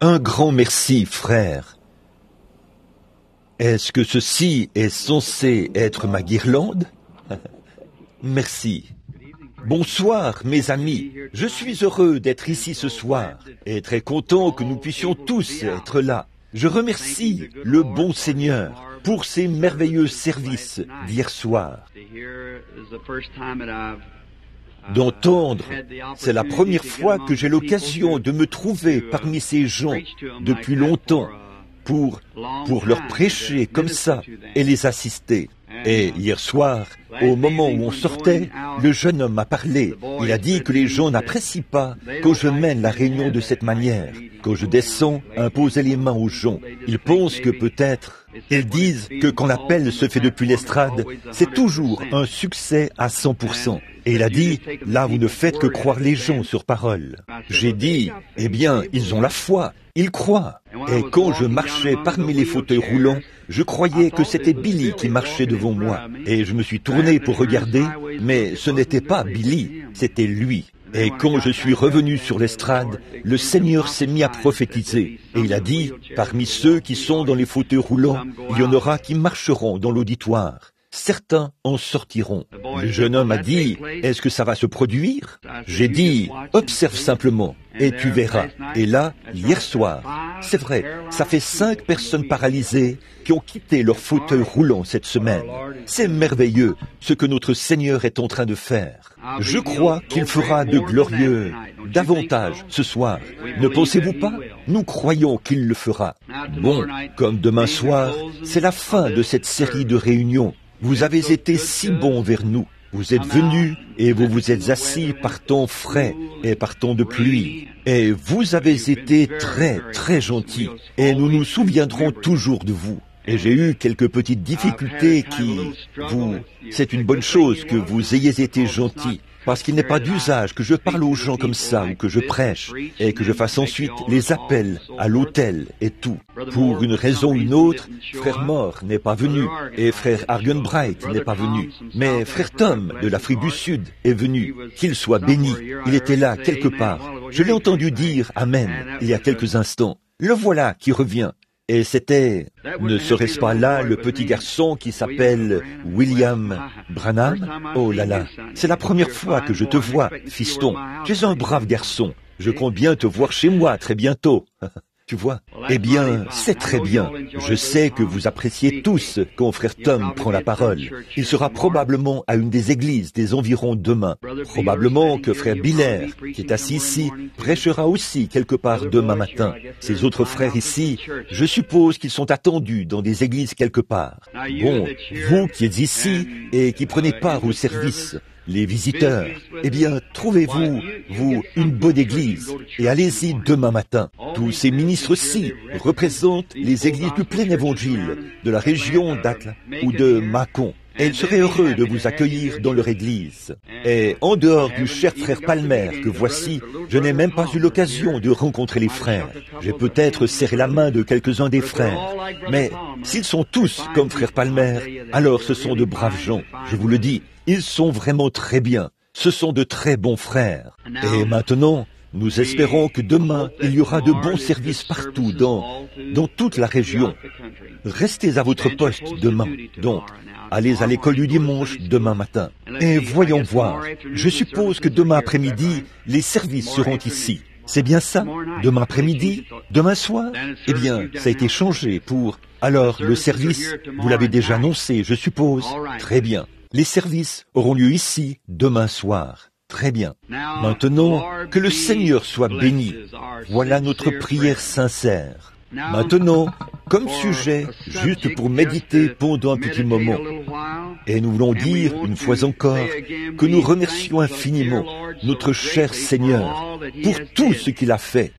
Un grand merci, frère. Est-ce que ceci est censé être ma guirlande? Merci. Bonsoir, mes amis. Je suis heureux d'être ici ce soir et très content que nous puissions tous être là. Je remercie le bon Seigneur pour ses merveilleux services d'hier soir. D'entendre, c'est la première fois que j'ai l'occasion de me trouver parmi ces gens depuis longtemps pour leur prêcher comme ça et les assister. Et hier soir, au moment où on sortait, le jeune homme m'a parlé. Il a dit que les gens n'apprécient pas quand je mène la réunion de cette manière. Quand je descends, imposer les mains aux gens. Ils pensent que peut-être, ils disent que quand l'appel se fait depuis l'estrade, c'est toujours un succès à 100%. Et il a dit, là vous ne faites que croire les gens sur parole. J'ai dit, eh bien, ils ont la foi, ils croient. Et quand je marchais parmi les fauteuils roulants, je croyais que c'était Billy qui marchait devant moi. Et je me suis tourné pour regarder, mais ce n'était pas Billy, c'était lui. Et quand je suis revenu sur l'estrade, le Seigneur s'est mis à prophétiser. Et il a dit, parmi ceux qui sont dans les fauteuils roulants, il y en aura qui marcheront dans l'auditoire. Certains en sortiront. Le jeune homme a dit, est-ce que ça va se produire? J'ai dit, observe simplement, et tu verras. Et là, hier soir, c'est vrai, ça fait 5 personnes paralysées qui ont quitté leur fauteuil roulant cette semaine. C'est merveilleux ce que notre Seigneur est en train de faire. Je crois qu'il fera de glorieux davantage ce soir. Ne pensez-vous pas? Nous croyons qu'il le fera. Bon, comme demain soir, c'est la fin de cette série de réunions. Vous avez été si bons vers nous. Vous êtes venus et vous vous êtes assis par temps frais et par temps de pluie. Et vous avez été très, très gentils. Et nous nous souviendrons toujours de vous. Et j'ai eu quelques petites difficultés c'est une bonne chose que vous ayez été gentils. Parce qu'il n'est pas d'usage que je parle aux gens comme ça ou que je prêche et que je fasse ensuite les appels à l'hôtel et tout. Pour une raison ou une autre, frère Moore n'est pas venu et frère Argenbright n'est pas venu. Mais frère Tom de l'Afrique du Sud est venu. Qu'il soit béni. Il était là quelque part. Je l'ai entendu dire Amen il y a quelques instants. Le voilà qui revient. Et c'était, ne serait-ce pas là le petit garçon qui s'appelle William Branham? Oh là là, c'est la première fois que je te vois, fiston. Tu es un brave garçon. Je compte bien te voir chez moi très bientôt. Tu vois? Eh bien, c'est très bien. Je sais que vous appréciez tous quand frère Tom prend la parole. Il sera probablement à une des églises des environs demain. Probablement que frère Biller, qui est assis ici, prêchera aussi quelque part demain matin. Ces autres frères ici, je suppose qu'ils sont attendus dans des églises quelque part. Bon, vous qui êtes ici et qui prenez part au service, les visiteurs, eh bien, trouvez-vous, une bonne église et allez-y demain matin. Tous ces ministres-ci représentent les églises du plein évangile de la région d'Atle ou de Mâcon. Et ils seraient heureux de vous accueillir dans leur église. Et en dehors du cher frère Palmer que voici, je n'ai même pas eu l'occasion de rencontrer les frères. J'ai peut-être serré la main de quelques-uns des frères. Mais s'ils sont tous comme frère Palmer, alors ce sont de braves gens. Je vous le dis, ils sont vraiment très bien. Ce sont de très bons frères. Et maintenant, nous espérons que demain, il y aura de bons services partout dans toute la région. Restez à votre poste demain, donc. Allez à l'école du dimanche demain matin. Et voyons voir. Je suppose que demain après-midi, les services seront ici. C'est bien ça? Demain après-midi? Demain soir? Eh bien, ça a été changé pour... Alors, le service, vous l'avez déjà annoncé, je suppose. Très bien. Les services auront lieu ici demain soir. Très bien. Maintenant, que le Seigneur soit béni. Voilà notre prière sincère. Maintenant, comme sujet, juste pour méditer pendant un petit moment, et nous voulons dire une fois encore que nous remercions infiniment notre cher Seigneur pour tout ce qu'il a fait.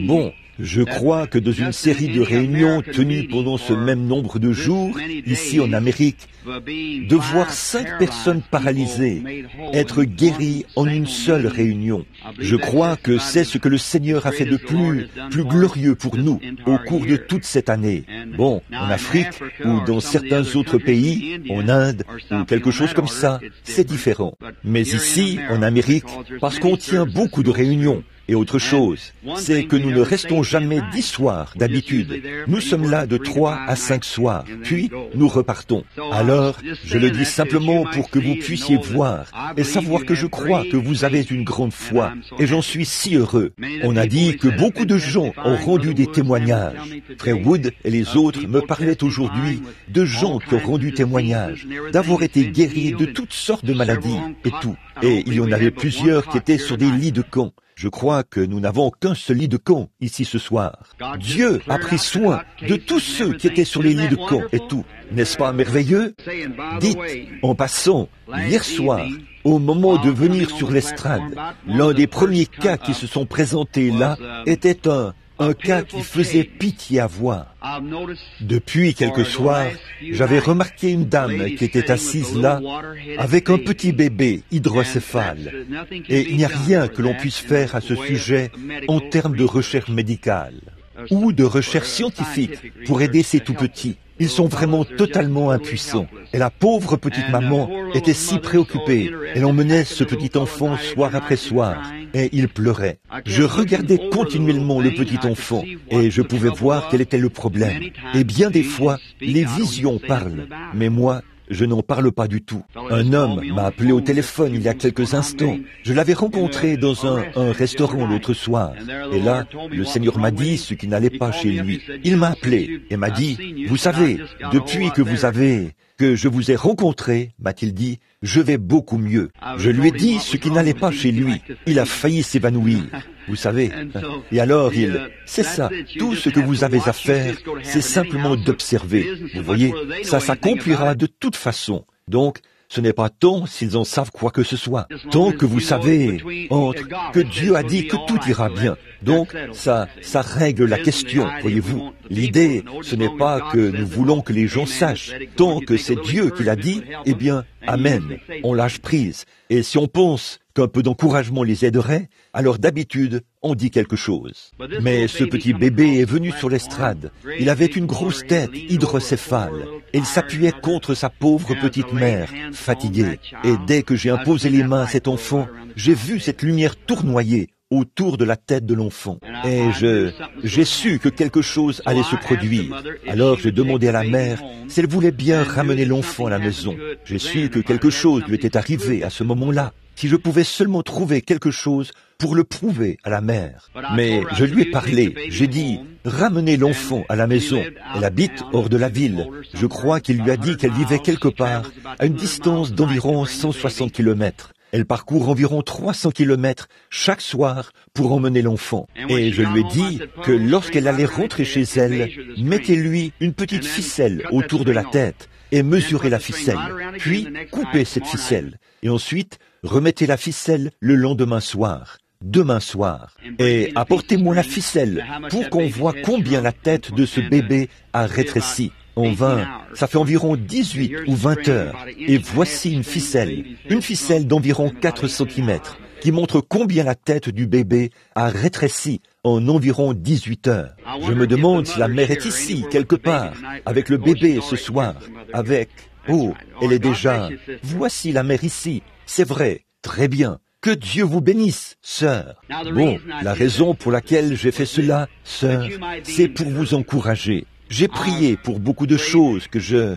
Bon, Je crois que dans une série de réunions tenues pendant ce même nombre de jours, ici en Amérique, de voir 5 personnes paralysées être guéries en une seule réunion. Je crois que c'est ce que le Seigneur a fait de plus glorieux pour nous au cours de toute cette année. Bon, en Afrique ou dans certains autres pays, en Inde ou quelque chose comme ça, c'est différent. Mais ici, en Amérique, parce qu'on tient beaucoup de réunions, et autre chose, c'est que nous ne restons jamais 10 soirs d'habitude. Nous sommes là de 3 à 5 soirs, puis nous repartons. Alors, je le dis simplement pour que vous puissiez voir et savoir que je crois que vous avez une grande foi, et j'en suis si heureux. On a dit que beaucoup de gens ont rendu des témoignages. Frère Wood et les autres me parlaient aujourd'hui de gens qui ont rendu témoignage, d'avoir été guéris de toutes sortes de maladies et tout. Et il y en avait plusieurs qui étaient sur des lits de camp. Je crois que nous n'avons qu'un seul lit de camp ici ce soir. Dieu a pris soin de tous ceux qui étaient sur les lits de camp et tout. N'est-ce pas merveilleux? Dites, en passant, hier soir, au moment de venir sur l'estrade, l'un des premiers cas qui se sont présentés là était un cas qui faisait pitié à voir. Depuis quelques soirs, j'avais remarqué une dame qui était assise là avec un petit bébé hydrocéphale. Et il n'y a rien que l'on puisse faire à ce sujet en termes de recherche médicale ou de recherche scientifique pour aider ces tout-petits. Ils sont vraiment totalement impuissants. Et la pauvre petite maman était si préoccupée. Elle emmenait ce petit enfant soir après soir. Et il pleurait. Je regardais continuellement le petit enfant. Et je pouvais voir quel était le problème. Et bien des fois, les visions parlent. Mais moi, je n'en parle pas du tout. Un homme m'a appelé au téléphone il y a quelques instants. Je l'avais rencontré dans un restaurant l'autre soir. Et là, le Seigneur m'a dit ce qui n'allait pas chez lui. Il m'a appelé et m'a dit, « Vous savez, depuis que je vous ai rencontré, m'a-t-il dit, je vais beaucoup mieux. » Je lui ai dit ce qui n'allait pas chez lui. Il a failli s'évanouir. Vous savez. Et alors c'est ça, tout ce que vous avez à faire, c'est simplement d'observer. Vous voyez, ça s'accomplira de toute façon. Donc, ce n'est pas tant s'ils en savent quoi que ce soit. Tant que vous savez, que Dieu a dit que tout ira bien. Donc, ça règle la question, voyez-vous. L'idée, ce n'est pas que nous voulons que les gens sachent. Tant que c'est Dieu qui l'a dit, eh bien, amen. On lâche prise. Et si on pense qu'un peu d'encouragement les aiderait, alors d'habitude, on dit quelque chose. Mais ce petit bébé est venu sur l'estrade. Il avait une grosse tête hydrocéphale. Et il s'appuyait contre sa pauvre petite mère, fatiguée. Et dès que j'ai imposé les mains à cet enfant, j'ai vu cette lumière tournoyer autour de la tête de l'enfant. Et j'ai su que quelque chose allait se produire. Alors j'ai demandé à la mère si elle voulait bien ramener l'enfant à la maison. J'ai su que quelque chose lui était arrivé à ce moment-là. Si je pouvais seulement trouver quelque chose pour le prouver à la mère. Mais je lui ai parlé, j'ai dit, ramenez l'enfant à la maison. Elle habite hors de la ville. Je crois qu'il lui a dit qu'elle vivait quelque part, à une distance d'environ 160 kilomètres. Elle parcourt environ 300 kilomètres chaque soir pour emmener l'enfant. Et je lui ai dit que lorsqu'elle allait rentrer chez elle, mettez-lui une petite ficelle autour de la tête et mesurez la ficelle. Puis coupez cette ficelle. Et ensuite, remettez la ficelle le lendemain soir. Demain soir. Et apportez-moi la ficelle pour qu'on voit combien la tête de ce bébé a rétréci. Ça fait environ 18 ou 20 heures. Et voici une ficelle d'environ 4 cm, qui montre combien la tête du bébé a rétréci en environ 18 heures. Je me demande si la mère est ici, quelque part, avec le bébé ce soir, Oh, elle est déjà... Voici la mère ici. C'est vrai. Très bien. Que Dieu vous bénisse, sœur. Bon, la raison pour laquelle j'ai fait cela, sœur, c'est pour vous encourager. J'ai prié pour beaucoup de choses que je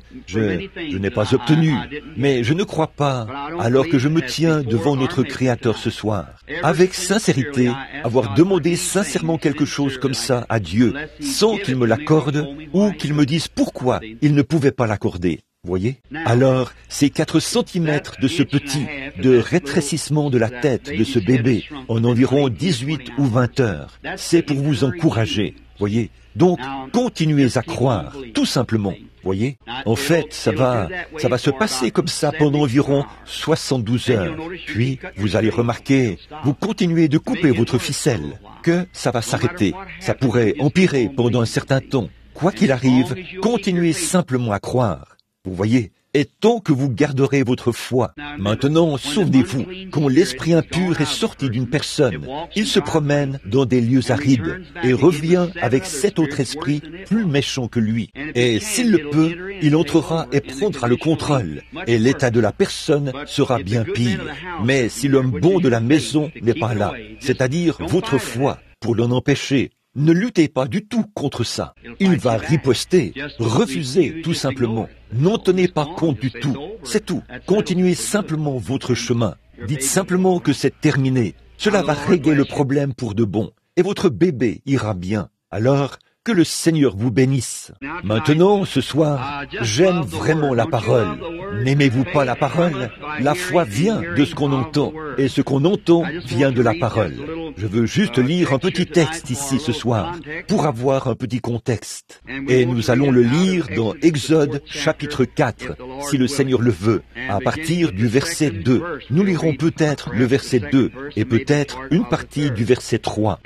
n'ai pas obtenues, mais je ne crois pas, alors que je me tiens devant notre Créateur ce soir, avec sincérité, avoir demandé sincèrement quelque chose comme ça à Dieu, sans qu'il me l'accorde ou qu'il me dise pourquoi il ne pouvait pas l'accorder. Voyez? Alors, ces 4 centimètres de ce de rétrécissement de la tête de ce bébé en environ 18 ou 20 heures, c'est pour vous encourager. Voyez? Donc, continuez à croire, tout simplement. Voyez, en fait, ça va se passer comme ça pendant environ 72 heures. Puis, vous allez remarquer, vous continuez de couper votre ficelle, que ça va s'arrêter. Ça pourrait empirer pendant un certain temps. Quoi qu'il arrive, continuez simplement à croire. Vous voyez, et tant que vous garderez votre foi. Maintenant, souvenez-vous, quand l'esprit impur est sorti d'une personne, il se promène dans des lieux arides et revient avec 7 autres esprits plus méchants que lui. Et s'il le peut, il entrera et prendra le contrôle, et l'état de la personne sera bien pire. Mais si l'homme bon de la maison n'est pas là, c'est-à-dire votre foi, pour l'en empêcher, ne luttez pas du tout contre ça. Il va riposter, refuser tout simplement. N'en tenez pas compte du tout. C'est tout. Continuez simplement votre chemin. Dites simplement que c'est terminé. Cela va régler le problème pour de bon. Et votre bébé ira bien. Alors, que le Seigneur vous bénisse. Maintenant, ce soir, j'aime vraiment la parole. N'aimez-vous pas la parole? La foi vient de ce qu'on entend, et ce qu'on entend vient de la parole. Je veux juste lire un petit texte ici ce soir, pour avoir un petit contexte. Et nous allons le lire dans Exode chapitre 4, si le Seigneur le veut, à partir du verset 2. Nous lirons peut-être le verset 2, et peut-être une partie du verset 3.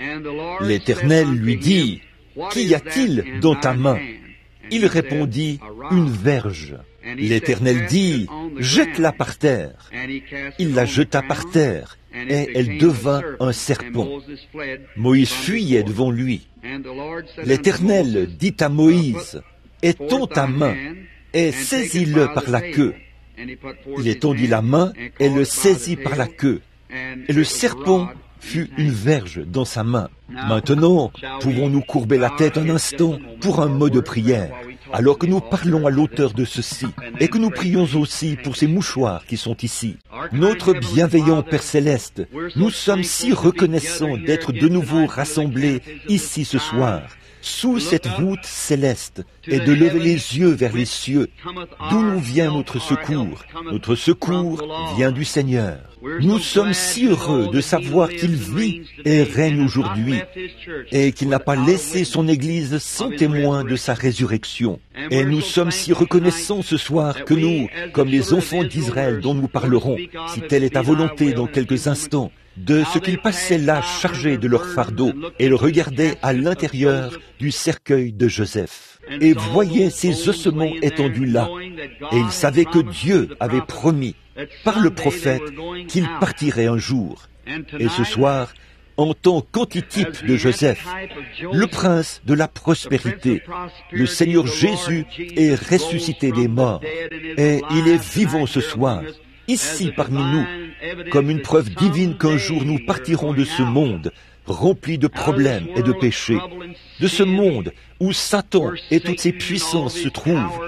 L'Éternel lui dit: « Qu'y a-t-il dans ta main ?» Il répondit, « Une verge. » L'Éternel dit, « Jette-la par terre. » Il la jeta par terre, et elle devint un serpent. Moïse fuyait devant lui. L'Éternel dit à Moïse, « Étends ta main, et saisis-le par la queue. » Il étendit la main, et le saisit par la queue. Et le serpent fut une verge dans sa main. Maintenant, pouvons-nous courber la tête un instant pour un mot de prière, alors que nous parlons à l'auteur de ceci, et que nous prions aussi pour ces mouchoirs qui sont ici. Notre bienveillant Père Céleste, nous sommes si reconnaissants d'être de nouveau rassemblés ici ce soir, sous cette voûte céleste, et de lever les yeux vers les cieux, d'où nous vient notre secours. Notre secours vient du Seigneur. Nous sommes si heureux de savoir qu'il vit et règne aujourd'hui, et qu'il n'a pas laissé son Église sans témoin de sa résurrection. Et nous sommes si reconnaissants ce soir que nous, comme les enfants d'Israël dont nous parlerons, si telle est ta volonté dans quelques instants, de ce qu'ils passaient là chargés de leur fardeau et le regardaient à l'intérieur du cercueil de Joseph. Et voyaient ces ossements étendus là. Et ils savaient que Dieu avait promis, par le prophète, qu'il partirait un jour. Et ce soir, en tant qu'antitype de Joseph, le prince de la prospérité, le Seigneur Jésus est ressuscité des morts. Et il est vivant ce soir, ici parmi nous, comme une preuve divine qu'un jour nous partirons de ce monde rempli de problèmes et de péchés, de ce monde où Satan et toutes ses puissances se trouvent,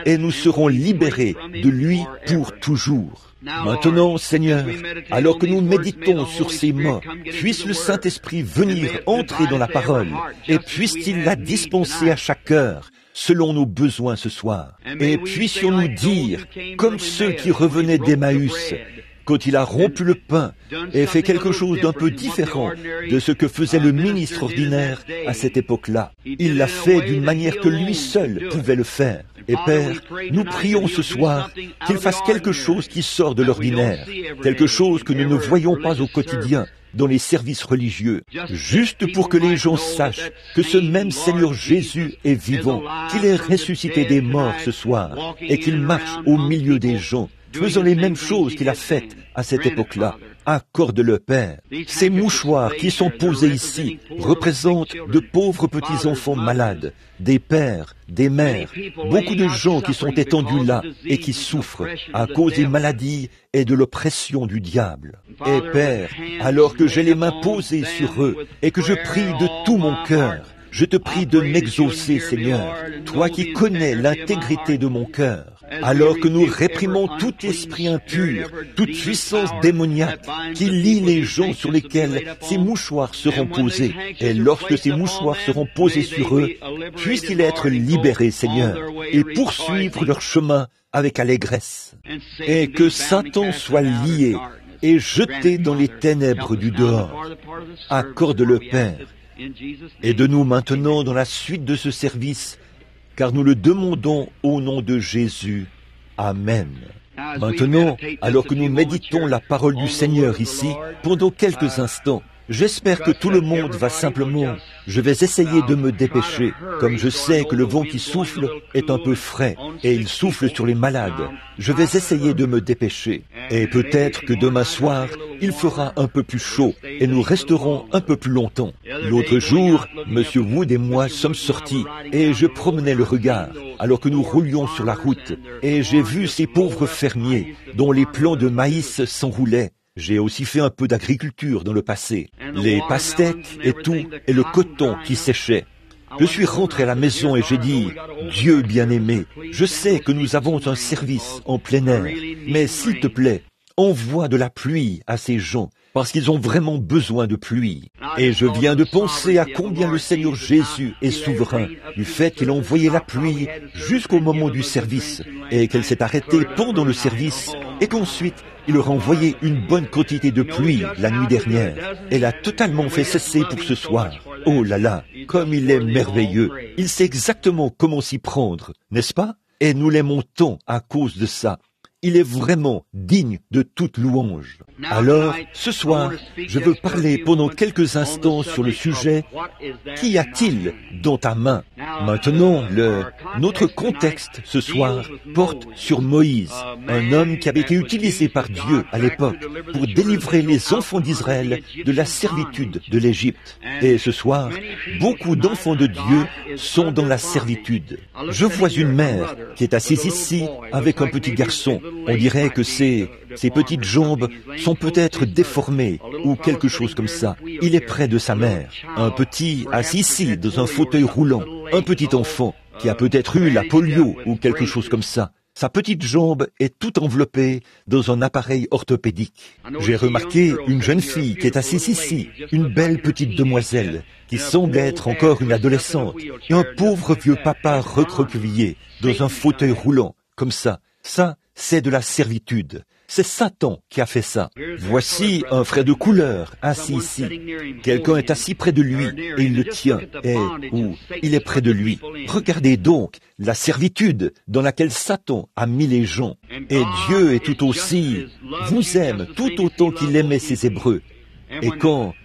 et nous serons libérés de lui pour toujours. Maintenant, Seigneur, alors que nous méditons sur ces mots, puisse le Saint-Esprit venir entrer dans la parole, et puisse-t-il la dispenser à chaque heure, selon nos besoins ce soir. Et puissions-nous dire, comme ceux qui revenaient d'Emmaüs, quand il a rompu le pain et fait quelque chose d'un peu différent de ce que faisait le ministre ordinaire à cette époque-là. Il l'a fait d'une manière que lui seul pouvait le faire. Et Père, nous prions ce soir qu'il fasse quelque chose qui sort de l'ordinaire, quelque chose que nous ne voyons pas au quotidien dans les services religieux, juste pour que les gens sachent que ce même Seigneur Jésus est vivant, qu'il est ressuscité des morts ce soir, et qu'il marche au milieu des gens, faisant les mêmes choses qu'il a faites à cette époque-là. Accorde-le, Père. Ces mouchoirs qui sont posés ici représentent de pauvres petits-enfants malades, des pères, des mères, beaucoup de gens qui sont étendus là et qui souffrent à cause des maladies et de l'oppression du diable. Et Père, alors que j'ai les mains posées sur eux et que je prie de tout mon cœur, je te prie de m'exaucer, Seigneur, toi qui connais l'intégrité de mon cœur. Alors que nous réprimons tout esprit impur, toute puissance démoniaque qui lie les gens sur lesquels ces mouchoirs seront posés. Et lorsque ces mouchoirs seront posés sur eux, puissent-ils être libérés, Seigneur, et poursuivre leur chemin avec allégresse. Et que Satan soit lié et jeté dans les ténèbres du dehors. Accorde-le, Père. Aide-nous maintenant dans la suite de ce service car nous le demandons au nom de Jésus. Amen. Maintenant, alors que nous méditons la parole du Seigneur ici, pendant quelques instants, j'espère que tout le monde va simplement... Je vais essayer de me dépêcher, comme je sais que le vent qui souffle est un peu frais, et il souffle sur les malades. Je vais essayer de me dépêcher, et peut-être que demain soir, il fera un peu plus chaud, et nous resterons un peu plus longtemps. L'autre jour, M. Wood et moi sommes sortis, et je promenais le regard, alors que nous roulions sur la route, et j'ai vu ces pauvres fermiers, dont les plants de maïs s'enroulaient. J'ai aussi fait un peu d'agriculture dans le passé, les pastèques et tout, et le coton qui séchait. Je suis rentré à la maison et j'ai dit, « Dieu bien-aimé, je sais que nous avons un service en plein air, mais s'il te plaît, envoie de la pluie à ces gens, parce qu'ils ont vraiment besoin de pluie. » Et je viens de penser à combien le Seigneur Jésus est souverain, du fait qu'il a envoyé la pluie jusqu'au moment du service, et qu'elle s'est arrêtée pendant le service, et qu'ensuite, il leur a envoyé une bonne quantité de pluie la nuit dernière. Elle a totalement fait cesser pour ce soir. Oh là là, comme il est merveilleux. Il sait exactement comment s'y prendre, n'est-ce pas? Et nous l'aimons tant à cause de ça. Il est vraiment digne de toute louange. Alors, ce soir, je veux parler pendant quelques instants sur le sujet « Qu'y a-t-il dans ta main ?» Maintenant, notre contexte ce soir porte sur Moïse, un homme qui avait été utilisé par Dieu à l'époque pour délivrer les enfants d'Israël de la servitude de l'Égypte. Et ce soir, beaucoup d'enfants de Dieu sont dans la servitude. Je vois une mère qui est assise ici avec un petit garçon. On dirait que ses petites jambes sont peut-être déformées ou quelque chose comme ça. Il est près de sa mère, un petit assis ici dans un fauteuil roulant, un petit enfant qui a peut-être eu la polio ou quelque chose comme ça. Sa petite jambe est toute enveloppée dans un appareil orthopédique. J'ai remarqué une jeune fille qui est assise ici, une belle petite demoiselle, qui semble être encore une adolescente, et un pauvre vieux papa recroquevillé dans un fauteuil roulant, comme ça. Ça, c'est de la servitude. C'est Satan qui a fait ça. Voici un frère de couleur assis ici. Quelqu'un est assis près de lui et il le tient. Il est près de lui. Regardez donc la servitude dans laquelle Satan a mis les gens. Et Dieu est tout aussi, vous aime tout autant qu'il aimait ses Hébreux. Et quand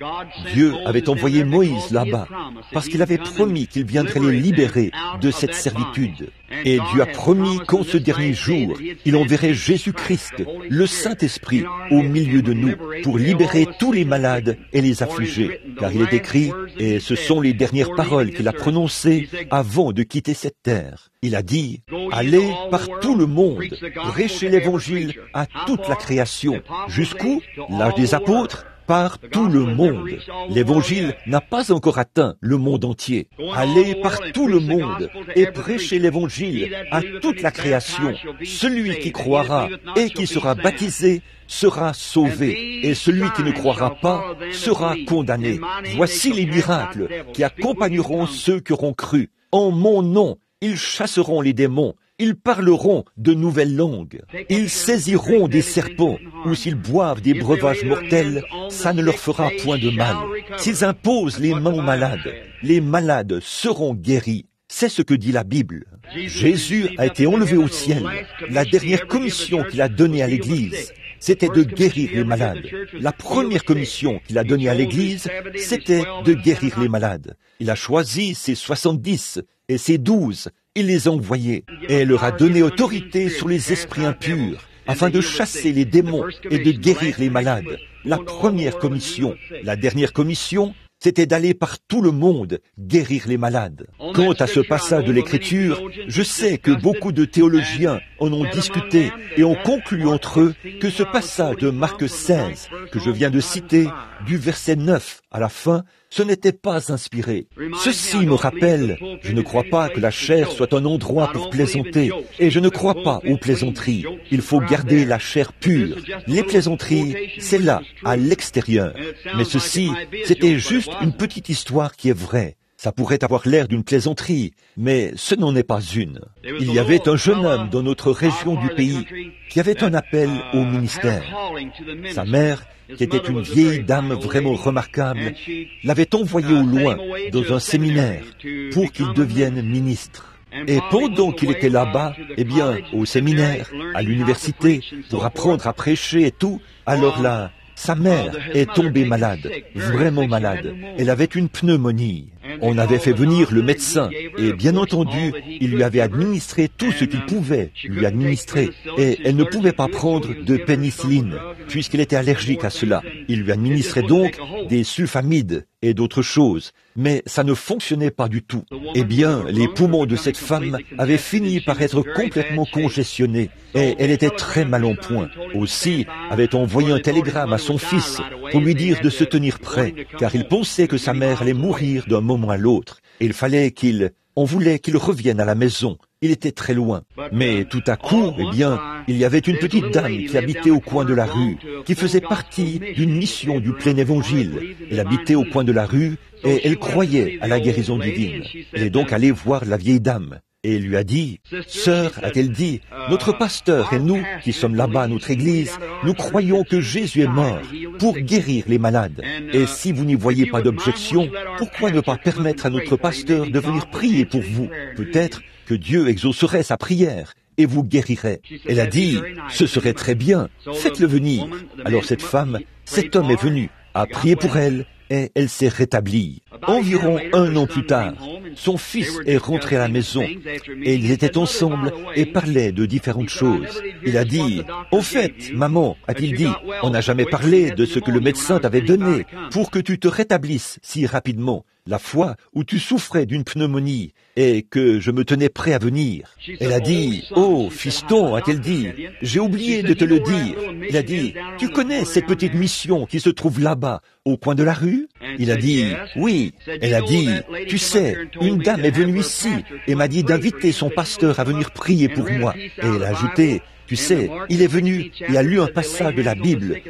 Dieu avait envoyé Moïse là-bas, parce qu'il avait promis qu'il viendrait les libérer de cette servitude, et Dieu a promis qu'en ce dernier jour, il enverrait Jésus-Christ, le Saint-Esprit, au milieu de nous, pour libérer tous les malades et les affligés. Car il est écrit, et ce sont les dernières paroles qu'il a prononcées avant de quitter cette terre. Il a dit, « Allez par tout le monde, prêchez l'Évangile à toute la création. » Jusqu'où? L'âge des apôtres? Par tout le monde. L'Évangile n'a pas encore atteint le monde entier. Allez par tout le monde et prêchez l'Évangile à toute la création. Celui qui croira et qui sera baptisé sera sauvé, et celui qui ne croira pas sera condamné. Voici les miracles qui accompagneront ceux qui auront cru. En mon nom, ils chasseront les démons. Ils parleront de nouvelles langues. Ils saisiront des serpents, ou s'ils boivent des breuvages mortels, ça ne leur fera point de mal. S'ils imposent les mains aux malades, les malades seront guéris. C'est ce que dit la Bible. Jésus a été enlevé au ciel. La dernière commission qu'il a donnée à l'Église, c'était de guérir les malades. La première commission qu'il a donnée à l'Église, c'était de guérir les malades. Il a choisi ses 70 et ses 12. Il les a envoyés et leur a donné autorité sur les esprits impurs afin de chasser les démons et de guérir les malades. La première commission. La dernière commission, c'était d'aller par tout le monde guérir les malades. Quant à ce passage de l'Écriture, je sais que beaucoup de théologiens en ont discuté et ont conclu entre eux que ce passage de Marc 16, que je viens de citer, du verset 9 à la fin, ce n'était pas inspiré. Ceci me rappelle, je ne crois pas que la chair soit un endroit pour plaisanter, et je ne crois pas aux plaisanteries. Il faut garder la chair pure. Les plaisanteries, c'est là, à l'extérieur. Mais ceci, c'était juste une petite histoire qui est vraie. Ça pourrait avoir l'air d'une plaisanterie, mais ce n'en est pas une. Il y avait un jeune homme dans notre région du pays qui avait un appel au ministère. Sa mère, qui était une vieille dame vraiment remarquable, l'avait envoyé au loin dans un séminaire pour qu'il devienne ministre. Et pendant qu'il était là-bas, eh bien, au séminaire, à l'université, pour apprendre à prêcher et tout, alors là, sa mère est tombée malade, vraiment malade. Elle avait une pneumonie. On avait fait venir le médecin et bien entendu, il lui avait administré tout ce qu'il pouvait lui administrer. Et elle ne pouvait pas prendre de pénicilline puisqu'elle était allergique à cela. Il lui administrait donc des sulfamides et d'autres choses. Mais ça ne fonctionnait pas du tout. Eh bien, les poumons de cette femme avaient fini par être complètement congestionnés et elle était très mal en point. Aussi avait envoyé un télégramme à son fils pour lui dire de se tenir prêt, car il pensait que sa mère allait mourir d'un moment à l'autre. Et il fallait on voulait qu'il revienne à la maison. Il était très loin. Mais tout à coup, eh bien, il y avait une petite dame qui habitait au coin de la rue, qui faisait partie d'une mission du plein évangile. Elle habitait au coin de la rue et elle croyait à la guérison divine. Elle est donc allée voir la vieille dame. Et lui a dit, « Sœur, a-t-elle dit, notre pasteur et nous, qui sommes là-bas à notre église, nous croyons que Jésus est mort pour guérir les malades. Et si vous n'y voyez pas d'objection, pourquoi ne pas permettre à notre pasteur de venir prier pour vous? Peut-être que Dieu exaucerait sa prière et vous guérirait. » Elle a dit, « Ce serait très bien, faites-le venir. » Alors cet homme est venu, a prié pour elle, et elle s'est rétablie. Environ 1 an plus tard, son fils est rentré à la maison et ils étaient ensemble et parlaient de différentes choses. Il a dit, « Au fait, maman, a-t-il dit, on n'a jamais parlé de ce que le médecin t'avait donné pour que tu te rétablisses si rapidement, la fois où tu souffrais d'une pneumonie et que je me tenais prêt à venir. » Elle a dit, « Oh, fiston, a-t-elle dit, j'ai oublié de te le dire. » Il a dit, « Tu connais cette petite mission qui se trouve là-bas, au coin de la rue ?» Il a dit, « Oui. » Elle a dit, « Tu sais, une dame est venue ici et m'a dit d'inviter son pasteur à venir prier pour moi. » Et elle a ajouté, « Tu sais, il est venu et a lu un passage de la Bible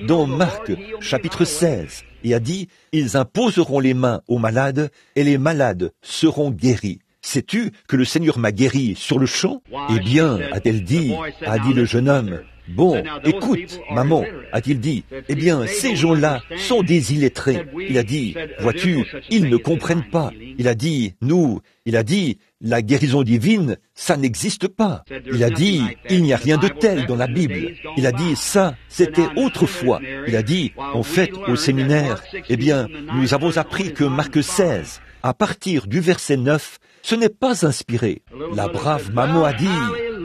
dans Marc, chapitre 16, et a dit, « Ils imposeront les mains aux malades et les malades seront guéris. » Sais-tu que le Seigneur m'a guéri sur le champ? Eh bien, a-t-elle dit, a dit le jeune homme. Bon, écoute, maman, a-t-il dit, eh bien, ces gens-là sont des illettrés. Il a dit, vois-tu, ils ne comprennent pas. Il a dit, la guérison divine, ça n'existe pas. Il a dit, il n'y a rien de tel dans la Bible. Il a dit, ça, c'était autrefois. Il a dit, en fait, au séminaire, eh bien, nous avons appris que Marc 16, à partir du verset 9, ce n'est pas inspiré. La brave maman a dit,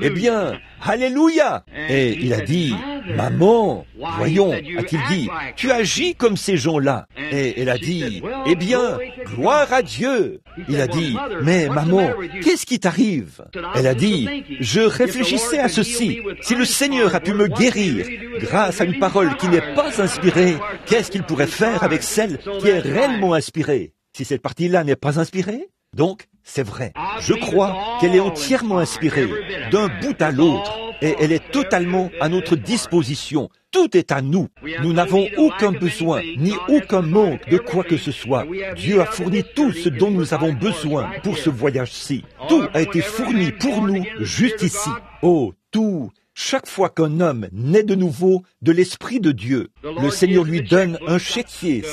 eh bien, Alléluia! Et il a dit, maman, voyons, a-t-il dit, tu agis comme ces gens-là. Et elle a dit, eh bien, gloire à Dieu. Il a dit, mais maman, qu'est-ce qui t'arrive? Elle a dit, je réfléchissais à ceci. Si le Seigneur a pu me guérir grâce à une parole qui n'est pas inspirée, qu'est-ce qu'il pourrait faire avec celle qui est réellement inspirée? Si cette partie-là n'est pas inspirée, donc, c'est vrai. Je crois qu'elle est entièrement inspirée, d'un bout à l'autre, et elle est totalement à notre disposition. Tout est à nous. Nous n'avons aucun besoin, ni aucun manque de quoi que ce soit. Dieu a fourni tout ce dont nous avons besoin pour ce voyage-ci. Tout a été fourni pour nous juste ici. Oh, tout. Chaque fois qu'un homme naît de nouveau de l'Esprit de Dieu, le Seigneur lui donne un chéquier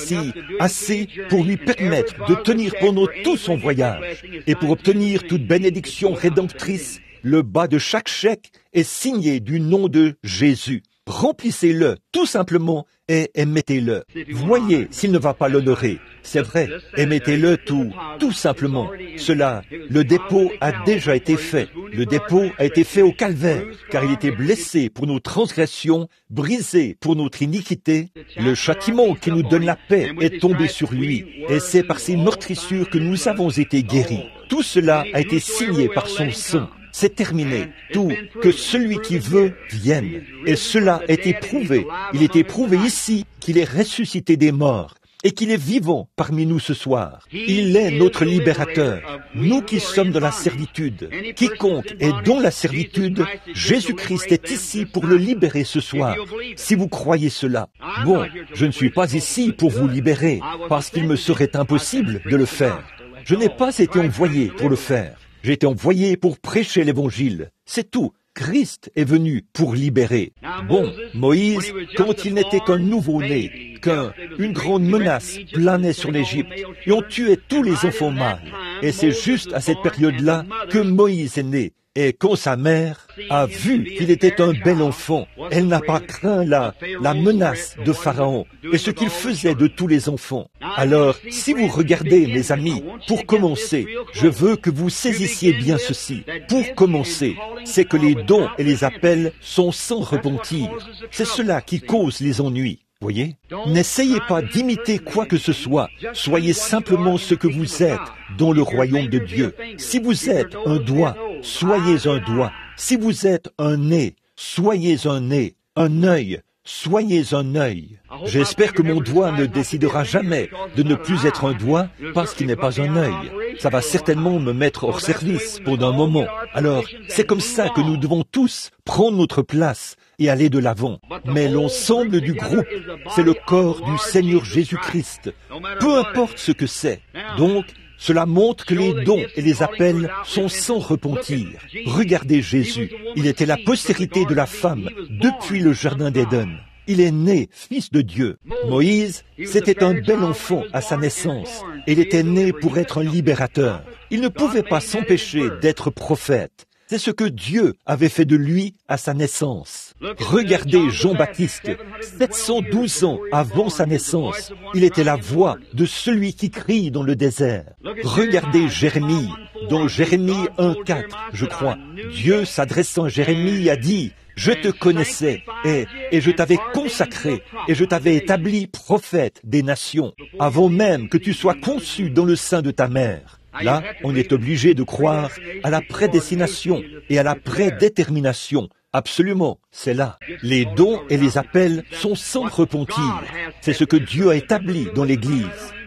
assez pour lui permettre de tenir pendant tout son voyage. Et pour obtenir toute bénédiction rédemptrice, le bas de chaque chèque est signé du nom de Jésus. Remplissez-le, tout simplement, et émettez-le. Voyez s'il ne va pas l'honorer. C'est vrai, émettez-le tout simplement. Cela, le dépôt a déjà été fait. Le dépôt a été fait au calvaire, car il était blessé pour nos transgressions, brisé pour notre iniquité. Le châtiment qui nous donne la paix est tombé sur lui, et c'est par ses meurtrissures que nous avons été guéris. Tout cela a été signé par son sang. C'est terminé. Tout, que celui qui veut vienne. Et cela est éprouvé. Il est éprouvé ici qu'il est ressuscité des morts et qu'il est vivant parmi nous ce soir. Il est notre libérateur. Nous qui sommes dans la servitude, quiconque est dans la servitude, Jésus-Christ est ici pour le libérer ce soir. Si vous croyez cela, bon, je ne suis pas ici pour vous libérer parce qu'il me serait impossible de le faire. Je n'ai pas été envoyé pour le faire. J'ai été envoyé pour prêcher l'Évangile. C'est tout. Christ est venu pour libérer. Bon, Moïse, quand il n'était qu'un nouveau-né, qu'une grande menace planait sur l'Égypte, et on tuait tous les enfants mâles. Et c'est juste à cette période-là que Moïse est né. Et quand sa mère a vu qu'il était un bel enfant, elle n'a pas craint la menace de Pharaon et ce qu'il faisait de tous les enfants. Alors, si vous regardez, mes amis, pour commencer, je veux que vous saisissiez bien ceci. Pour commencer, c'est que les dons et les appels sont sans repentir. C'est cela qui cause les ennuis. Voyez? N'essayez pas d'imiter quoi que ce soit. Soyez simplement ce que vous êtes dans le royaume de Dieu. Si vous êtes un doigt, soyez un doigt. Si vous êtes un nez, soyez un nez. Un œil, soyez un œil. J'espère que mon doigt ne décidera jamais de ne plus être un doigt parce qu'il n'est pas un œil. Ça va certainement me mettre hors service pendant un moment. Alors, c'est comme ça que nous devons tous prendre notre place et aller de l'avant. Mais l'ensemble du groupe, c'est le corps du Seigneur Jésus-Christ. Peu importe ce que c'est. Donc, cela montre que les dons et les appels sont sans repentir. Regardez Jésus. Il était la postérité de la femme depuis le jardin d'Éden. Il est né fils de Dieu. Moïse, c'était un bel enfant à sa naissance. Il était né pour être un libérateur. Il ne pouvait pas s'empêcher d'être prophète. C'est ce que Dieu avait fait de lui à sa naissance. Regardez Jean-Baptiste, 712 ans avant sa naissance, il était la voix de celui qui crie dans le désert. Regardez Jérémie, dans Jérémie 1,4, je crois. Dieu s'adressant à Jérémie a dit, « Je te connaissais et je t'avais consacré et je t'avais établi prophète des nations, avant même que tu sois conçu dans le sein de ta mère. » Là, on est obligé de croire à la prédestination et à la prédétermination. Absolument, c'est là. Les dons et les appels sont sans repentir. C'est ce que Dieu a établi dans l'Église.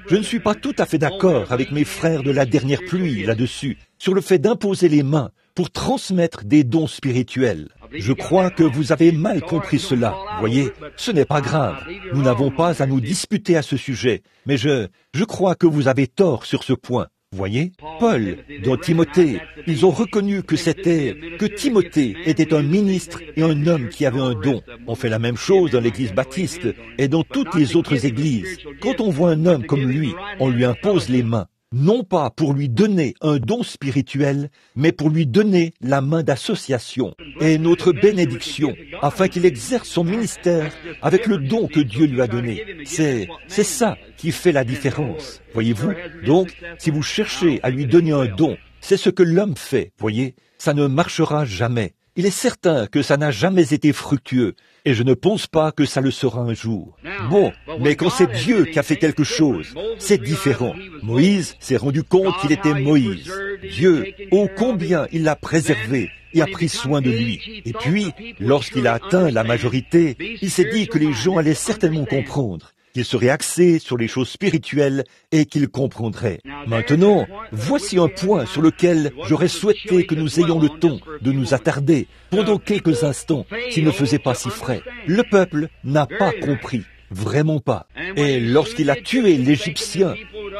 Je ne suis pas tout à fait d'accord avec mes frères de la dernière pluie là-dessus, sur le fait d'imposer les mains pour transmettre des dons spirituels. Je crois que vous avez mal compris cela. Voyez, ce n'est pas grave. Nous n'avons pas à nous disputer à ce sujet. Mais je crois que vous avez tort sur ce point. Voyez, Paul, dans Timothée, ils ont reconnu que Timothée était un ministre et un homme qui avait un don. On fait la même chose dans l'église baptiste et dans toutes les autres églises. Quand on voit un homme comme lui, on lui impose les mains. Non pas pour lui donner un don spirituel, mais pour lui donner la main d'association et notre bénédiction, afin qu'il exerce son ministère avec le don que Dieu lui a donné. C'est ça qui fait la différence, voyez-vous. Donc, si vous cherchez à lui donner un don, c'est ce que l'homme fait, voyez. Ça ne marchera jamais. Il est certain que ça n'a jamais été fructueux, et je ne pense pas que ça le sera un jour. Bon, mais quand c'est Dieu qui a fait quelque chose, c'est différent. Moïse s'est rendu compte qu'il était Moïse. Dieu, ô combien il l'a préservé et a pris soin de lui. Et puis, lorsqu'il a atteint la majorité, il s'est dit que les gens allaient certainement comprendre, qu'il serait axé sur les choses spirituelles et qu'il comprendrait. Maintenant, voici un point sur lequel j'aurais souhaité que nous ayons le temps de nous attarder pendant quelques instants s'il ne faisait pas si frais. Le peuple n'a pas compris, vraiment pas. Et lorsqu'il a tué l'Égyptien,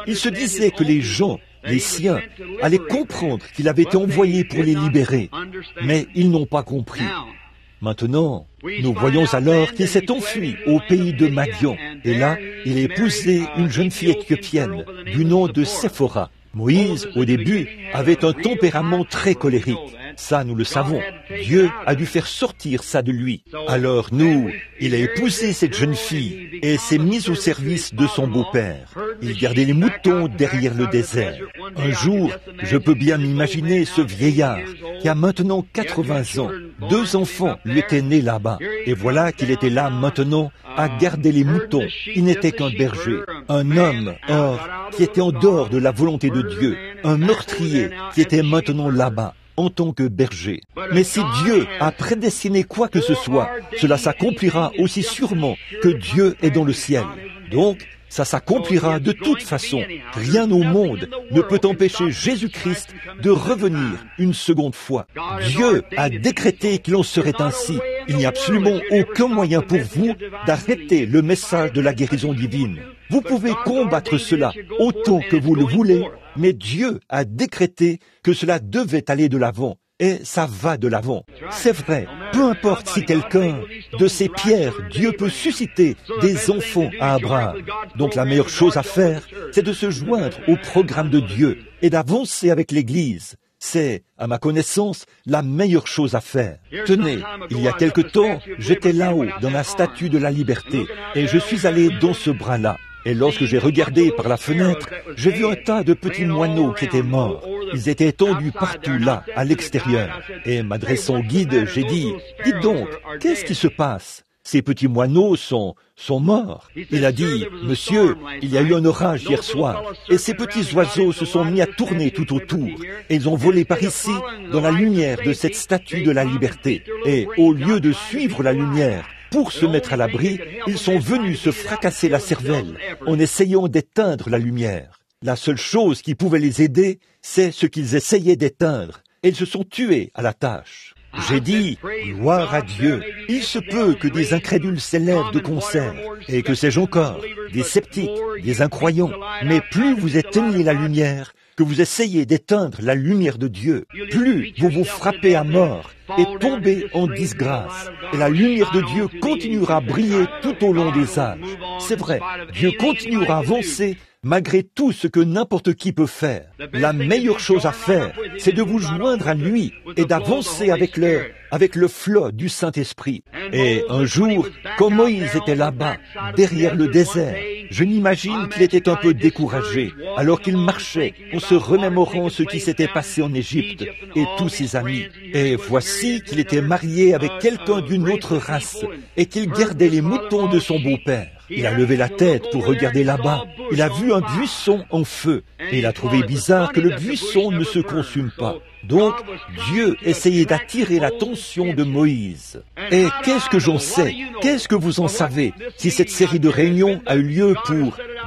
il se disait que les gens, les siens, allaient comprendre qu'il avait été envoyé pour les libérer, mais ils n'ont pas compris. Maintenant, nous voyons alors qu'il s'est enfui au pays de Madian, et là, il a épousé une jeune fille éthiopienne du nom de Séphora. Moïse, au début, avait un tempérament très colérique. Ça, nous le savons. Dieu a dû faire sortir ça de lui. Alors il a épousé cette jeune fille et s'est mis au service de son beau-père. Il gardait les moutons derrière le désert. Un jour, je peux bien m'imaginer ce vieillard qui a maintenant 80 ans. 2 enfants lui étaient nés là-bas. Et voilà qu'il était là maintenant à garder les moutons. Il n'était qu'un berger, un homme, qui était en dehors de la volonté de Dieu, un meurtrier qui était maintenant là-bas en tant que berger. Mais si Dieu a prédestiné quoi que ce soit, cela s'accomplira aussi sûrement que Dieu est dans le ciel. Donc, ça s'accomplira de toute façon. Rien au monde ne peut empêcher Jésus-Christ de revenir une seconde fois. Dieu a décrété qu'il en serait ainsi. Il n'y a absolument aucun moyen pour vous d'arrêter le message de la guérison divine. Vous pouvez combattre cela autant que vous le voulez, mais Dieu a décrété que cela devait aller de l'avant. et ça va de l'avant. C'est vrai, peu importe si quelqu'un, de ces pierres, Dieu peut susciter des enfants à Abraham. Donc la meilleure chose à faire, c'est de se joindre au programme de Dieu et d'avancer avec l'Église. C'est, à ma connaissance, la meilleure chose à faire. Tenez, il y a quelque temps, j'étais là-haut, dans la Statue de la Liberté, et je suis allé dans ce bras-là. Et lorsque j'ai regardé par la fenêtre, j'ai vu un tas de petits moineaux qui étaient morts. Ils étaient étendus partout là, à l'extérieur. Et m'adressant au guide, j'ai dit, « Dites donc, qu'est-ce qui se passe ? Ces petits moineaux sont morts. » Il a dit, « Monsieur, il y a eu un orage hier soir, et ces petits oiseaux se sont mis à tourner tout autour, et ils ont volé par ici, dans la lumière de cette statue de la liberté. Et au lieu de suivre la lumière, pour se mettre à l'abri, ils sont venus se fracasser la cervelle en essayant d'éteindre la lumière. La seule chose qui pouvait les aider, c'est ce qu'ils essayaient d'éteindre, et ils se sont tués à la tâche. » J'ai dit, gloire à Dieu, il se peut que des incrédules s'élèvent de concert, et que sais-je encore, des sceptiques, des incroyants, mais plus vous éteignez la lumière, que vous essayez d'éteindre la lumière de Dieu, plus vous vous frappez à mort et tombez en disgrâce. Et la lumière de Dieu continuera à briller tout au long des âges. C'est vrai, Dieu continuera à avancer malgré tout ce que n'importe qui peut faire. La meilleure chose à faire, c'est de vous joindre à lui et d'avancer avec le flot du Saint-Esprit. Et un jour, quand Moïse était là-bas, derrière le désert, je m'imagine qu'il était un peu découragé, alors qu'il marchait en se remémorant ce qui s'était passé en Égypte et tous ses amis. Et voici qu'il était marié avec quelqu'un d'une autre race et qu'il gardait les moutons de son beau-père. Il a levé la tête pour regarder là-bas. Il a vu un buisson en feu et il a trouvé bizarre que le buisson ne se consume pas. Donc, Dieu essayait d'attirer l'attention de Moïse. Et qu'est-ce que j'en sais? Qu'est-ce que vous en savez? Si cette série de réunions a eu lieu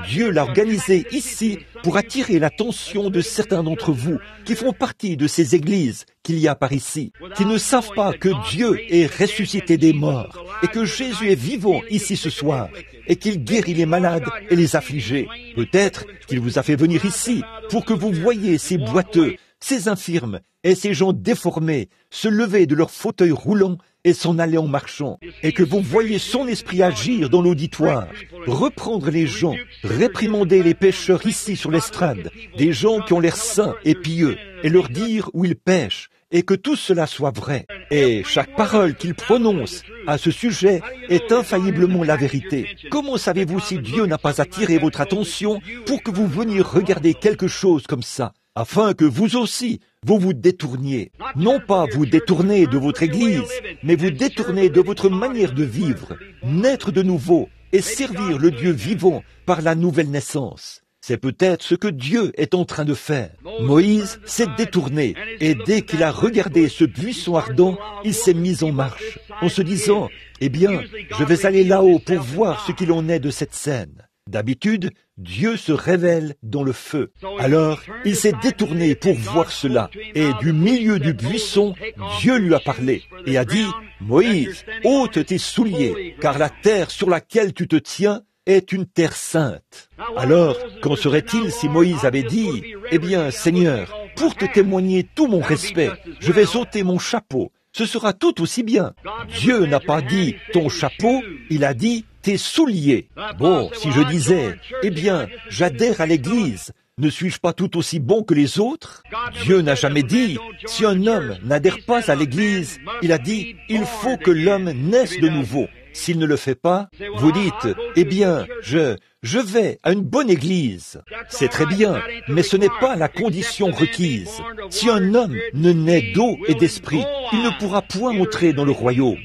Dieu l'a organisée ici pour attirer l'attention de certains d'entre vous qui font partie de ces églises qu'il y a par ici, qui ne savent pas que Dieu est ressuscité des morts et que Jésus est vivant ici ce soir et qu'il guérit les malades et les affligés. Peut-être qu'il vous a fait venir ici pour que vous voyiez ces boiteux, ces infirmes et ces gens déformés se lever de leur fauteuil roulant et s'en aller en marchant, et que vous voyez son esprit agir dans l'auditoire, reprendre les gens, réprimander les pécheurs ici sur l'estrade, des gens qui ont l'air saints et pieux, et leur dire où ils pêchent, et que tout cela soit vrai. Et chaque parole qu'il prononce à ce sujet est infailliblement la vérité. Comment savez-vous si Dieu n'a pas attiré votre attention pour que vous veniez regarder quelque chose comme ça, afin que vous aussi, vous vous détourniez. Non pas vous détourner de votre Église, mais vous détourner de votre manière de vivre, naître de nouveau et servir le Dieu vivant par la nouvelle naissance. C'est peut-être ce que Dieu est en train de faire. Moïse s'est détourné et dès qu'il a regardé ce buisson ardent, il s'est mis en marche en se disant, « Eh bien, je vais aller là-haut pour voir ce qu'il en est de cette scène. » D'habitude, Dieu se révèle dans le feu. Alors, il s'est détourné pour voir cela. Et du milieu du buisson, Dieu lui a parlé et a dit, « Moïse, ôte tes souliers, car la terre sur laquelle tu te tiens est une terre sainte. » Alors, qu'en serait-il si Moïse avait dit, « Eh bien, Seigneur, pour te témoigner tout mon respect, je vais ôter mon chapeau. Ce sera tout aussi bien. » Dieu n'a pas dit « ton chapeau », il a dit « tes souliers ». Bon, si je disais « Eh bien, j'adhère à l'Église », ne suis-je pas tout aussi bon que les autres? Dieu n'a jamais dit « si un homme n'adhère pas à l'Église », il a dit « il faut que l'homme naisse de nouveau ». S'il ne le fait pas, vous dites « eh bien, je vais à une bonne église ». C'est très bien, mais ce n'est pas la condition requise. Si un homme ne naît d'eau et d'esprit, il ne pourra point entrer dans le royaume.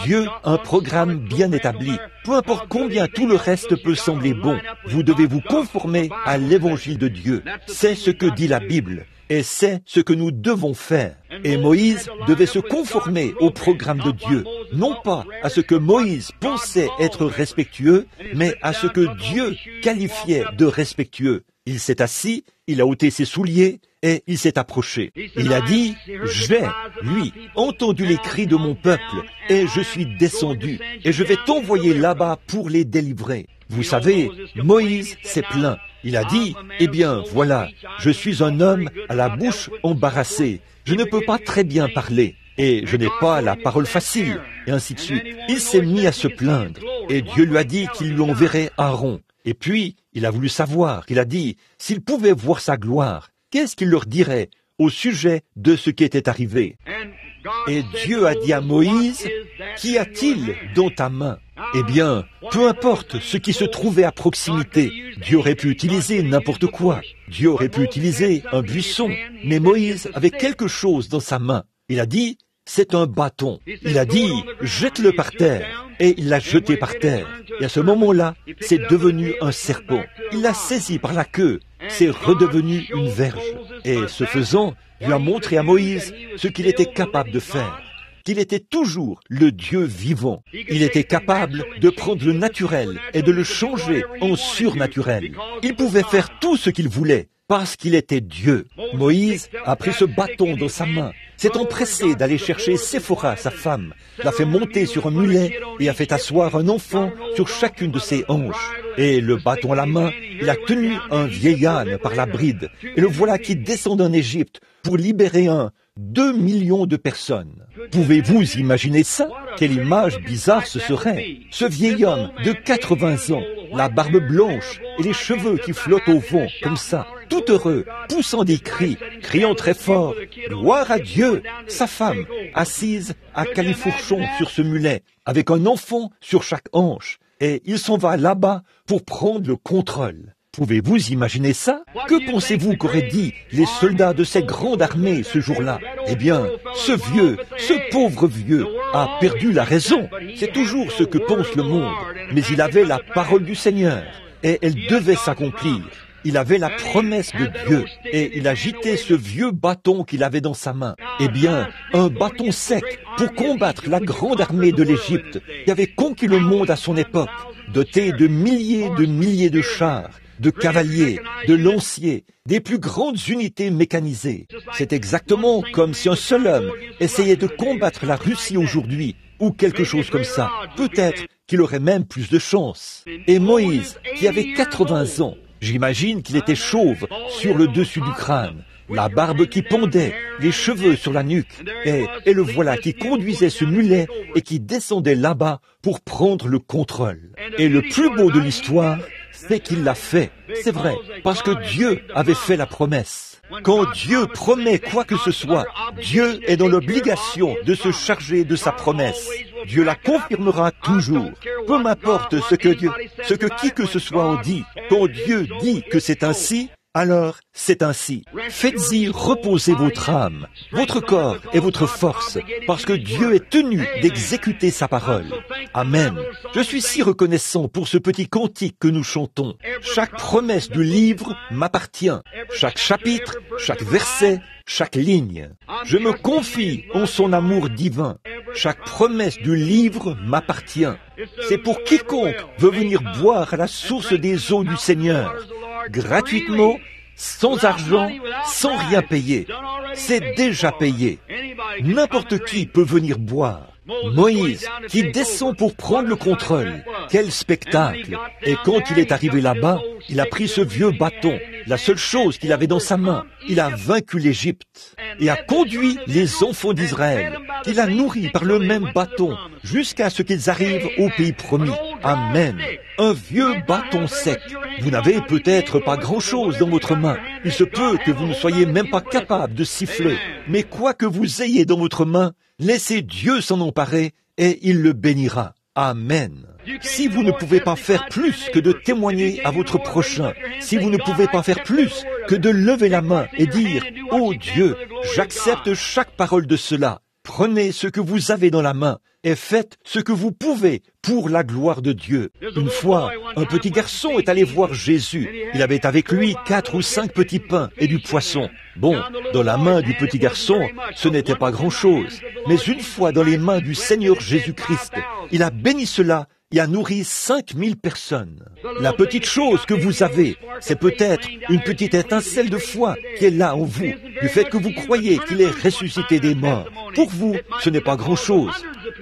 Dieu a un programme bien établi. Peu importe combien tout le reste peut sembler bon, vous devez vous conformer à l'évangile de Dieu. C'est ce que dit la Bible. Et c'est ce que nous devons faire. Et Moïse devait se conformer au programme de Dieu, non pas à ce que Moïse pensait être respectueux, mais à ce que Dieu qualifiait de respectueux. Il s'est assis, il a ôté ses souliers, et il s'est approché. Il a dit, j'ai, lui, entendu les cris de mon peuple, et je suis descendu, et je vais t'envoyer là-bas pour les délivrer. Vous savez, Moïse s'est plaint. Il a dit, eh bien, voilà, je suis un homme à la bouche embarrassée. Je ne peux pas très bien parler, et je n'ai pas la parole facile, et ainsi de suite. Il s'est mis à se plaindre, et Dieu lui a dit qu'il lui enverrait Aaron. Et puis, il a voulu savoir, il a dit, s'il pouvait voir sa gloire, qu'est-ce qu'il leur dirait au sujet de ce qui était arrivé? Et Dieu a dit à Moïse, qu'y a-t-il dans ta main? Eh bien, peu importe ce qui se trouvait à proximité, Dieu aurait pu utiliser n'importe quoi. Dieu aurait pu utiliser un buisson, mais Moïse avait quelque chose dans sa main. Il a dit, c'est un bâton. Il a dit, jette-le par terre. Et il l'a jeté par terre. Et à ce moment-là, c'est devenu un serpent. Il l'a saisi par la queue. C'est redevenu une verge. Et ce faisant, Dieu a montré à Moïse ce qu'il était capable de faire. Qu'il était toujours le Dieu vivant. Il était capable de prendre le naturel et de le changer en surnaturel. Il pouvait faire tout ce qu'il voulait parce qu'il était Dieu. Moïse a pris ce bâton dans sa main, s'est empressé d'aller chercher Séphora, sa femme, l'a fait monter sur un mulet et a fait asseoir un enfant sur chacune de ses hanches. Et le bâton à la main, il a tenu un vieil âne par la bride. Et le voilà qui descend en Égypte pour libérer 2 millions de personnes. Pouvez-vous imaginer ça? Quelle image bizarre ce serait! Ce vieil homme de 80 ans, la barbe blanche et les cheveux qui flottent au vent, comme ça, tout heureux, poussant des cris, criant très fort, « Gloire à Dieu !» Sa femme, assise à califourchon sur ce mulet, avec un enfant sur chaque hanche, et il s'en va là-bas pour prendre le contrôle. Pouvez-vous imaginer ça? Que pensez-vous qu'auraient dit les soldats de cette grande armée ce jour-là? Eh bien, ce pauvre vieux a perdu la raison. C'est toujours ce que pense le monde. Mais il avait la parole du Seigneur et elle devait s'accomplir. Il avait la promesse de Dieu et il agitait ce vieux bâton qu'il avait dans sa main. Eh bien, un bâton sec pour combattre la grande armée de l'Égypte qui avait conquis le monde à son époque, doté de milliers de chars, de cavaliers, de lanciers, des plus grandes unités mécanisées. C'est exactement comme si un seul homme essayait de combattre la Russie aujourd'hui, ou quelque chose comme ça. Peut-être qu'il aurait même plus de chance. Et Moïse, qui avait 80 ans, j'imagine qu'il était chauve sur le dessus du crâne, la barbe qui pendait, les cheveux sur la nuque, et le voilà qui conduisait ce mulet et qui descendait là-bas pour prendre le contrôle. Et le plus beau de l'histoire, c'est qu'il l'a fait. C'est vrai, parce que Dieu avait fait la promesse. Quand Dieu promet quoi que ce soit, Dieu est dans l'obligation de se charger de sa promesse. Dieu la confirmera toujours. Peu m'importe ce que qui que ce soit en dit. Quand Dieu dit que c'est ainsi, alors c'est ainsi. Faites-y reposer votre âme, votre corps et votre force, parce que Dieu est tenu d'exécuter sa parole. Amen. Je suis si reconnaissant pour ce petit cantique que nous chantons. Chaque promesse du livre m'appartient. Chaque chapitre, chaque verset, chaque ligne. Je me confie en son amour divin. Chaque promesse du livre m'appartient. C'est pour quiconque veut venir boire à la source des eaux du Seigneur. Gratuitement, sans argent, sans rien payer. C'est déjà payé. N'importe qui peut venir boire. Moïse, qui descend pour prendre le contrôle. Quel spectacle! Et quand il est arrivé là-bas, il a pris ce vieux bâton, la seule chose qu'il avait dans sa main. Il a vaincu l'Égypte et a conduit les enfants d'Israël. Il a nourri par le même bâton jusqu'à ce qu'ils arrivent au pays promis. Amen. Un vieux bâton sec. Vous n'avez peut-être pas grand-chose dans votre main. Il se peut que vous ne soyez même pas capable de siffler. Mais quoi que vous ayez dans votre main, laissez Dieu s'en emparer et il le bénira. Amen. Si vous ne pouvez pas faire plus que de témoigner à votre prochain, si vous ne pouvez pas faire plus que de lever la main et dire « Oh Dieu, j'accepte chaque parole de cela », prenez ce que vous avez dans la main et faites ce que vous pouvez pour la gloire de Dieu. Une fois, un petit garçon est allé voir Jésus. Il avait avec lui 4 ou 5 petits pains et du poisson. Bon, dans la main du petit garçon, ce n'était pas grand-chose. Mais une fois dans les mains du Seigneur Jésus-Christ, il a béni cela et a nourri 5000 personnes. La petite chose que vous avez, c'est peut-être une petite étincelle de foi qui est là en vous, du fait que vous croyez qu'il est ressuscité des morts. Pour vous, ce n'est pas grand-chose,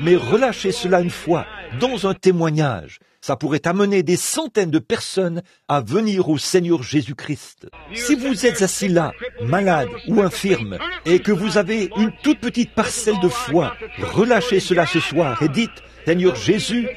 mais relâchez cela une fois, dans un témoignage. Ça pourrait amener des centaines de personnes à venir au Seigneur Jésus-Christ. Si vous êtes assis là, malade ou infirme, et que vous avez une toute petite parcelle de foi, relâchez cela ce soir et dites, Seigneur Jésus,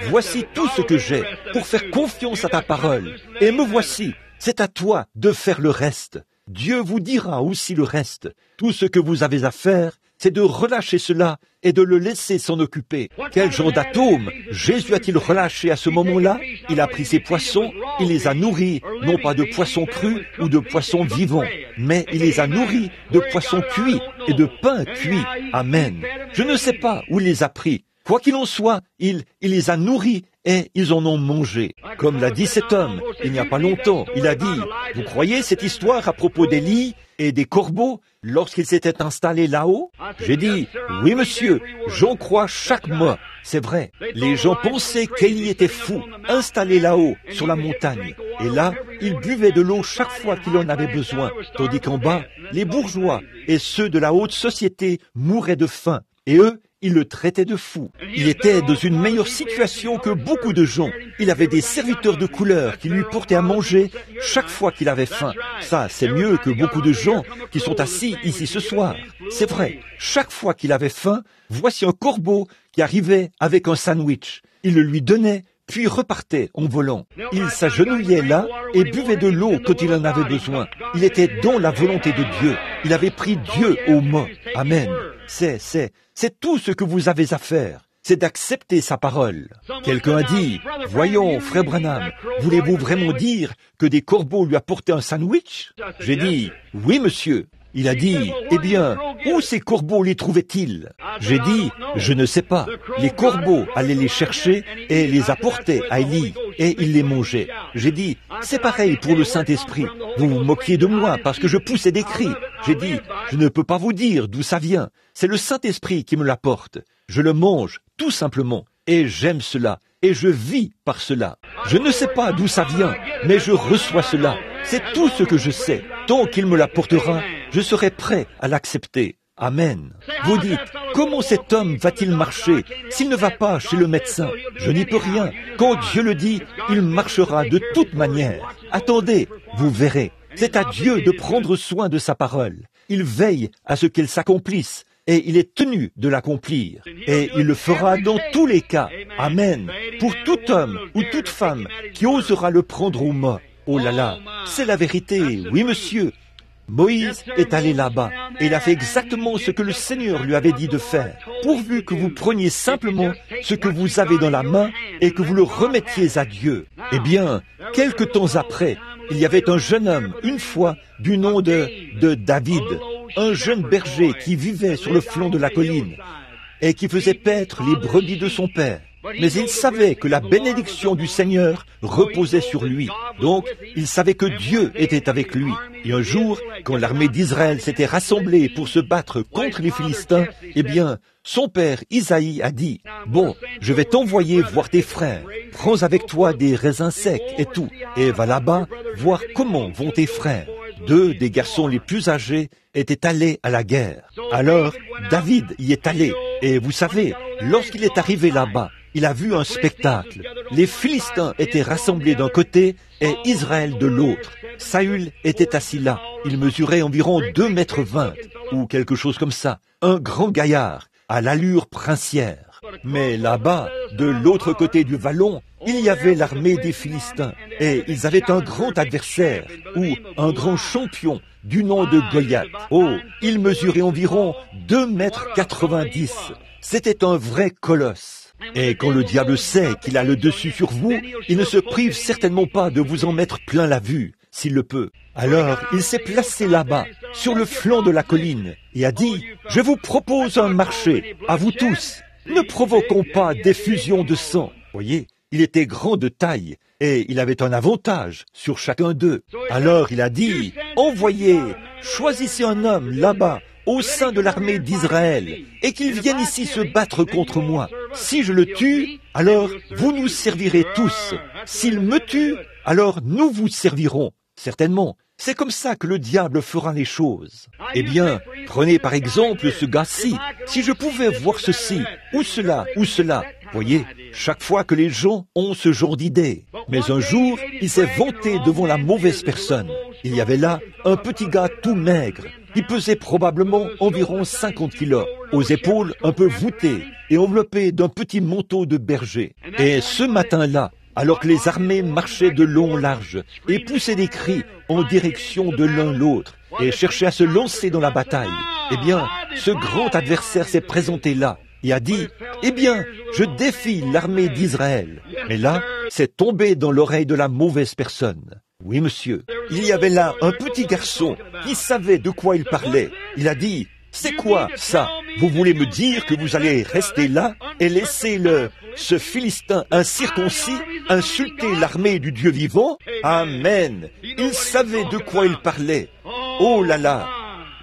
voici tout ce que j'ai pour faire confiance à ta parole. Et me voici, c'est à toi de faire le reste. Dieu vous dira aussi le reste. Tout ce que vous avez à faire, c'est de relâcher cela et de le laisser s'en occuper. Quel genre d'atomes Jésus a-t-il relâché à ce moment-là? Il a pris ses poissons, il les a nourris, non pas de poissons crus ou de poissons vivants, mais il les a nourris de poissons cuits et de pain cuit. Amen. Je ne sais pas où il les a pris. Quoi qu'il en soit, il les a nourris et ils en ont mangé. Comme l'a dit cet homme, il n'y a pas longtemps, il a dit, vous croyez cette histoire à propos des lits et des corbeaux lorsqu'ils s'étaient installés là-haut? J'ai dit, oui monsieur, j'en crois chaque mot. C'est vrai. Les gens pensaient qu'Élie était fou, installé là-haut, sur la montagne. Et là, il buvait de l'eau chaque fois qu'il en avait besoin. Tandis qu'en bas, les bourgeois et ceux de la haute société mouraient de faim. Et eux, il le traitait de fou. Il était dans une meilleure situation que beaucoup de gens. Il avait des serviteurs de couleur qui lui portaient à manger chaque fois qu'il avait faim. Ça, c'est mieux que beaucoup de gens qui sont assis ici ce soir. C'est vrai, chaque fois qu'il avait faim, voici un corbeau qui arrivait avec un sandwich. Il le lui donnait, puis repartait en volant. Il s'agenouillait là et buvait de l'eau quand il en avait besoin. Il était dans la volonté de Dieu. Il avait pris Dieu au mot. Amen. C'est tout ce que vous avez à faire. C'est d'accepter sa parole. Quelqu'un a dit, voyons, frère Branham, voulez-vous vraiment dire que des corbeaux lui apportaient un sandwich? J'ai dit, oui monsieur. Il a dit, eh bien, où ces corbeaux les trouvaient-ils? J'ai dit, je ne sais pas. Les corbeaux allaient les chercher et les apportaient à Élie, et il les mangeait. J'ai dit, c'est pareil pour le Saint-Esprit. Vous vous moquiez de moi parce que je poussais des cris. J'ai dit, je ne peux pas vous dire d'où ça vient. C'est le Saint-Esprit qui me l'apporte. Je le mange, tout simplement, et j'aime cela, et je vis par cela. Je ne sais pas d'où ça vient, mais je reçois cela. C'est tout ce que je sais. Tant qu'il me l'apportera, je serai prêt à l'accepter. Amen. Vous dites, comment cet homme va-t-il marcher s'il ne va pas chez le médecin? Je n'y peux rien. Quand Dieu le dit, il marchera de toute manière. Attendez, vous verrez. C'est à Dieu de prendre soin de sa parole. Il veille à ce qu'elle s'accomplisse et il est tenu de l'accomplir. Et il le fera dans tous les cas. Amen. Pour tout homme ou toute femme qui osera le prendre au mot. Oh là là, c'est la vérité, oui monsieur. Moïse est allé là-bas et il a fait exactement ce que le Seigneur lui avait dit de faire, pourvu que vous preniez simplement ce que vous avez dans la main et que vous le remettiez à Dieu. Eh bien, quelque temps après, il y avait un jeune homme, une fois, du nom de David, un jeune berger qui vivait sur le flanc de la colline et qui faisait paître les brebis de son père. Mais il savait que la bénédiction du Seigneur reposait sur lui. Donc, il savait que Dieu était avec lui. Et un jour, quand l'armée d'Israël s'était rassemblée pour se battre contre les Philistins, eh bien, son père Isaïe a dit, « Bon, je vais t'envoyer voir tes frères. Prends avec toi des raisins secs et tout, et va là-bas voir comment vont tes frères. » Deux des garçons les plus âgés étaient allés à la guerre. Alors, David y est allé. Et vous savez, lorsqu'il est arrivé là-bas, il a vu un spectacle. Les Philistins étaient rassemblés d'un côté et Israël de l'autre. Saül était assis là. Il mesurait environ 2,20 mètres ou quelque chose comme ça. Un grand gaillard, à l'allure princière. Mais là-bas, de l'autre côté du vallon, il y avait l'armée des Philistins. Et ils avaient un grand adversaire, ou un grand champion, du nom de Goliath. Oh, il mesurait environ 2,90 mètres. C'était un vrai colosse. Et quand le diable sait qu'il a le dessus sur vous, il ne se prive certainement pas de vous en mettre plein la vue, s'il le peut. Alors, il s'est placé là-bas, sur le flanc de la colline, et a dit, « Je vous propose un marché, à vous tous. Ne provoquons pas d'effusion de sang. » Voyez, il était grand de taille, et il avait un avantage sur chacun d'eux. Alors il a dit, « Envoyez, choisissez un homme là-bas, au sein de l'armée d'Israël et qu'il vienne ici se battre contre moi. Si je le tue, alors vous nous servirez tous. S'il me tue, alors nous vous servirons. Certainement, c'est comme ça que le diable fera les choses. Eh bien, prenez par exemple ce gars-ci. Si je pouvais voir ceci, ou cela, voyez, chaque fois que les gens ont ce genre d'idée. Mais un jour, il s'est vanté devant la mauvaise personne. Il y avait là un petit gars tout maigre, qui pesait probablement environ 50 kilos, aux épaules un peu voûtées et enveloppé d'un petit manteau de berger. Et ce matin-là, alors que les armées marchaient de long en large et poussaient des cris en direction de l'un l'autre et cherchaient à se lancer dans la bataille, eh bien, ce grand adversaire s'est présenté là et a dit, eh bien, je défie l'armée d'Israël. Mais là, c'est tombé dans l'oreille de la mauvaise personne. Oui, monsieur, il y avait là un petit garçon qui savait de quoi il parlait. Il a dit, c'est quoi ça? Vous voulez me dire que vous allez rester là et laisser ce Philistin incirconcis insulter l'armée du Dieu vivant? Amen. Il savait de quoi il parlait. Oh là là!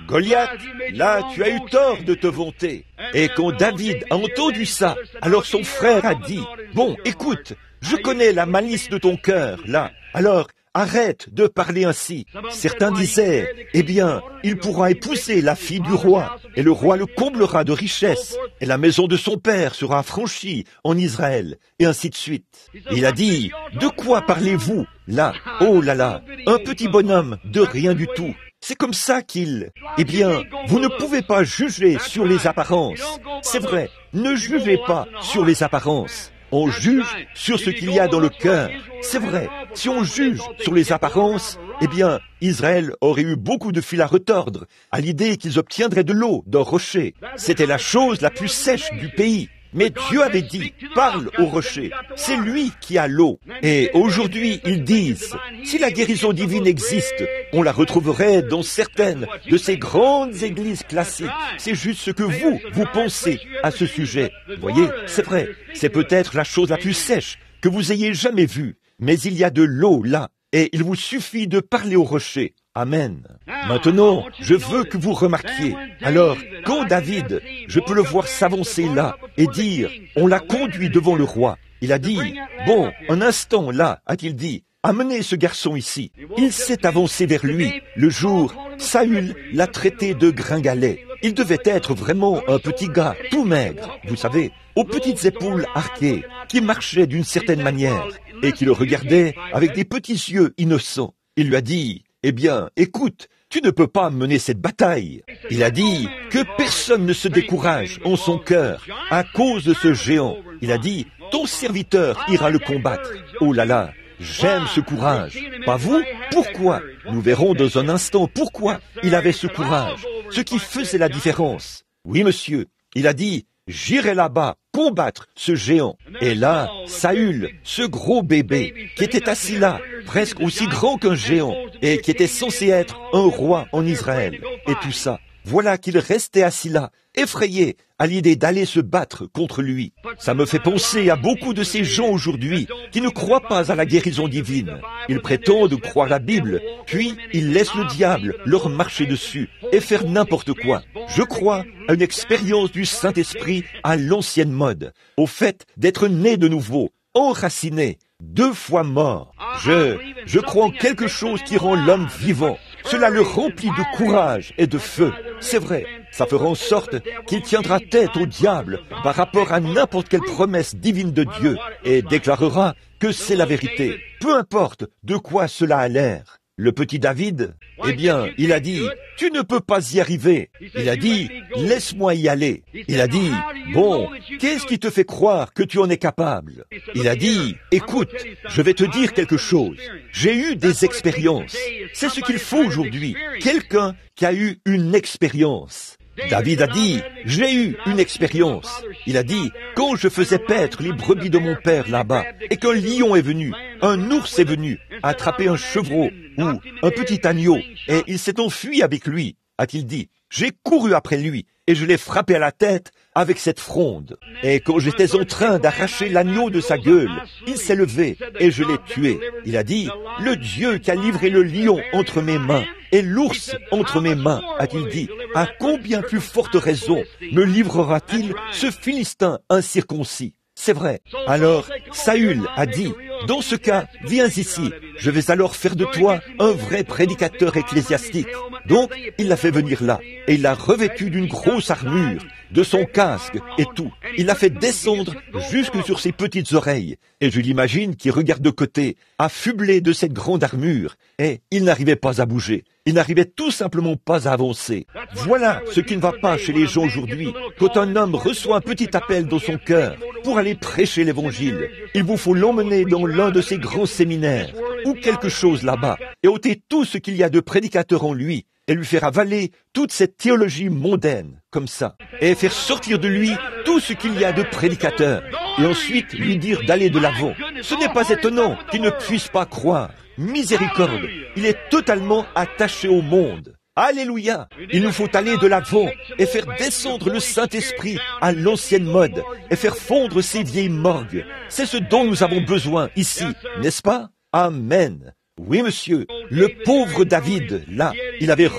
Goliath, là tu as eu tort de te vanter. Et quand David a entendu ça, alors son frère a dit, bon, écoute, je connais la malice de ton cœur, là. Alors, arrête de parler ainsi. Certains disaient, eh bien, il pourra épouser la fille du roi, et le roi le comblera de richesses, et la maison de son père sera affranchie en Israël, et ainsi de suite. Il a dit, de quoi parlez-vous, là? Oh là là, un petit bonhomme de rien du tout. C'est comme ça qu'il... Eh bien, vous ne pouvez pas juger sur les apparences. C'est vrai, ne jugez pas sur les apparences. On juge sur ce qu'il y a dans le cœur. C'est vrai, si on juge sur les apparences, eh bien, Israël aurait eu beaucoup de fil à retordre à l'idée qu'ils obtiendraient de l'eau d'un rocher. C'était la chose la plus sèche du pays. Mais Dieu avait dit, parle au rocher, c'est lui qui a l'eau. Et aujourd'hui, ils disent, si la guérison divine existe, on la retrouverait dans certaines de ces grandes églises classiques. C'est juste ce que vous pensez à ce sujet. Voyez, c'est vrai, c'est peut-être la chose la plus sèche que vous ayez jamais vue. Mais il y a de l'eau là, et il vous suffit de parler au rocher. Amen. Maintenant, je veux que vous remarquiez. Alors, quand David, je peux le voir s'avancer là et dire, on l'a conduit devant le roi. Il a dit, bon, un instant là, a-t-il dit, amenez ce garçon ici. Il s'est avancé vers lui. Le jour, Saül l'a traité de gringalet. Il devait être vraiment un petit gars, tout maigre, vous savez, aux petites épaules arquées, qui marchait d'une certaine manière et qui le regardait avec des petits yeux innocents. Il lui a dit, eh bien, écoute, tu ne peux pas mener cette bataille. Il a dit que personne ne se décourage en son cœur à cause de ce géant. Il a dit, ton serviteur ira le combattre. Oh là là, j'aime ce courage. Pas vous? Pourquoi? Nous verrons dans un instant pourquoi il avait ce courage. Ce qui faisait la différence. Oui, monsieur, il a dit, j'irai là-bas combattre ce géant. Et là, Saül, ce gros bébé, qui était assis là, presque aussi grand qu'un géant, et qui était censé être un roi en Israël, et tout ça, voilà qu'il restait assis là, effrayé à l'idée d'aller se battre contre lui. Ça me fait penser à beaucoup de ces gens aujourd'hui qui ne croient pas à la guérison divine. Ils prétendent croire la Bible, puis ils laissent le diable leur marcher dessus et faire n'importe quoi. Je crois à une expérience du Saint-Esprit à l'ancienne mode, au fait d'être né de nouveau, enraciné, 2 fois mort. Je crois en quelque chose qui rend l'homme vivant. Cela le remplit de courage et de feu. C'est vrai, ça fera en sorte qu'il tiendra tête au diable par rapport à n'importe quelle promesse divine de Dieu et déclarera que c'est la vérité, peu importe de quoi cela a l'air. Le petit David, eh bien, il a dit, tu ne peux pas y arriver. Il a dit, laisse-moi y aller. Il a dit, bon, qu'est-ce qui te fait croire que tu en es capable? Il a dit, écoute, je vais te dire quelque chose. J'ai eu des expériences. C'est ce qu'il faut aujourd'hui. Quelqu'un qui a eu une expérience. David a dit, j'ai eu une expérience. Il a dit, quand je faisais paître les brebis de mon père là-bas, et qu'un lion est venu, un ours est venu, attraper un chevreau ou un petit agneau, et il s'est enfui avec lui, a-t-il dit. J'ai couru après lui, et je l'ai frappé à la tête avec cette fronde. Et quand j'étais en train d'arracher l'agneau de sa gueule, il s'est levé, et je l'ai tué. Il a dit, le Dieu qui a livré le lion entre mes mains, et l'ours entre mes mains, a-t-il dit. À combien plus forte raison me livrera-t-il ce Philistin incirconcis? C'est vrai. Alors, Saül a dit, dans ce cas, viens ici, je vais alors faire de toi un vrai prédicateur ecclésiastique. Donc, il l'a fait venir là, et il l'a revêtu d'une grosse armure, de son casque et tout. Il l'a fait descendre jusque sur ses petites oreilles, et je l'imagine qu'il regarde de côté, affublé de cette grande armure, et il n'arrivait pas à bouger. Il n'arrivait tout simplement pas à avancer. Voilà ce qui ne va pas chez les gens aujourd'hui. Quand un homme reçoit un petit appel dans son cœur pour aller prêcher l'évangile, il vous faut l'emmener dans l'un de ces grands séminaires ou quelque chose là-bas et ôter tout ce qu'il y a de prédicateur en lui et lui faire avaler toute cette théologie mondaine, comme ça, et faire sortir de lui tout ce qu'il y a de prédicateur, et ensuite lui dire d'aller de l'avant. Ce n'est pas étonnant qu'il ne puisse pas croire. Miséricorde, il est totalement attaché au monde. Alléluia! Il nous faut aller de l'avant et faire descendre le Saint-Esprit à l'ancienne mode et faire fondre ces vieilles morgues. C'est ce dont nous avons besoin ici, n'est-ce pas? Amen. Oui, monsieur, le pauvre David, là, il avait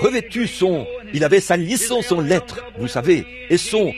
sa licence en lettres, vous savez, et son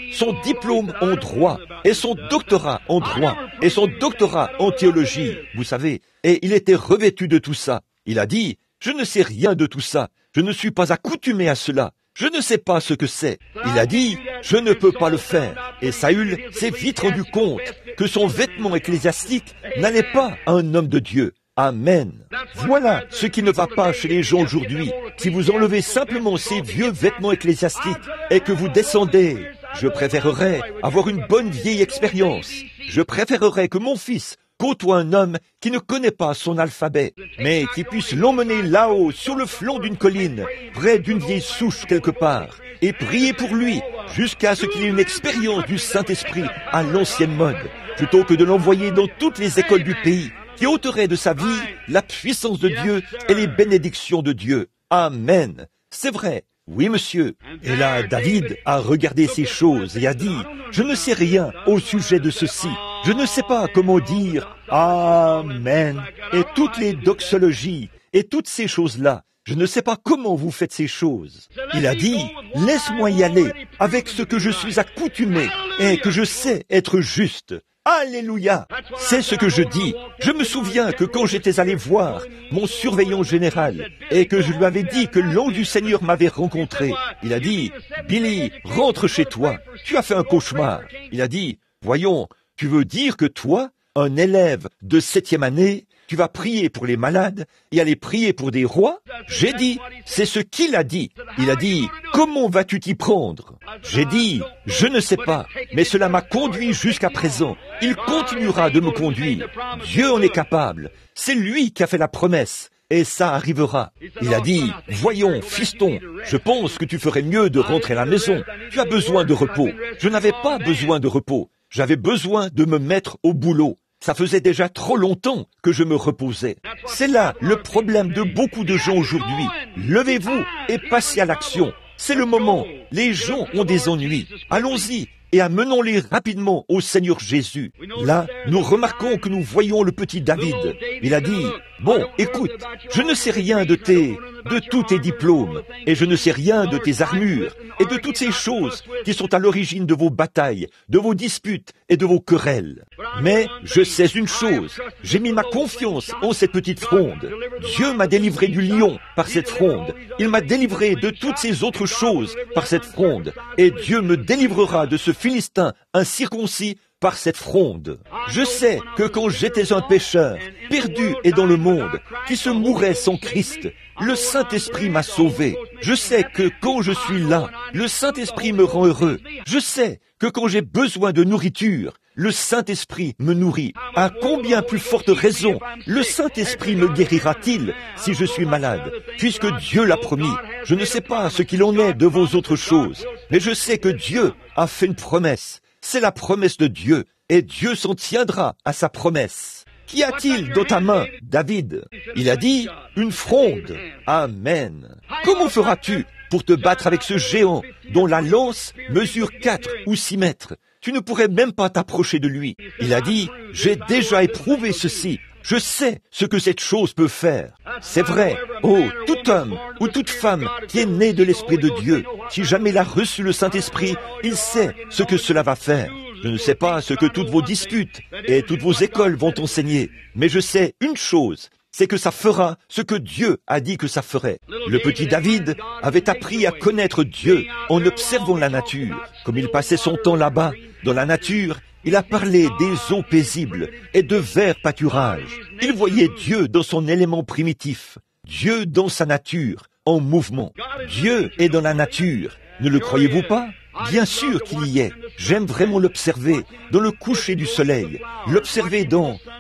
diplôme en droit, et son doctorat en droit, et son doctorat en théologie, vous savez, et il était revêtu de tout ça. Il a dit, je ne sais rien de tout ça, je ne suis pas accoutumé à cela, je ne sais pas ce que c'est. Il a dit, je ne peux pas le faire. Et Saül s'est vite rendu compte que son vêtement ecclésiastique n'allait pas à un homme de Dieu. Amen. Voilà ce qui ne va pas chez les gens aujourd'hui. Si vous enlevez simplement ces vieux vêtements ecclésiastiques et que vous descendez, je préférerais avoir une bonne vieille expérience. Je préférerais que mon fils côtoie un homme qui ne connaît pas son alphabet, mais qui puisse l'emmener là-haut, sur le flanc d'une colline, près d'une vieille souche quelque part, et prier pour lui, jusqu'à ce qu'il ait une expérience du Saint-Esprit à l'ancienne mode, plutôt que de l'envoyer dans toutes les écoles du pays, qui ôterait de sa vie la puissance de Dieu et les bénédictions de Dieu. Amen. C'est vrai. Oui, monsieur. Et là, David a regardé ces choses et a dit, je ne sais rien au sujet de ceci. Je ne sais pas comment dire Amen et toutes les doxologies et toutes ces choses-là. Je ne sais pas comment vous faites ces choses. Il a dit, laisse-moi y aller avec ce que je suis accoutumé et que je sais être juste. Alléluia! C'est ce que je dis. Je me souviens que quand j'étais allé voir mon surveillant général et que je lui avais dit que l'ange du Seigneur m'avait rencontré, il a dit, Billy, rentre chez toi. Tu as fait un cauchemar. Il a dit, voyons, tu veux dire que toi, un élève de 7e année, tu vas prier pour les malades et aller prier pour des rois? J'ai dit, c'est ce qu'il a dit. Il a dit, comment vas-tu t'y prendre? J'ai dit, je ne sais pas, mais cela m'a conduit jusqu'à présent. Il continuera de me conduire. Dieu en est capable. C'est lui qui a fait la promesse. Et ça arrivera. Il a dit, voyons, fiston, je pense que tu ferais mieux de rentrer à la maison. Tu as besoin de repos. Je n'avais pas besoin de repos. J'avais besoin de me mettre au boulot. Ça faisait déjà trop longtemps que je me reposais. C'est là le problème de beaucoup de gens aujourd'hui. Levez-vous et passez à l'action. C'est le moment. Les gens ont des ennuis. Allons-y et amenons-les rapidement au Seigneur Jésus. Là, nous remarquons que nous voyons le petit David. Il a dit, bon, écoute, je ne sais rien de tous tes diplômes, et je ne sais rien de tes armures, et de toutes ces choses qui sont à l'origine de vos batailles, de vos disputes et de vos querelles. Mais je sais une chose, j'ai mis ma confiance en cette petite fronde. Dieu m'a délivré du lion par cette fronde. Il m'a délivré de toutes ces autres choses par cette fronde. Et Dieu me délivrera de ce Philistin incirconcis par cette fronde. Je sais que quand j'étais un pécheur, perdu et dans le monde, qui se mourait sans Christ, le Saint-Esprit m'a sauvé. Je sais que quand je suis là, le Saint-Esprit me rend heureux. Je sais que quand j'ai besoin de nourriture, le Saint-Esprit me nourrit. À combien plus forte raison le Saint-Esprit me guérira-t-il si je suis malade, puisque Dieu l'a promis. Je ne sais pas ce qu'il en est de vos autres choses, mais je sais que Dieu a fait une promesse. C'est la promesse de Dieu, et Dieu s'en tiendra à sa promesse. Qu'y a-t-il dans ta main, David? Il a dit, une fronde. Amen. Comment feras-tu pour te battre avec ce géant dont la lance mesure 4 ou 6 mètres? Tu ne pourrais même pas t'approcher de lui. Il a dit, j'ai déjà éprouvé ceci Je sais ce que cette chose peut faire. C'est vrai. Oh, tout homme ou toute femme qui est né de l'Esprit de Dieu, si jamais il a reçu le Saint-Esprit, il sait ce que cela va faire. Je ne sais pas ce que toutes vos disputes et toutes vos écoles vont enseigner, mais je sais une chose, c'est que ça fera ce que Dieu a dit que ça ferait. Le petit David avait appris à connaître Dieu en observant la nature. Comme il passait son temps là-bas, dans la nature, il a parlé des eaux paisibles et de verts pâturages. Il voyait Dieu dans son élément primitif, Dieu dans sa nature, en mouvement. Dieu est dans la nature. Ne le croyez-vous pas? Bien sûr qu'il y est. J'aime vraiment l'observer dans le coucher du soleil, l'observer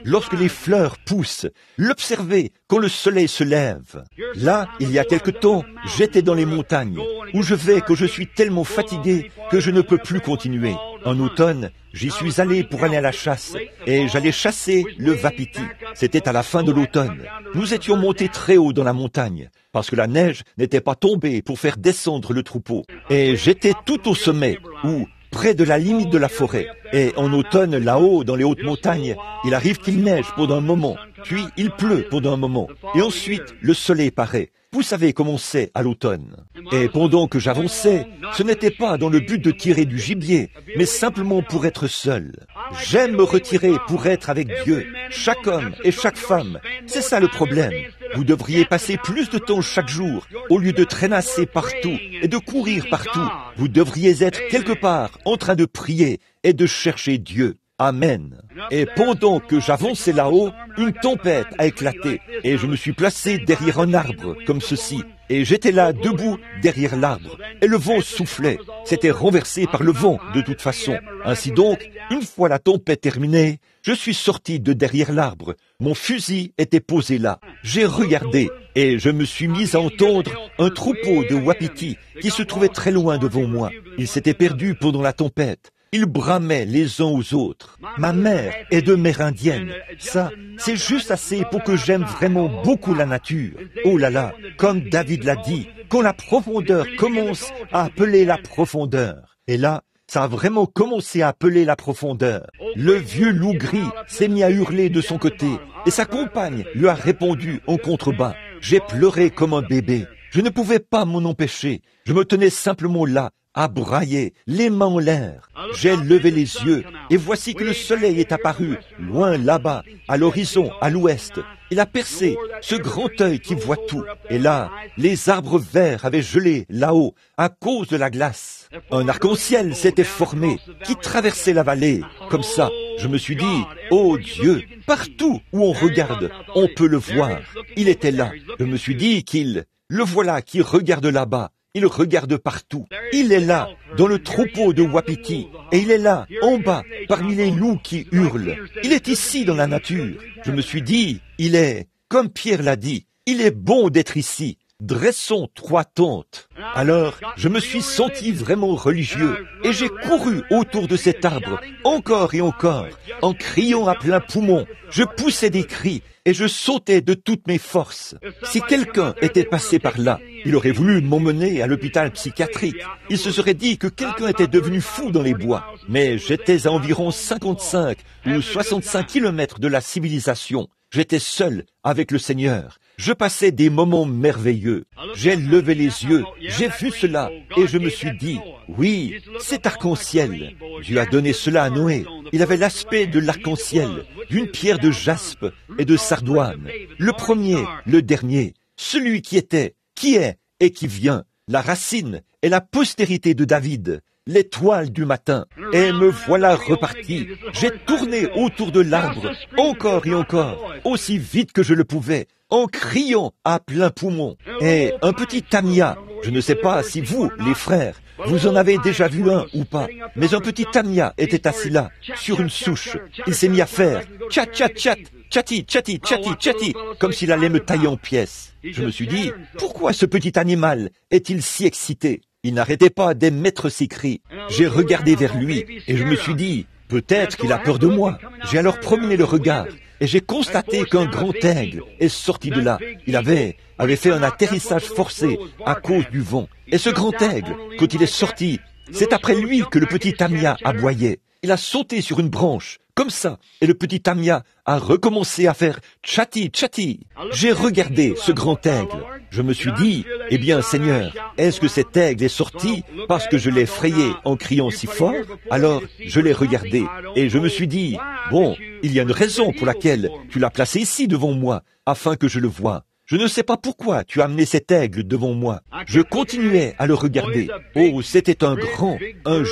lorsque les fleurs poussent, l'observer quand le soleil se lève. Là, il y a quelque temps, j'étais dans les montagnes, où je vais que je suis tellement fatigué que je ne peux plus continuer. En automne, j'y suis allé pour aller à la chasse, et j'allais chasser le wapiti. C'était à la fin de l'automne. Nous étions montés très haut dans la montagne, parce que la neige n'était pas tombée pour faire descendre le troupeau. Et j'étais tout au sommet, ou près de la limite de la forêt. Et en automne, là-haut, dans les hautes montagnes, il arrive qu'il neige pendant un moment, puis il pleut pendant un moment, et ensuite le soleil paraît. Vous savez comment c'est à l'automne. Et pendant que j'avançais, ce n'était pas dans le but de tirer du gibier, mais simplement pour être seul. J'aime me retirer pour être avec Dieu, chaque homme et chaque femme. C'est ça le problème. Vous devriez passer plus de temps chaque jour, au lieu de traînasser partout et de courir partout. Vous devriez être quelque part en train de prier et de chercher Dieu. Amen. Et pendant que j'avançais là-haut, une tempête a éclaté et je me suis placé derrière un arbre comme ceci. Et j'étais là, debout, derrière l'arbre. Et le vent soufflait. C'était renversé par le vent, de toute façon. Ainsi donc, une fois la tempête terminée, je suis sorti de derrière l'arbre. Mon fusil était posé là. J'ai regardé et je me suis mis à entendre un troupeau de wapitis qui se trouvait très loin devant moi. Ils s'étaient perdus pendant la tempête. Ils bramaient les uns aux autres. Ma mère est de mère indienne. Ça, c'est juste assez pour que j'aime vraiment beaucoup la nature. Oh là là, comme David l'a dit, quand la profondeur commence à appeler la profondeur. Et là, ça a vraiment commencé à appeler la profondeur. Le vieux loup gris s'est mis à hurler de son côté et sa compagne lui a répondu en contrebas. J'ai pleuré comme un bébé. Je ne pouvais pas m'en empêcher. Je me tenais simplement là, à brailler, les mains en l'air. J'ai levé les yeux, et voici que le soleil est apparu, loin là-bas, à l'horizon, à l'ouest. Il a percé ce grand œil qui voit tout. Et là, les arbres verts avaient gelé là-haut, à cause de la glace. Un arc-en-ciel s'était formé, qui traversait la vallée. Comme ça, je me suis dit, oh Dieu, partout où on regarde, on peut le voir. Il était là. Je me suis dit le voilà qui regarde là-bas. Il regarde partout. Il est là, dans le troupeau de wapitis. Et il est là, en bas, parmi les loups qui hurlent. Il est ici dans la nature. Je me suis dit, il est, comme Pierre l'a dit, il est bon d'être ici. Dressons 3 tentes. Alors, je me suis senti vraiment religieux et j'ai couru autour de cet arbre, encore et encore, en criant à plein poumon. Je poussais des cris et je sautais de toutes mes forces. Si quelqu'un était passé par là, il aurait voulu m'emmener à l'hôpital psychiatrique. Il se serait dit que quelqu'un était devenu fou dans les bois. Mais j'étais à environ 55 ou 65 kilomètres de la civilisation. J'étais seul avec le Seigneur. Je passais des moments merveilleux. J'ai levé les yeux, j'ai vu cela et je me suis dit, oui, c'est arc-en-ciel. Dieu a donné cela à Noé. Il avait l'aspect de l'arc-en-ciel, d'une pierre de jaspe et de sardoine. Le premier, le dernier, celui qui était, qui est et qui vient, la racine et la postérité de David. L'étoile du matin, et me voilà reparti. J'ai tourné autour de l'arbre, encore et encore, aussi vite que je le pouvais, en criant à plein poumon. Et un petit tamia, je ne sais pas si vous, les frères, vous en avez déjà vu un ou pas, mais un petit tamia était assis là, sur une souche. Il s'est mis à faire tchat tchat tchat, tchati tchati tchati tchati, comme s'il allait me tailler en pièces. Je me suis dit, pourquoi ce petit animal est-il si excité? Il n'arrêtait pas d'émettre ses cris. J'ai regardé vers lui et je me suis dit, peut-être qu'il a peur de moi. J'ai alors promené le regard et j'ai constaté qu'un grand aigle est sorti de là. Il avait fait un atterrissage forcé à cause du vent. Et ce grand aigle, quand il est sorti, c'est après lui que le petit tamia aboyait. Il a sauté sur une branche, comme ça. Et le petit Tamia a recommencé à faire tchati, tchati. J'ai regardé ce grand aigle. Je me suis dit, eh bien Seigneur, est-ce que cet aigle est sorti parce que je l'ai effrayé en criant si fort? Alors je l'ai regardé et je me suis dit, bon, il y a une raison pour laquelle tu l'as placé ici devant moi, afin que je le voie. Je ne sais pas pourquoi tu as amené cet aigle devant moi. Je continuais à le regarder. Oh, c'était un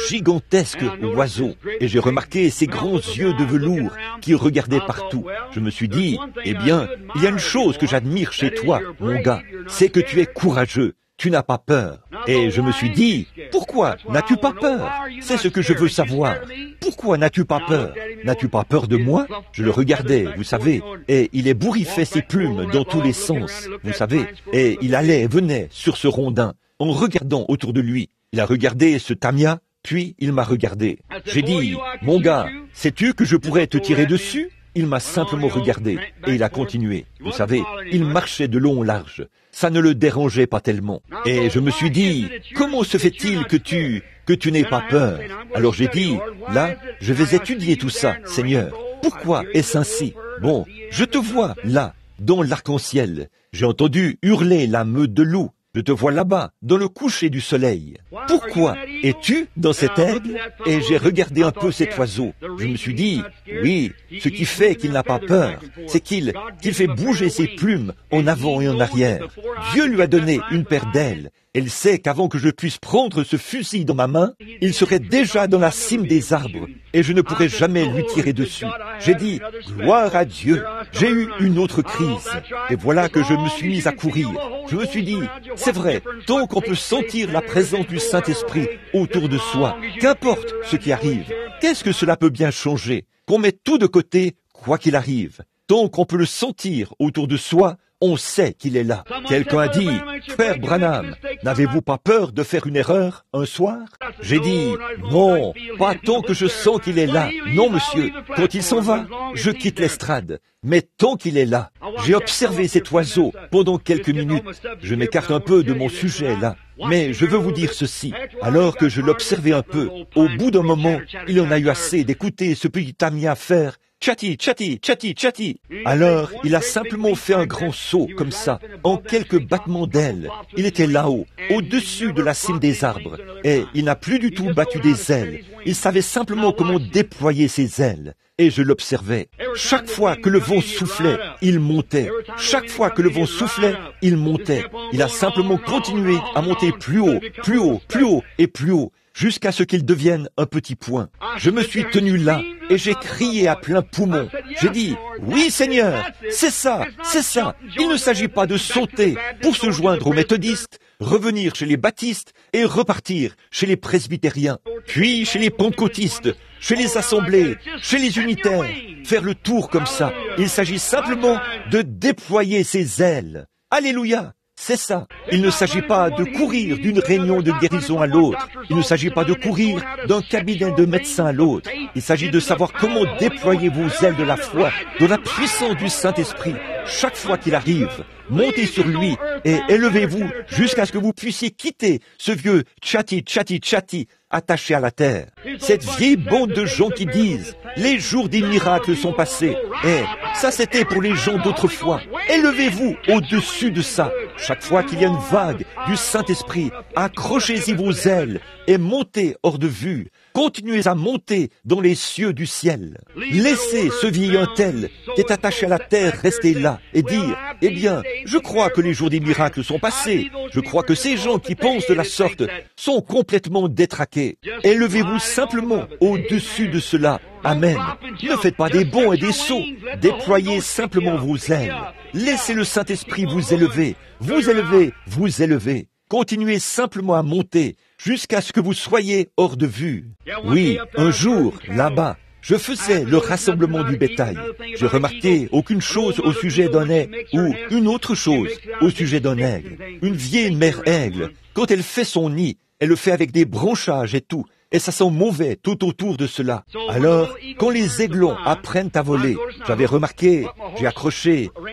gigantesque oiseau. Et j'ai remarqué ses grands yeux de velours qui regardaient partout. Je me suis dit, eh bien, il y a une chose que j'admire chez toi, mon gars, c'est que tu es courageux. Tu n'as pas peur. Et je me suis dit, pourquoi n'as-tu pas peur? C'est ce que je veux savoir. Pourquoi n'as-tu pas peur? N'as-tu pas peur de moi? Je le regardais, vous savez, et il ébouriffait ses plumes dans tous les sens, vous savez, et il allait et venait sur ce rondin, en regardant autour de lui. Il a regardé ce Tamia, puis il m'a regardé. J'ai dit, mon gars, sais-tu que je pourrais te tirer dessus? Il m'a simplement regardé, et il a continué. Vous savez, il marchait de long en large. Ça ne le dérangeait pas tellement. Et je me suis dit, comment se fait-il que tu n'aies pas peur? Alors j'ai dit, là, je vais étudier tout ça, Seigneur. Pourquoi est-ce ainsi? Bon, je te vois, là, dans l'arc-en-ciel. J'ai entendu hurler la meute de loups. Je te vois là-bas, dans le coucher du soleil. Pourquoi es-tu dans cet aigle? Et j'ai regardé un peu cet oiseau. Je me suis dit, oui, ce qui fait qu'il n'a pas peur, c'est qu'il fait bouger ses plumes en avant et en arrière. Dieu lui a donné une paire d'ailes. Elle sait qu'avant que je puisse prendre ce fusil dans ma main, il serait déjà dans la cime des arbres et je ne pourrais jamais lui tirer dessus. J'ai dit, gloire à Dieu, j'ai eu une autre crise. Et voilà que je me suis mis à courir. Je me suis dit, c'est vrai, tant qu'on peut sentir la présence du Saint-Esprit autour de soi, qu'importe ce qui arrive, qu'est-ce que cela peut bien changer? Qu'on mette tout de côté, quoi qu'il arrive. Tant qu'on peut le sentir autour de soi, on sait qu'il est là. Quelqu'un a dit, frère Branham, n'avez-vous pas peur de faire une erreur un soir? J'ai dit, non, pas tant que je sens qu'il est là. Non, monsieur, quand il s'en va, je quitte l'estrade. Mais tant qu'il est là, j'ai observé cet oiseau pendant quelques minutes. Je m'écarte un peu de mon sujet là. Mais je veux vous dire ceci, alors que je l'observais un peu, au bout d'un moment, il en a eu assez d'écouter ce petit Tamia faire tchati, tchati, tchati, tchati. Alors, il a simplement fait un grand saut, comme ça, en quelques battements d'ailes. Il était là-haut, au-dessus de la cime des arbres, et il n'a plus du tout battu des ailes. Il savait simplement comment déployer ses ailes. Et je l'observais. Chaque fois que le vent soufflait, il montait. Chaque fois que le vent soufflait, il montait. Il a simplement continué à monter plus haut, plus haut, plus haut et plus haut, jusqu'à ce qu'il devienne un petit point. Je me suis tenu là et j'ai crié à plein poumon. J'ai dit, oui Seigneur, c'est ça, c'est ça. Il ne s'agit pas de sauter pour se joindre aux méthodistes, revenir chez les baptistes et repartir chez les presbytériens, puis chez les pentecôtistes, chez les assemblées, chez les unitaires, faire le tour comme ça. Il s'agit simplement de déployer ses ailes. Alléluia! C'est ça. Il ne s'agit pas de courir d'une réunion de guérison à l'autre. Il ne s'agit pas de courir d'un cabinet de médecin à l'autre. Il s'agit de savoir comment déployer vos ailes de la foi, de la puissance du Saint-Esprit. Chaque fois qu'il arrive, montez sur lui et élevez-vous jusqu'à ce que vous puissiez quitter ce vieux tchati, tchati, tchati attaché à la terre. Cette vieille bande de gens qui disent « Les jours des miracles sont passés ». Et ça, c'était pour les gens d'autrefois. Élevez-vous au-dessus de ça. Chaque fois qu'il y a une vague du Saint-Esprit, accrochez-y vos ailes et montez hors de vue. Continuez à monter dans les cieux du ciel. Laissez ce vieil intel qui est attaché à la terre rester là et dire, eh bien, je crois que les jours des miracles sont passés. Je crois que ces gens qui pensent de la sorte sont complètement détraqués. Élevez-vous simplement au-dessus de cela. Amen. Ne faites pas des bonds et des sauts. Déployez simplement vos ailes. Laissez le Saint-Esprit vous élever. Vous élever, vous élever. Continuez simplement à monter jusqu'à ce que vous soyez hors de vue. Oui, un jour, là-bas, je faisais le rassemblement du bétail. J'ai remarqué aucune chose au sujet d'un aigle ou une autre chose au sujet d'un aigle. Une vieille mère aigle, quand elle fait son nid, elle le fait avec des branchages et tout. Et ça sent mauvais tout autour de cela. Alors, quand les aiglons apprennent à voler, j'avais remarqué,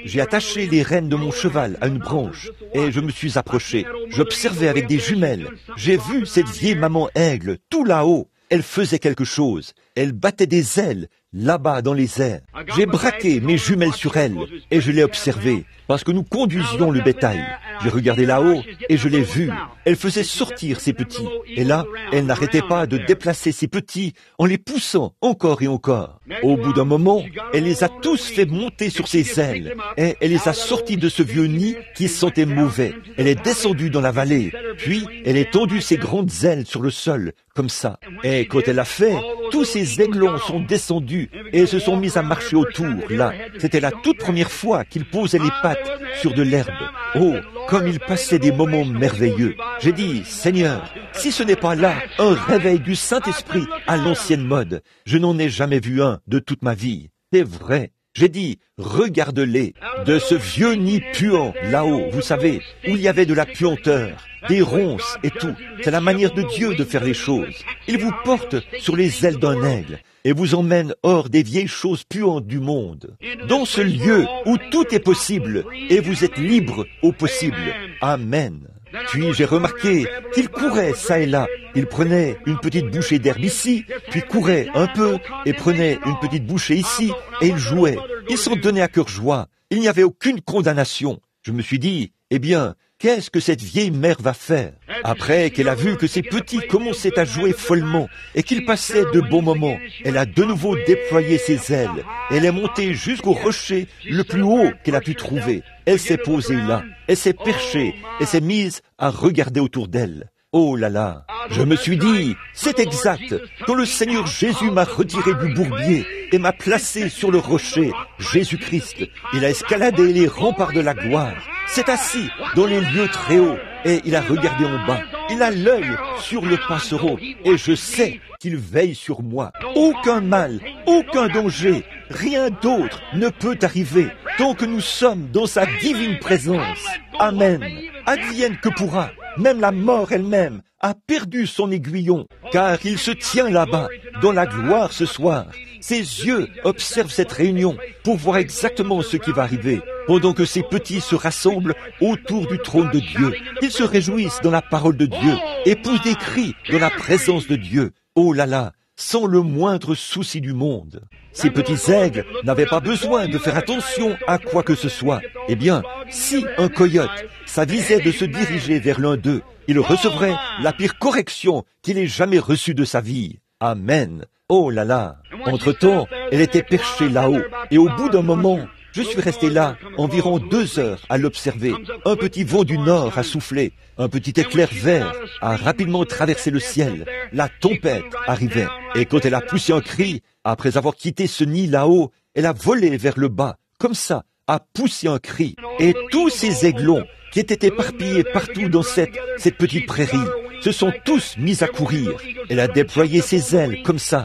j'ai attaché les rênes de mon cheval à une branche, et je me suis approché. J'observais avec des jumelles. J'ai vu cette vieille maman aigle, tout là-haut. Elle faisait quelque chose. Elle battait des ailes, là-bas dans les airs. J'ai braqué mes jumelles sur elle, et je l'ai observée, parce que nous conduisions le bétail. J'ai regardé là-haut, et je l'ai vue. Elle faisait sortir ses petits. Et là, elle n'arrêtait pas de déplacer ses petits en les poussant encore et encore. Au bout d'un moment, elle les a tous fait monter sur ses ailes, et elle les a sortis de ce vieux nid qui sentait mauvais. Elle est descendue dans la vallée, puis elle a tendu ses grandes ailes sur le sol, comme ça. Et quand elle a fait, tous ces aiglons sont descendus et se sont mis à marcher autour, là. C'était la toute première fois qu'ils posaient les pattes sur de l'herbe. Oh, comme ils passaient des moments merveilleux. J'ai dit, Seigneur, si ce n'est pas là un réveil du Saint-Esprit à l'ancienne mode, je n'en ai jamais vu un de toute ma vie. C'est vrai. J'ai dit, regarde-les, de ce vieux nid puant, là-haut, vous savez, où il y avait de la puanteur, des ronces et tout. C'est la manière de Dieu de faire les choses. Il vous porte sur les ailes d'un aigle et vous emmène hors des vieilles choses puantes du monde, dans ce lieu où tout est possible et vous êtes libre au possible. Amen. Puis j'ai remarqué qu'il courait ça et là. Il prenait une petite bouchée d'herbe ici, puis courait un peu et prenait une petite bouchée ici, et il jouait. Il s'en donnait à cœur joie. Il n'y avait aucune condamnation. Je me suis dit, eh bien, qu'est-ce que cette vieille mère va faire? Après qu'elle a vu que ses petits commençaient à jouer follement et qu'ils passaient de bons moments, elle a de nouveau déployé ses ailes. Elle est montée jusqu'au rocher le plus haut qu'elle a pu trouver. Elle s'est posée là, elle s'est perchée, elle s'est mise à regarder autour d'elle. Oh là là, je me suis dit, c'est exact, quand le Seigneur Jésus m'a retiré du bourbier et m'a placé sur le rocher, Jésus-Christ, il a escaladé les remparts de la gloire, s'est assis dans les lieux très hauts et il a regardé en bas. Il a l'œil sur le passereau et je sais qu'il veille sur moi. Aucun mal, aucun danger, rien d'autre ne peut arriver tant que nous sommes dans sa divine présence. Amen. Advienne que pourra. Même la mort elle-même a perdu son aiguillon, car il se tient là-bas, dans la gloire ce soir. Ses yeux observent cette réunion pour voir exactement ce qui va arriver, pendant que ces petits se rassemblent autour du trône de Dieu. Ils se réjouissent dans la parole de Dieu et poussent des cris dans la présence de Dieu. Oh là là, sans le moindre souci du monde. Ces petits aigles n'avaient pas besoin de faire attention à quoi que ce soit. Eh bien, si un coyote s'avisait de se diriger vers l'un d'eux, il recevrait la pire correction qu'il ait jamais reçue de sa vie. Amen. Oh là là. Entre-temps, elle était perchée là-haut, et au bout d'un moment, je suis resté là environ 2 heures à l'observer. Un petit vent du nord a soufflé. Un petit éclair vert a rapidement traversé le ciel. La tempête arrivait. Et quand elle a poussé un cri, après avoir quitté ce nid là-haut, elle a volé vers le bas, comme ça, a poussé un cri. Et tous ces aiglons qui étaient éparpillés partout dans cette petite prairie se sont tous mis à courir. Elle a déployé ses ailes comme ça.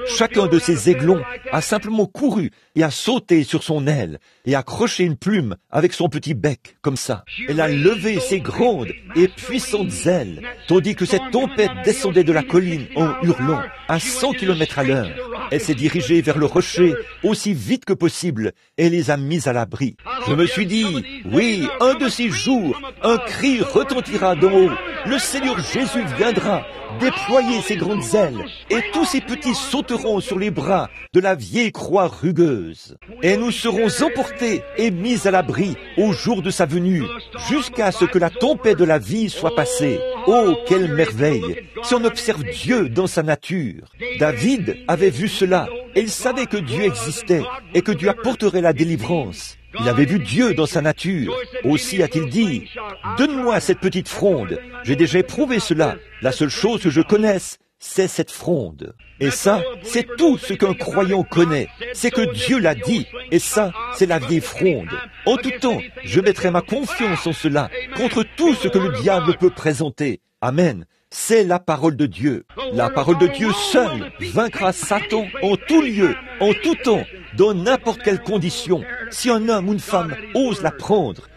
Chacun de ces aiglons a simplement couru et a sauté sur son aile et accroché une plume avec son petit bec comme ça. Elle a levé ses grandes et puissantes ailes, tandis que cette tempête descendait de la colline en hurlant à 100 km à l'heure. Elle s'est dirigée vers le rocher aussi vite que possible et les a mis à l'abri. Je me suis dit, oui, un de ces jours, un cri retentira d'en haut. Le Seigneur Jésus viendra déployer ses grandes ailes et tous ces petits sauteront sur les bras de la vieille croix rugueuse. Et nous serons emportés et mis à l'abri au jour de sa venue, jusqu'à ce que la tempête de la vie soit passée. Oh, quelle merveille! Si on observe Dieu dans sa nature. David avait vu cela, et il savait que Dieu existait, et que Dieu apporterait la délivrance. Il avait vu Dieu dans sa nature. Aussi a-t-il dit, « Donne-moi cette petite fronde. J'ai déjà éprouvé cela. La seule chose que je connaisse, c'est cette fronde. » Et ça, c'est tout ce qu'un croyant connaît. C'est que Dieu l'a dit. Et ça, c'est la vieille fronde. En tout temps, je mettrai ma confiance en cela, contre tout ce que le diable peut présenter. Amen. C'est la parole de Dieu. La parole de Dieu seule vaincra Satan en tout lieu, en tout temps, dans n'importe quelle condition. Si un homme ou une femme ose la prendre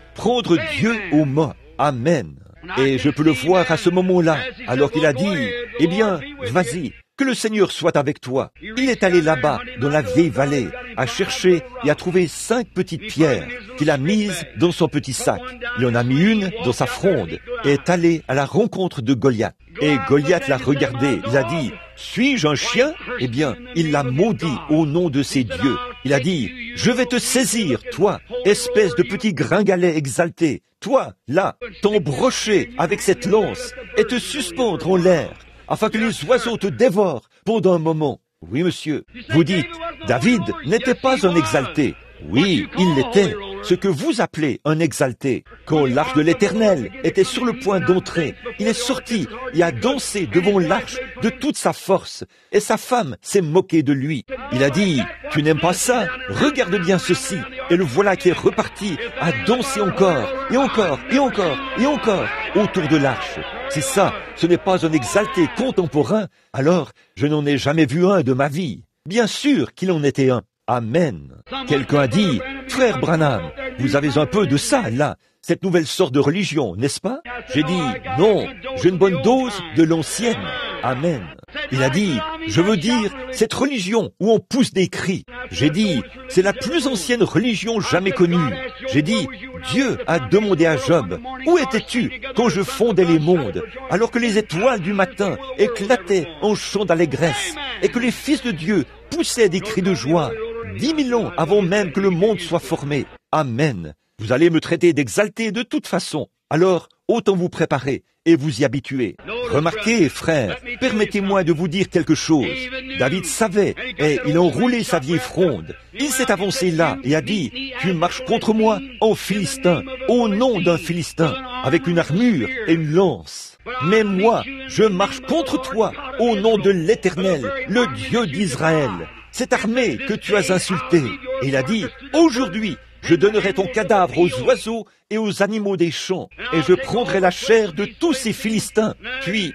Dieu au mot. Amen. Et je peux le voir à ce moment-là, alors qu'il a dit, eh bien, vas-y, que le Seigneur soit avec toi. Il est allé là-bas, dans la vieille vallée, à chercher et à trouver 5 petites pierres qu'il a mises dans son petit sac. Il en a mis une dans sa fronde et est allé à la rencontre de Goliath. Et Goliath l'a regardé, il a dit, suis-je un chien? Eh bien, il l'a maudit au nom de ses dieux. Il a dit, je vais te saisir, toi, espèce de petit gringalet exalté, toi, là, t'embrocher avec cette lance et te suspendre en l'air, afin que les oiseaux te dévorent pendant un moment. Oui, monsieur. Vous dites, David n'était pas un exalté. Oui, il l'était, ce que vous appelez un exalté. Quand l'arche de l'Éternel était sur le point d'entrer, il est sorti et a dansé devant l'arche de toute sa force, et sa femme s'est moquée de lui. Il a dit, tu n'aimes pas ça? Regarde bien ceci. Et le voilà qui est reparti à danser encore, et encore, et encore, et encore, autour de l'arche. Si ça, ce n'est pas un exalté contemporain, alors je n'en ai jamais vu un de ma vie. Bien sûr qu'il en était un. Amen. Quelqu'un a dit, frère Branham, vous avez un peu de ça, là, cette nouvelle sorte de religion, n'est-ce pas? J'ai dit, non, j'ai une bonne dose de l'ancienne. Amen. Il a dit, je veux dire, cette religion où on pousse des cris. J'ai dit, c'est la plus ancienne religion jamais connue. J'ai dit, Dieu a demandé à Job, où étais-tu quand je fondais les mondes, alors que les étoiles du matin éclataient en chants d'allégresse, et que les fils de Dieu poussaient des cris de joie, 10 000 ans avant même que le monde soit formé. Amen. Vous allez me traiter d'exalté de toute façon. Alors, autant vous préparer et vous y habituer. Remarquez, frère, permettez-moi de vous dire quelque chose. David savait, et il a enroulé sa vieille fronde. Il s'est avancé là et a dit, tu marches contre moi en Philistin, au nom d'un Philistin, avec une armure et une lance. Mais moi, je marche contre toi, au nom de l'Éternel, le Dieu d'Israël, cette armée que tu as insultée. Et il a dit, aujourd'hui, je donnerai ton cadavre aux oiseaux et aux animaux des champs, et je prendrai la chair de tous ces Philistins. Puis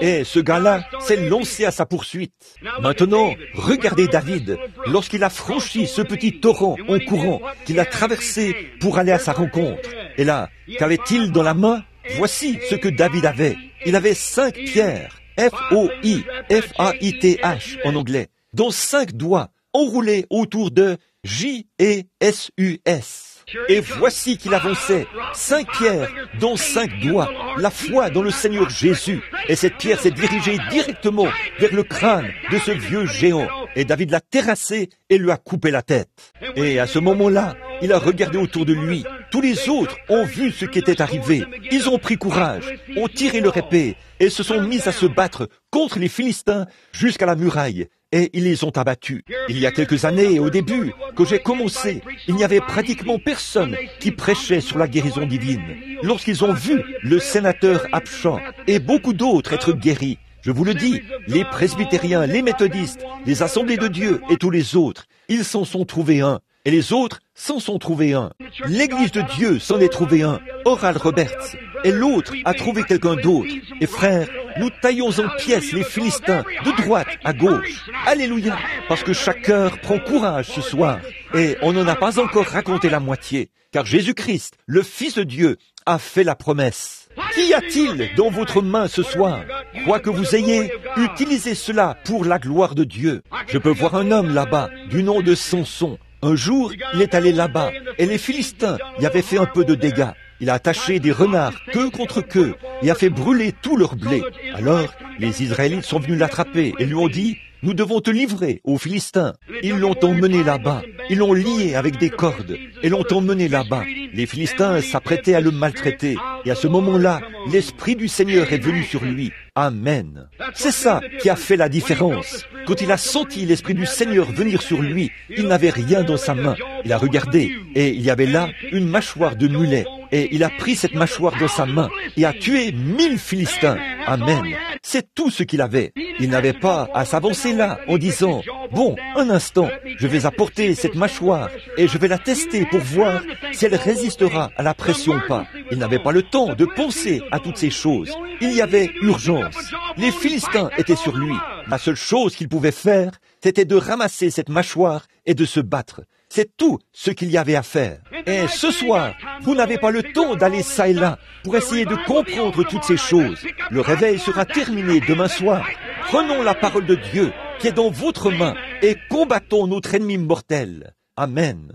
ce gars-là, s'est lancé à sa poursuite. Maintenant, regardez David, lorsqu'il a franchi ce petit torrent en courant, qu'il a traversé pour aller à sa rencontre. Et là, qu'avait-il dans la main? Voici ce que David avait. Il avait 5 pierres, F-O-I, F-A-I-T-H en anglais, dont 5 doigts enroulés autour de J-E-S-U-S. Et voici qu'il avançait, 5 pierres, dont 5 doigts, la foi dans le Seigneur Jésus. Et cette pierre s'est dirigée directement vers le crâne de ce vieux géant. Et David l'a terrassé et lui a coupé la tête. Et à ce moment-là, il a regardé autour de lui. Tous les autres ont vu ce qui était arrivé. Ils ont pris courage, ont tiré leur épée et se sont mis à se battre contre les Philistins jusqu'à la muraille. Et ils les ont abattus. Il y a quelques années, au début, quand j'ai commencé, il n'y avait pratiquement personne qui prêchait sur la guérison divine. Lorsqu'ils ont vu le sénateur Abchamp et beaucoup d'autres être guéris, je vous le dis, les presbytériens, les méthodistes, les assemblées de Dieu et tous les autres, ils s'en sont trouvés un. Et les autres s'en sont trouvés un. L'Église de Dieu s'en est trouvé un, Oral Roberts, et l'autre a trouvé quelqu'un d'autre. Et frères, nous taillons en pièces les Philistins, de droite à gauche. Alléluia, parce que chaque cœur prend courage ce soir. Et on n'en a pas encore raconté la moitié, car Jésus-Christ, le Fils de Dieu, a fait la promesse. Qu'y a-t-il dans votre main ce soir? Quoi que vous ayez, utilisez cela pour la gloire de Dieu. Je peux voir un homme là-bas, du nom de Samson. Un jour, il est allé là-bas, et les Philistins y avaient fait un peu de dégâts. Il a attaché des renards queue contre queue et a fait brûler tout leur blé. Alors, les Israélites sont venus l'attraper et lui ont dit, « Nous devons te livrer aux Philistins. » Ils l'ont emmené là-bas. Ils l'ont lié avec des cordes et l'ont emmené là-bas. Les Philistins s'apprêtaient à le maltraiter. Et à ce moment-là, l'Esprit du Seigneur est venu sur lui. Amen. C'est ça qui a fait la différence. Quand il a senti l'Esprit du Seigneur venir sur lui, il n'avait rien dans sa main. Il a regardé et il y avait là une mâchoire de mulet. Et il a pris cette mâchoire dans sa main et a tué 1000 Philistins. Amen. C'est tout ce qu'il avait. Il n'avait pas à s'avancer là en disant, « Bon, un instant, je vais apporter cette mâchoire et je vais la tester pour voir si elle résistera à la pression ou pas. » Il n'avait pas le temps de penser à toutes ces choses. Il y avait urgence. Les Philistins étaient sur lui. La seule chose qu'il pouvait faire, c'était de ramasser cette mâchoire et de se battre. C'est tout ce qu'il y avait à faire. Et ce soir, vous n'avez pas le temps d'aller ça et là pour essayer de comprendre toutes ces choses. Le réveil sera terminé demain soir. Prenons la parole de Dieu qui est dans votre main et combattons notre ennemi mortel. Amen.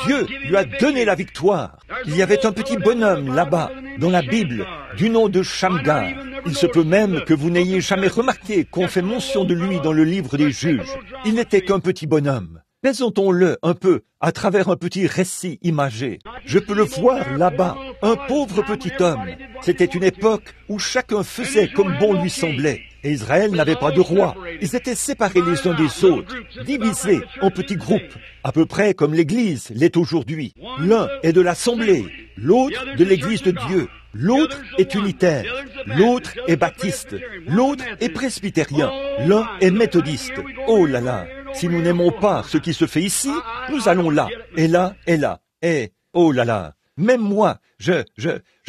Dieu lui a donné la victoire. Il y avait un petit bonhomme là-bas, dans la Bible, du nom de Shamgar. Il se peut même que vous n'ayez jamais remarqué qu'on fait mention de lui dans le livre des Juges. Il n'était qu'un petit bonhomme. Présentons-le un peu à travers un petit récit imagé. Je peux le voir là-bas, un pauvre petit homme. C'était une époque où chacun faisait comme bon lui semblait. Et Israël n'avait pas de roi. Ils étaient séparés les uns des autres, divisés en petits groupes, à peu près comme l'Église l'est aujourd'hui. L'un est de l'Assemblée, l'autre de l'Église de Dieu. L'autre est unitaire, l'autre est baptiste, l'autre est presbytérien, l'un est méthodiste. Oh là là, si nous n'aimons pas ce qui se fait ici, nous allons là, et là, et là. Et, oh là là, même moi, je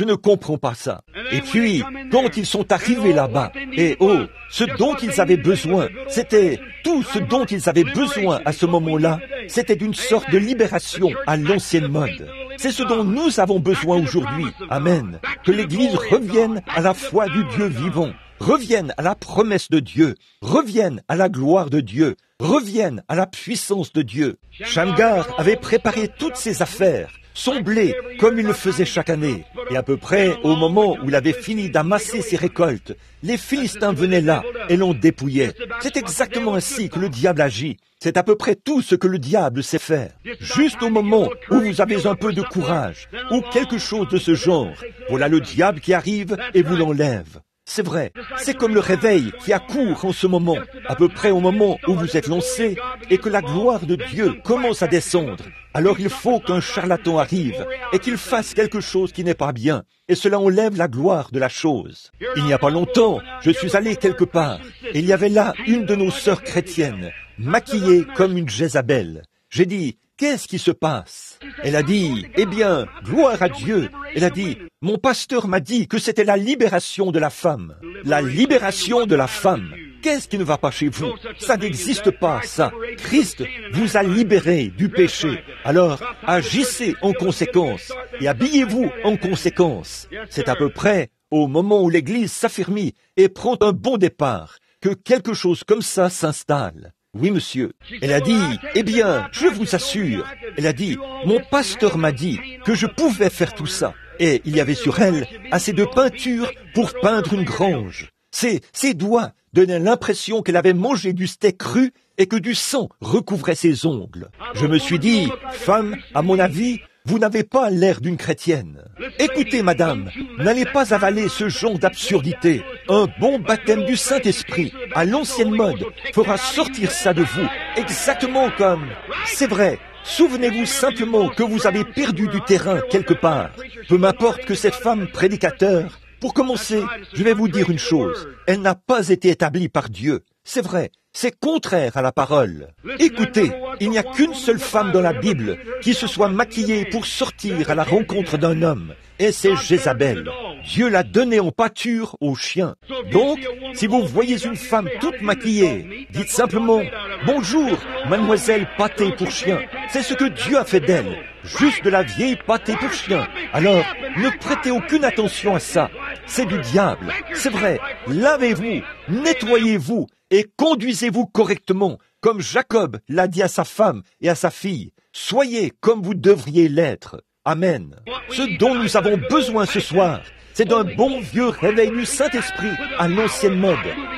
ne comprends pas ça. Et puis, quand ils sont arrivés là-bas, et oh, ce dont ils avaient besoin, c'était tout ce dont ils avaient besoin à ce moment-là, c'était d'une sorte de libération à l'ancienne mode. C'est ce dont nous avons besoin aujourd'hui. Amen. Que l'Église revienne à la foi du Dieu vivant, revienne à la promesse de Dieu, revienne à la gloire de Dieu, revienne à la puissance de Dieu. Shamgar avait préparé toutes ses affaires, son blé, comme il le faisait chaque année. Et à peu près au moment où il avait fini d'amasser ses récoltes, les Philistins venaient là et l'on dépouillait. C'est exactement ainsi que le diable agit. C'est à peu près tout ce que le diable sait faire. Juste au moment où vous avez un peu de courage, ou quelque chose de ce genre, voilà le diable qui arrive et vous l'enlève. C'est vrai, c'est comme le réveil qui accourt en ce moment, à peu près au moment où vous êtes lancé et que la gloire de Dieu commence à descendre. Alors il faut qu'un charlatan arrive et qu'il fasse quelque chose qui n'est pas bien, et cela enlève la gloire de la chose. Il n'y a pas longtemps, je suis allé quelque part, et il y avait là une de nos sœurs chrétiennes, maquillée comme une Jézabel. J'ai dit, qu'est-ce qui se passe? Elle a dit, eh bien, gloire à Dieu. Elle a dit, mon pasteur m'a dit que c'était la libération de la femme. La libération de la femme. Qu'est-ce qui ne va pas chez vous? Ça n'existe pas, ça. Christ vous a libéré du péché. Alors, agissez en conséquence et habillez-vous en conséquence. C'est à peu près au moment où l'Église s'affermit et prend un bon départ que quelque chose comme ça s'installe. Oui, monsieur. Elle a dit, eh bien, je vous assure. Elle a dit, mon pasteur m'a dit que je pouvais faire tout ça. Et il y avait sur elle assez de peinture pour peindre une grange. Ses doigts donnaient l'impression qu'elle avait mangé du steak cru et que du sang recouvrait ses ongles. Je me suis dit, femme, à mon avis, vous n'avez pas l'air d'une chrétienne. Écoutez, madame, n'allez pas avaler ce genre d'absurdité. Un bon baptême du Saint-Esprit, à l'ancienne mode, fera sortir ça de vous, exactement comme... C'est vrai, souvenez-vous simplement que vous avez perdu du terrain quelque part. Peu m'importe que cette femme prédicateur... Pour commencer, je vais vous dire une chose. Elle n'a pas été établie par Dieu. C'est vrai, c'est contraire à la parole. Écoutez, il n'y a qu'une seule femme dans la Bible qui se soit maquillée pour sortir à la rencontre d'un homme. Et c'est Jézabel. Dieu l'a donnée en pâture aux chiens. Donc, si vous voyez une femme toute maquillée, dites simplement « Bonjour, mademoiselle pâtée pour chien ». C'est ce que Dieu a fait d'elle. Juste de la vieille pâtée pour chien. Alors, ne prêtez aucune attention à ça. C'est du diable. C'est vrai. Lavez-vous, nettoyez-vous et conduisez-vous correctement, comme Jacob l'a dit à sa femme et à sa fille. Soyez comme vous devriez l'être. Amen. Ce dont nous avons besoin ce soir, c'est d'un bon vieux réveil du Saint-Esprit à l'ancienne mode,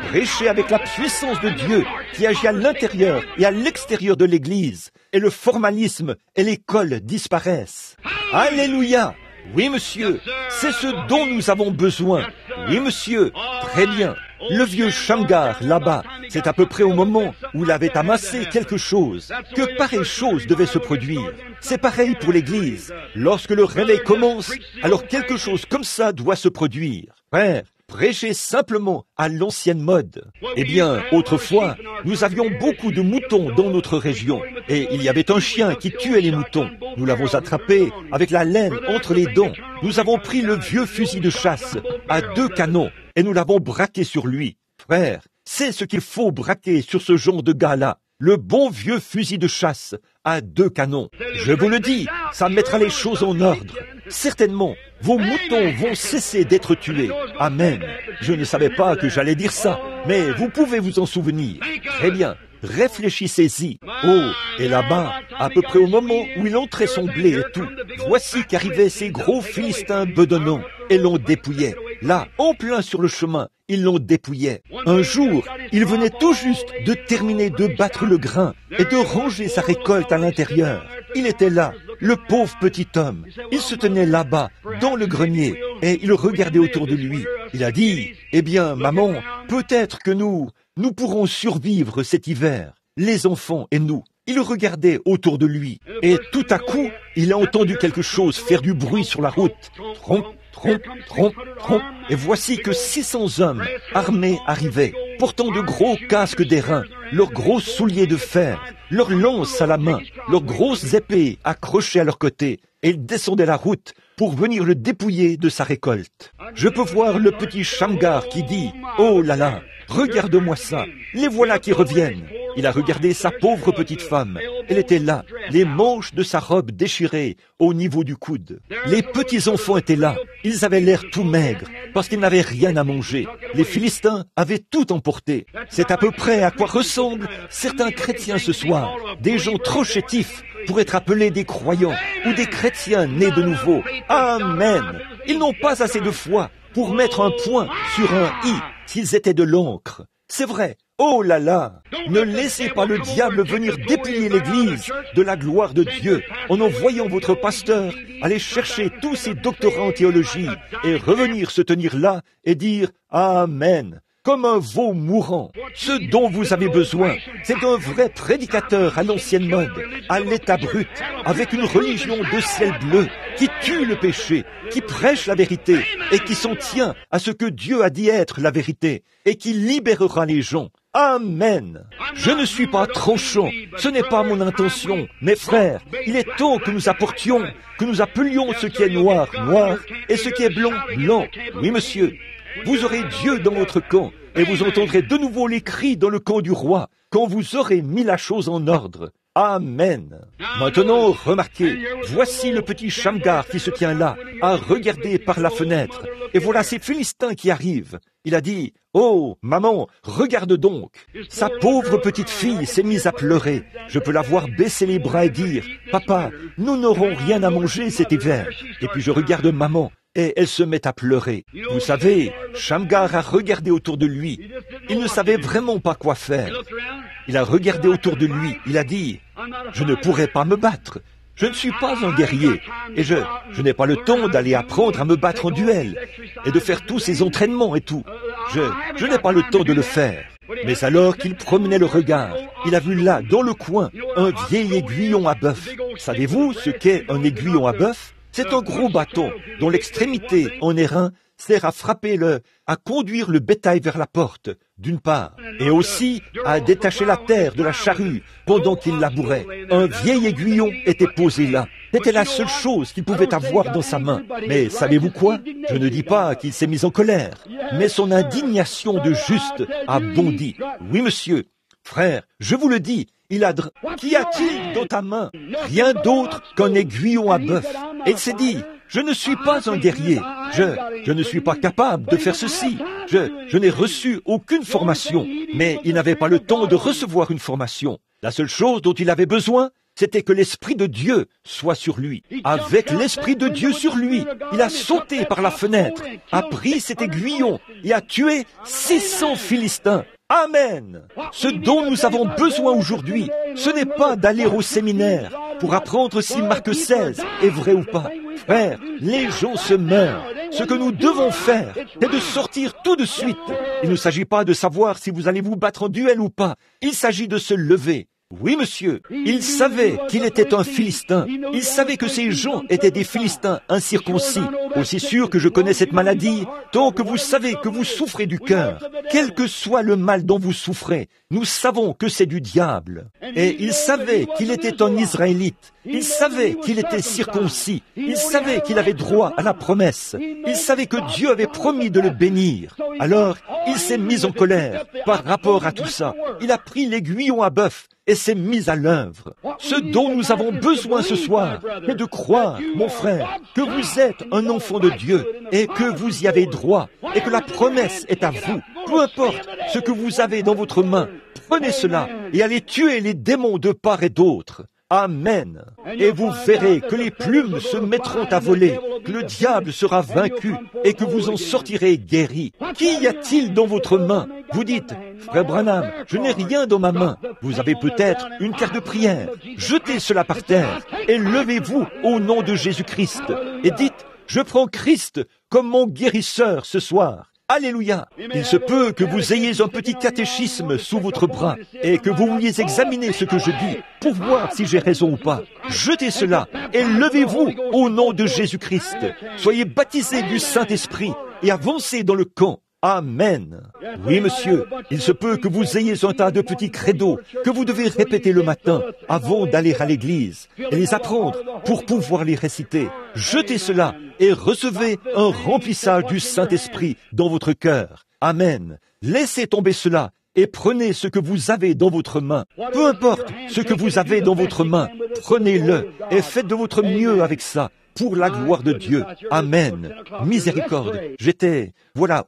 prêché avec la puissance de Dieu qui agit à l'intérieur et à l'extérieur de l'Église, et le formalisme et l'école disparaissent. Alléluia! Oui, monsieur, c'est ce dont nous avons besoin. Oui, monsieur, très bien. Le vieux Shamgar, là-bas, c'est à peu près au moment où il avait amassé quelque chose que pareille chose devait se produire. C'est pareil pour l'Église. Lorsque le réveil commence, alors quelque chose comme ça doit se produire. Frère, prêchez simplement à l'ancienne mode. Eh bien, autrefois, nous avions beaucoup de moutons dans notre région, et il y avait un chien qui tuait les moutons. Nous l'avons attrapé avec la laine entre les dents. Nous avons pris le vieux fusil de chasse à 2 canons, et nous l'avons braqué sur lui. Frère, c'est ce qu'il faut braquer sur ce genre de gars-là. Le bon vieux fusil de chasse à 2 canons. Je vous le dis, ça mettra les choses en ordre. Certainement, vos moutons vont cesser d'être tués. Amen. Je ne savais pas que j'allais dire ça, mais vous pouvez vous en souvenir. Très bien, réfléchissez-y. Oh, et là-bas, à peu près au moment où il entrait son blé et tout, voici qu'arrivaient ces gros Philistins bedonnants et l'on dépouillait. Là, en plein sur le chemin, ils l'ont dépouillé. Un jour, il venait tout juste de terminer de battre le grain et de ranger sa récolte à l'intérieur. Il était là, le pauvre petit homme. Il se tenait là-bas, dans le grenier, et il regardait autour de lui. Il a dit, « Eh bien, maman, peut-être que nous pourrons survivre cet hiver, les enfants et nous. » Il regardait autour de lui, et tout à coup, il a entendu quelque chose faire du bruit sur la route. Tronc, tronc, tronc, tronc. Et voici que 600 hommes armés arrivaient, portant de gros casques d'airain, leurs gros souliers de fer, leurs lances à la main, leurs grosses épées accrochées à leurs côtés, et ils descendaient la route pour venir le dépouiller de sa récolte. Je peux voir le petit Shamgar qui dit, « Oh là là, regarde-moi ça, les voilà qui reviennent. » Il a regardé sa pauvre petite femme. Elle était là, les manches de sa robe déchirées au niveau du coude. Les petits-enfants étaient là. Ils avaient l'air tout maigres, parce qu'ils n'avaient rien à manger. Les Philistins avaient tout emporté. C'est à peu près à quoi ressemblent certains chrétiens ce soir. Des gens trop chétifs pour être appelés des croyants ou des chrétiens nés de nouveau. Amen. Ils n'ont pas assez de foi pour mettre un point sur un « i » s'ils étaient de l'encre. C'est vrai. Oh là là! Ne laissez pas le diable venir déplier l'Église de la gloire de Dieu en envoyant votre pasteur aller chercher tous ses doctorats en théologie et revenir se tenir là et dire « Amen » comme un veau mourant. Ce dont vous avez besoin, c'est d'un vrai prédicateur à l'ancienne mode, à l'état brut, avec une religion de ciel bleu, qui tue le péché, qui prêche la vérité et qui s'en tient à ce que Dieu a dit être la vérité et qui libérera les gens. Amen. Je ne suis pas tranchant, ce n'est pas mon intention. Mes frères, il est temps que nous apportions, que nous appelions ce qui est noir, noir, et ce qui est blanc, blanc. Oui, monsieur. Vous aurez Dieu dans votre camp, et vous entendrez de nouveau les cris dans le camp du roi, quand vous aurez mis la chose en ordre. Amen. Maintenant, remarquez, voici le petit Shamgar qui se tient là, à regarder par la fenêtre. Et voilà ces Philistins qui arrivent. Il a dit, « Oh, maman, regarde donc !» Sa pauvre petite fille s'est mise à pleurer. Je peux la voir baisser les bras et dire, « Papa, nous n'aurons rien à manger cet hiver. » Et puis je regarde maman. Et elle se met à pleurer. Vous savez, Shamgar a regardé autour de lui. Il ne savait vraiment pas quoi faire. Il a regardé autour de lui. Il a dit, « Je ne pourrai pas me battre. Je ne suis pas un guerrier. Et je n'ai pas le temps d'aller apprendre à me battre en duel et de faire tous ces entraînements et tout. Je n'ai pas le temps de le faire. » Mais alors qu'il promenait le regard, il a vu là, dans le coin, un vieil aiguillon à bœuf. Savez-vous ce qu'est un aiguillon à bœuf? C'est un gros bâton dont l'extrémité en airain sert à à conduire le bétail vers la porte, d'une part, et aussi à détacher la terre de la charrue pendant qu'il labourait. Un vieil aiguillon était posé là. C'était la seule chose qu'il pouvait avoir dans sa main. Mais savez-vous quoi? Je ne dis pas qu'il s'est mis en colère, mais son indignation de juste a bondi. Oui, monsieur. Frère, je vous le dis, Qu'y a-t-il dans ta main? Rien d'autre qu'un aiguillon à bœuf. Et il s'est dit, je ne suis pas un guerrier. Je ne suis pas capable de faire ceci. Je n'ai reçu aucune formation. Mais il n'avait pas le temps de recevoir une formation. La seule chose dont il avait besoin, c'était que l'Esprit de Dieu soit sur lui. Avec l'Esprit de Dieu sur lui, il a sauté par la fenêtre, a pris cet aiguillon et a tué 600 Philistins. Amen. Ce dont nous avons besoin aujourd'hui, ce n'est pas d'aller au séminaire pour apprendre si Marc 16 est vrai ou pas. Frère, les gens se meurent. Ce que nous devons faire, c'est de sortir tout de suite. Il ne s'agit pas de savoir si vous allez vous battre en duel ou pas. Il s'agit de se lever. Oui, monsieur, il savait qu'il était un Philistin. Il savait que ces gens étaient des Philistins incirconcis. Aussi sûr que je connais cette maladie, tant que vous savez que vous souffrez du cœur, quel que soit le mal dont vous souffrez, nous savons que c'est du diable. Et il savait qu'il était un Israélite. Il savait qu'il était circoncis. Il savait qu'il avait droit à la promesse. Il savait que Dieu avait promis de le bénir. Alors, il s'est mis en colère par rapport à tout ça. Il a pris l'aiguillon à bœuf et s'est mis à l'œuvre. Ce dont nous avons besoin ce soir est de croire, mon frère, que vous êtes un enfant de Dieu et que vous y avez droit et que la promesse est à vous. Peu importe ce que vous avez dans votre main, prenez cela et allez tuer les démons de part et d'autre. Amen. Et vous verrez que les plumes se mettront à voler, que le diable sera vaincu et que vous en sortirez guéris. Qu'y a-t-il dans votre main? Vous dites, frère Branham, je n'ai rien dans ma main. Vous avez peut-être une carte de prière. Jetez cela par terre et levez-vous au nom de Jésus-Christ et dites, je prends Christ comme mon guérisseur ce soir. Alléluia! Il se peut que vous ayez un petit catéchisme sous votre bras et que vous vouliez examiner ce que je dis pour voir si j'ai raison ou pas. Jetez cela et levez-vous au nom de Jésus-Christ. Soyez baptisés du Saint-Esprit et avancez dans le camp. Amen. Oui, monsieur, il se peut que vous ayez un tas de petits credos que vous devez répéter le matin avant d'aller à l'église et les apprendre pour pouvoir les réciter. Jetez cela et recevez un remplissage du Saint-Esprit dans votre cœur. Amen. Laissez tomber cela et prenez ce que vous avez dans votre main. Peu importe ce que vous avez dans votre main, prenez-le et faites de votre mieux avec ça. Pour la gloire de Dieu. Amen. Miséricorde. Voilà,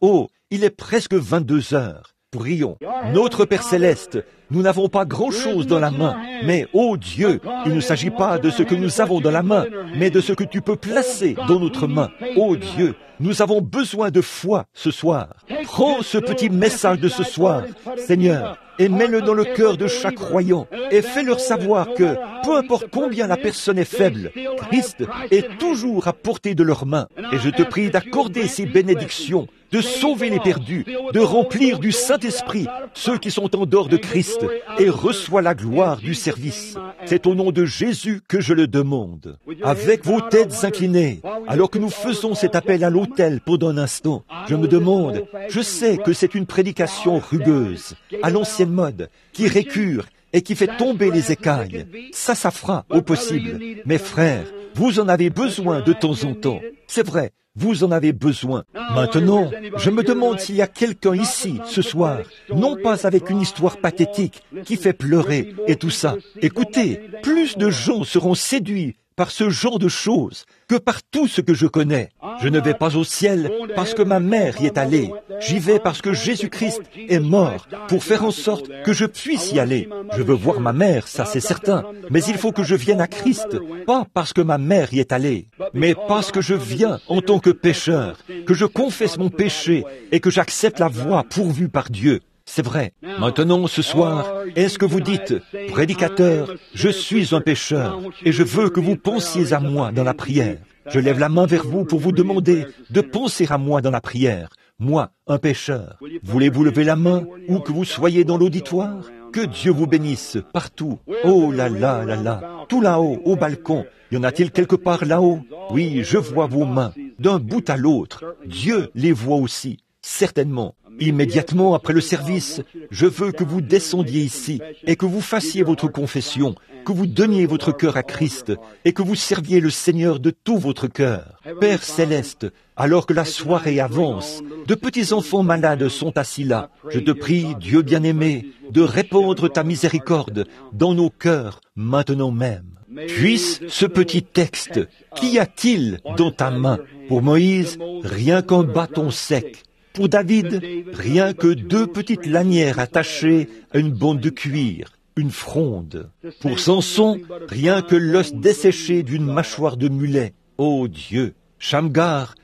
il est presque 22 heures. Prions. Notre Père Céleste, nous n'avons pas grand-chose dans la main, mais, ô Dieu, il ne s'agit pas de ce que nous avons dans la main, mais de ce que tu peux placer dans notre main. Ô Dieu, nous avons besoin de foi ce soir. Prends ce petit message de ce soir, Seigneur, et mets-le dans le cœur de chaque croyant, et fais-leur savoir que, peu importe combien la personne est faible, Christ est toujours à portée de leurs mains. Et je te prie d'accorder ces bénédictions, de sauver les perdus, de remplir du Saint-Esprit ceux qui sont en dehors de Christ, et reçois la gloire du service. C'est au nom de Jésus que je le demande. Avec vos têtes inclinées, alors que nous faisons cet appel à l'autel pendant un instant, je me demande, je sais que c'est une prédication rugueuse, à l'ancienne mode, qui récure et qui fait tomber les écailles. Ça fera au possible. Mes frères, vous en avez besoin de temps en temps. C'est vrai. Vous en avez besoin. Maintenant, je me demande s'il y a quelqu'un ici, ce soir, non pas avec une histoire pathétique qui fait pleurer et tout ça. Écoutez, plus de gens seront séduits par ce genre de choses que par tout ce que je connais. Je ne vais pas au ciel parce que ma mère y est allée. J'y vais parce que Jésus-Christ est mort pour faire en sorte que je puisse y aller. Je veux voir ma mère, ça c'est certain. Mais il faut que je vienne à Christ, pas parce que ma mère y est allée, mais parce que je viens en tant que pécheur, que je confesse mon péché et que j'accepte la voie pourvue par Dieu. C'est vrai. Maintenant, ce soir, est-ce que vous dites, prédicateur, je suis un pécheur et je veux que vous pensiez à moi dans la prière. Je lève la main vers vous pour vous demander de penser à moi dans la prière. Moi, un pécheur. Voulez-vous lever la main ou que vous soyez dans l'auditoire? Que Dieu vous bénisse partout. Oh là là là là. Tout là-haut, au balcon. Y en a-t-il quelque part là-haut? Oui, je vois vos mains, d'un bout à l'autre. Dieu les voit aussi, certainement. Immédiatement après le service, je veux que vous descendiez ici et que vous fassiez votre confession, que vous donniez votre cœur à Christ et que vous serviez le Seigneur de tout votre cœur. Père Céleste, alors que la soirée avance, de petits enfants malades sont assis là. Je te prie, Dieu bien-aimé, de répandre ta miséricorde dans nos cœurs maintenant même. Puisse ce petit texte, qu'y a-t-il dans ta main? Pour Moïse, rien qu'un bâton sec. Pour David, rien que 2 petites lanières attachées à une bande de cuir, une fronde. Pour Samson, rien que l'os desséché d'une mâchoire de mulet. Ô Dieu! Shamgar,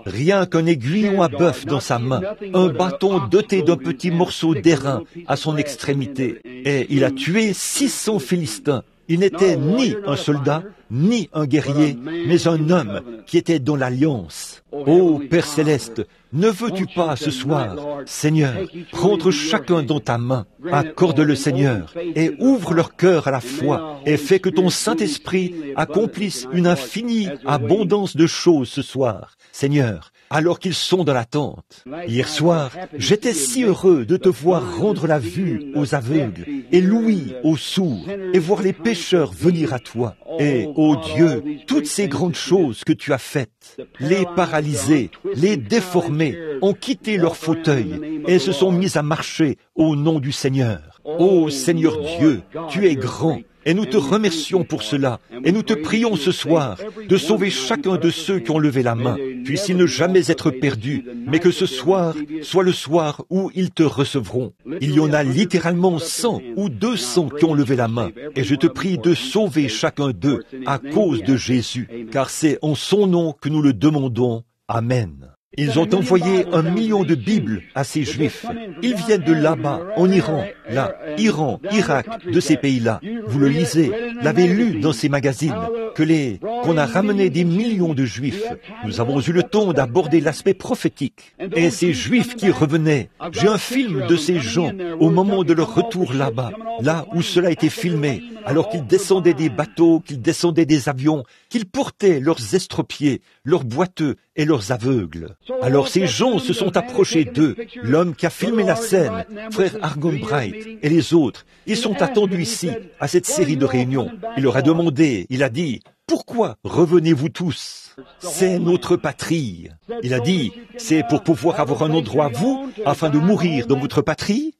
rien qu'un aiguillon à bœuf dans sa main, un bâton doté d'un petit morceau d'airain à son extrémité. Et il a tué 600 Philistins. Il n'était ni un soldat, ni un guerrier, mais un homme qui était dans l'alliance. Ô Père Céleste, ne veux-tu pas ce soir, Seigneur, prendre chacun dans ta main, accorde-le Seigneur, et ouvre leur cœur à la foi, et fais que ton Saint-Esprit accomplisse une infinie abondance de choses ce soir, Seigneur, alors qu'ils sont dans l'attente. Hier soir, j'étais si heureux de te voir rendre la vue aux aveugles et l'ouïe aux sourds et voir les pécheurs venir à toi. Et, ô Dieu, toutes ces grandes choses que tu as faites, les paralysés, les déformés, fermées, ont quitté leur fauteuil et se sont mis à marcher au nom du Seigneur. Ô Seigneur Dieu, tu es grand. Et nous te remercions pour cela. Et nous te prions ce soir de sauver chacun de ceux qui ont levé la main. Puisse-ils ne jamais être perdus, mais que ce soir soit le soir où ils te recevront. Il y en a littéralement 100 ou 200 qui ont levé la main. Et je te prie de sauver chacun d'eux à cause de Jésus, car c'est en son nom que nous le demandons. Amen. Ils ont envoyé 1 million de Bibles à ces Juifs. Ils viennent de là-bas, en Iran, Iran, Irak, de ces pays-là. Vous le lisez, l'avez lu dans ces magazines, qu'on a ramené des millions de Juifs. Nous avons eu le temps d'aborder l'aspect prophétique. Et ces Juifs qui revenaient, j'ai un film de ces gens au moment de leur retour là-bas, là où cela a été filmé, alors qu'ils descendaient des bateaux, qu'ils descendaient des avions, qu'ils portaient leurs estropiés, leurs boiteux et leurs aveugles. Alors ces gens se sont approchés d'eux, l'homme qui a filmé la scène, frère Argon Bright et les autres. Ils sont attendus ici, à cette série de réunions. Il leur a demandé, il a dit, « Pourquoi revenez-vous tous ? C'est notre patrie. » Il a dit, « C'est pour pouvoir avoir un endroit, vous, afin de mourir dans votre patrie ?»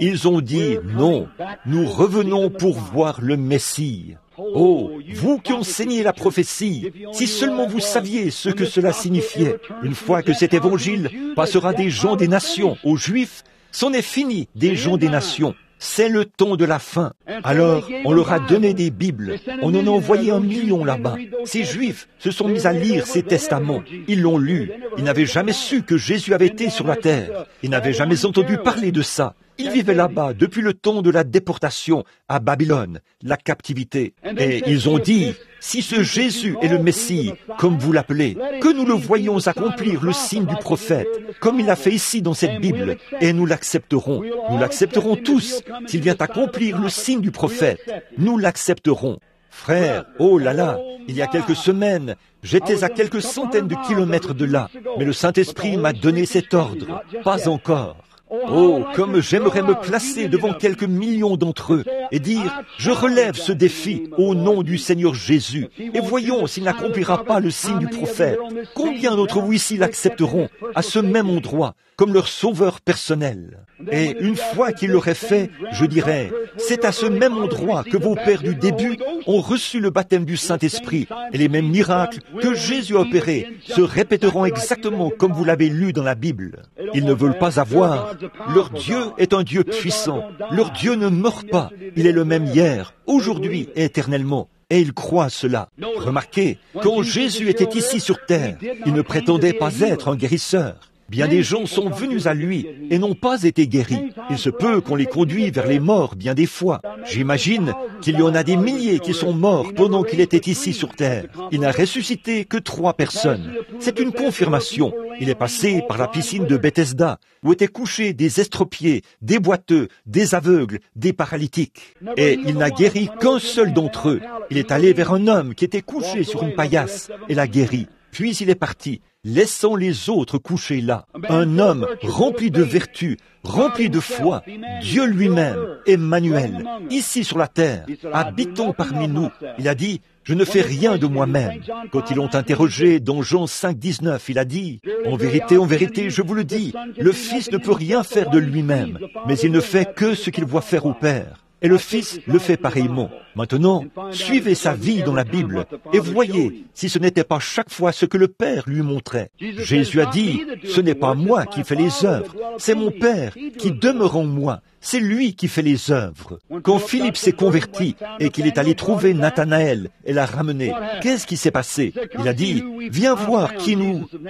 Ils ont dit, « Non, nous revenons pour voir le Messie. » Oh, vous qui enseignez la prophétie, si seulement vous saviez ce que cela signifiait. Une fois que cet évangile passera des gens des nations aux Juifs, c'en est fini des gens des nations. C'est le temps de la fin. Alors, on leur a donné des Bibles. On en a envoyé 1 million là-bas. Ces Juifs se sont mis à lire ces testaments. Ils l'ont lu. Ils n'avaient jamais su que Jésus avait été sur la terre. Ils n'avaient jamais entendu parler de ça. Ils vivaient là-bas depuis le temps de la déportation à Babylone, la captivité. Et ils ont dit, si ce Jésus est le Messie, comme vous l'appelez, que nous le voyons accomplir le signe du prophète, comme il a fait ici dans cette Bible, et nous l'accepterons. Nous l'accepterons tous s'il vient accomplir le signe du prophète. Nous l'accepterons. Frère, oh là là, il y a quelques semaines, j'étais à quelques centaines de kilomètres de là, mais le Saint-Esprit m'a donné cet ordre. Pas encore. Oh, comme j'aimerais me placer devant quelques millions d'entre eux et dire, je relève ce défi au nom du Seigneur Jésus et voyons s'il n'accomplira pas le signe du prophète. Combien d'entre vous ici l'accepteront à ce même endroit comme leur sauveur personnel? Et une fois qu'il l'aurait fait, je dirais, c'est à ce même endroit que vos pères du début ont reçu le baptême du Saint-Esprit et les mêmes miracles que Jésus a opérés se répéteront exactement comme vous l'avez lu dans la Bible. Ils ne veulent pas avoir. Leur Dieu est un Dieu puissant. Leur Dieu ne meurt pas. Il est le même hier, aujourd'hui et éternellement. Et ils croient cela. Remarquez, quand Jésus était ici sur terre, il ne prétendait pas être un guérisseur. Bien des gens sont venus à lui et n'ont pas été guéris. Il se peut qu'on les conduise vers les morts bien des fois. J'imagine qu'il y en a des milliers qui sont morts pendant qu'il était ici sur terre. Il n'a ressuscité que 3 personnes. C'est une confirmation. Il est passé par la piscine de Bethesda, où étaient couchés des estropiés, des boiteux, des aveugles, des paralytiques. Et il n'a guéri qu'un seul d'entre eux. Il est allé vers un homme qui était couché sur une paillasse et l'a guéri. Puis il est parti, laissant les autres couchés là. Un homme rempli de vertu, rempli de foi, Dieu lui-même, Emmanuel, ici sur la terre, habitant parmi nous. Il a dit, je ne fais rien de moi-même. Quand ils l'ont interrogé dans Jean 5, 19, il a dit, en vérité, je vous le dis, le Fils ne peut rien faire de lui-même, mais il ne fait que ce qu'il voit faire au Père. Et le Fils le fait pareillement. Maintenant, suivez sa vie dans la Bible et voyez si ce n'était pas chaque fois ce que le Père lui montrait. Jésus a dit, ce n'est pas moi qui fais les œuvres, c'est mon Père qui demeure en moi. C'est lui qui fait les œuvres. Quand Philippe s'est converti et qu'il est allé trouver Nathanaël et l'a ramené, qu'est-ce qui s'est passé? Il a dit, viens voir qui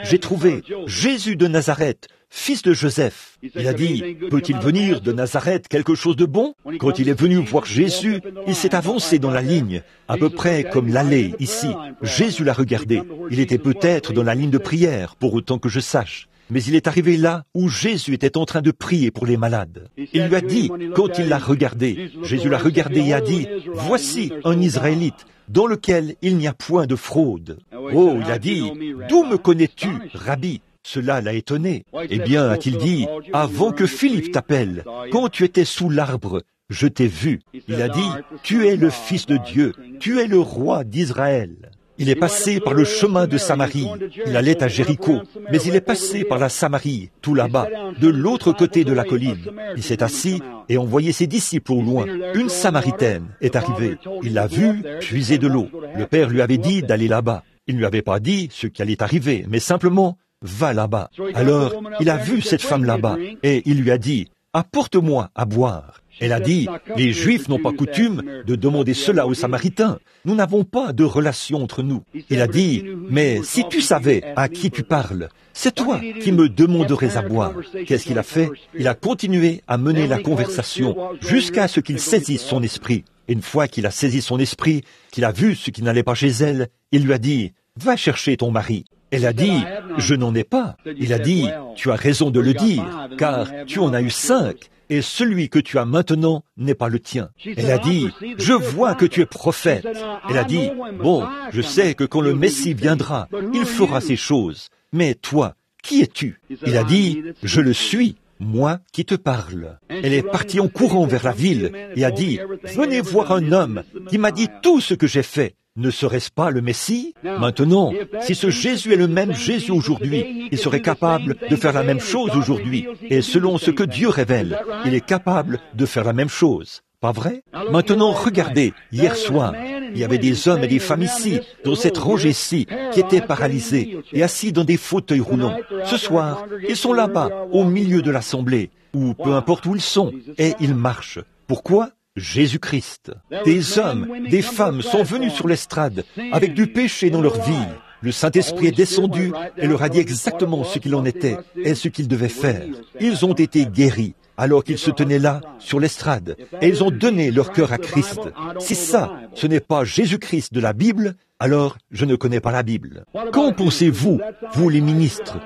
j'ai trouvé, Jésus de Nazareth, fils de Joseph. Il a dit, peut-il venir de Nazareth quelque chose de bon? Quand il est venu voir Jésus, il s'est avancé dans la ligne, à peu près comme l'allée ici. Jésus l'a regardé. Il était peut-être dans la ligne de prière, pour autant que je sache. Mais il est arrivé là où Jésus était en train de prier pour les malades. Il lui a dit, quand il l'a regardé, Jésus l'a regardé et a dit, voici un Israélite dans lequel il n'y a point de fraude. Oh, il a dit, d'où me connais-tu, Rabbi? Cela l'a étonné. Eh bien, a-t-il dit, avant que Philippe t'appelle, quand tu étais sous l'arbre, je t'ai vu. Il a dit, tu es le Fils de Dieu, tu es le roi d'Israël. Il est passé par le chemin de Samarie. Il allait à Jéricho, mais il est passé par la Samarie, tout là-bas, de l'autre côté de la colline. Il s'est assis et on voyait ses disciples au loin. Une Samaritaine est arrivée. Il l'a vue puiser de l'eau. Le Père lui avait dit d'aller là-bas. Il ne lui avait pas dit ce qui allait arriver, mais simplement, va là-bas. Alors, il a vu cette femme là-bas et il lui a dit, apporte-moi à boire. Elle a dit, les Juifs n'ont pas coutume de demander cela aux Samaritains. Nous n'avons pas de relation entre nous. Il a dit, mais si tu savais à qui tu parles, c'est toi qui me demanderais à boire. Qu'est-ce qu'il a fait? Il a continué à mener la conversation jusqu'à ce qu'il saisisse son esprit. Et une fois qu'il a saisi son esprit, qu'il a vu ce qui n'allait pas chez elle, il lui a dit, va chercher ton mari. Elle a dit, je n'en ai pas. Il a dit, tu as raison de le dire, car tu en as eu 5. Et celui que tu as maintenant n'est pas le tien. Elle a dit, je vois que tu es prophète. Elle a dit, bon, je sais que quand le Messie viendra, il fera ces choses. Mais toi, qui es-tu? Il a dit, je le suis, moi qui te parle. Elle est partie en courant vers la ville et a dit, venez voir un homme qui m'a dit tout ce que j'ai fait. Ne serait-ce pas le Messie? Maintenant, si ce Jésus est le même Jésus aujourd'hui, il serait capable de faire la même chose aujourd'hui. Et selon ce que Dieu révèle, il est capable de faire la même chose. Pas vrai? Maintenant, regardez, hier soir, il y avait des hommes et des femmes ici, dans cette rangée-ci, qui étaient paralysés et assis dans des fauteuils roulants. Ce soir, ils sont là-bas, au milieu de l'assemblée, ou peu importe où ils sont, et ils marchent. Pourquoi? Jésus-Christ. Des hommes, des femmes sont venus sur l'estrade avec du péché dans leur vie. Le Saint-Esprit est descendu et leur a dit exactement ce qu'il en était et ce qu'ils devaient faire. Ils ont été guéris alors qu'ils se tenaient là sur l'estrade et ils ont donné leur cœur à Christ. Si ça, ce n'est pas Jésus-Christ de la Bible, alors je ne connais pas la Bible. Qu'en pensez-vous, vous les ministres?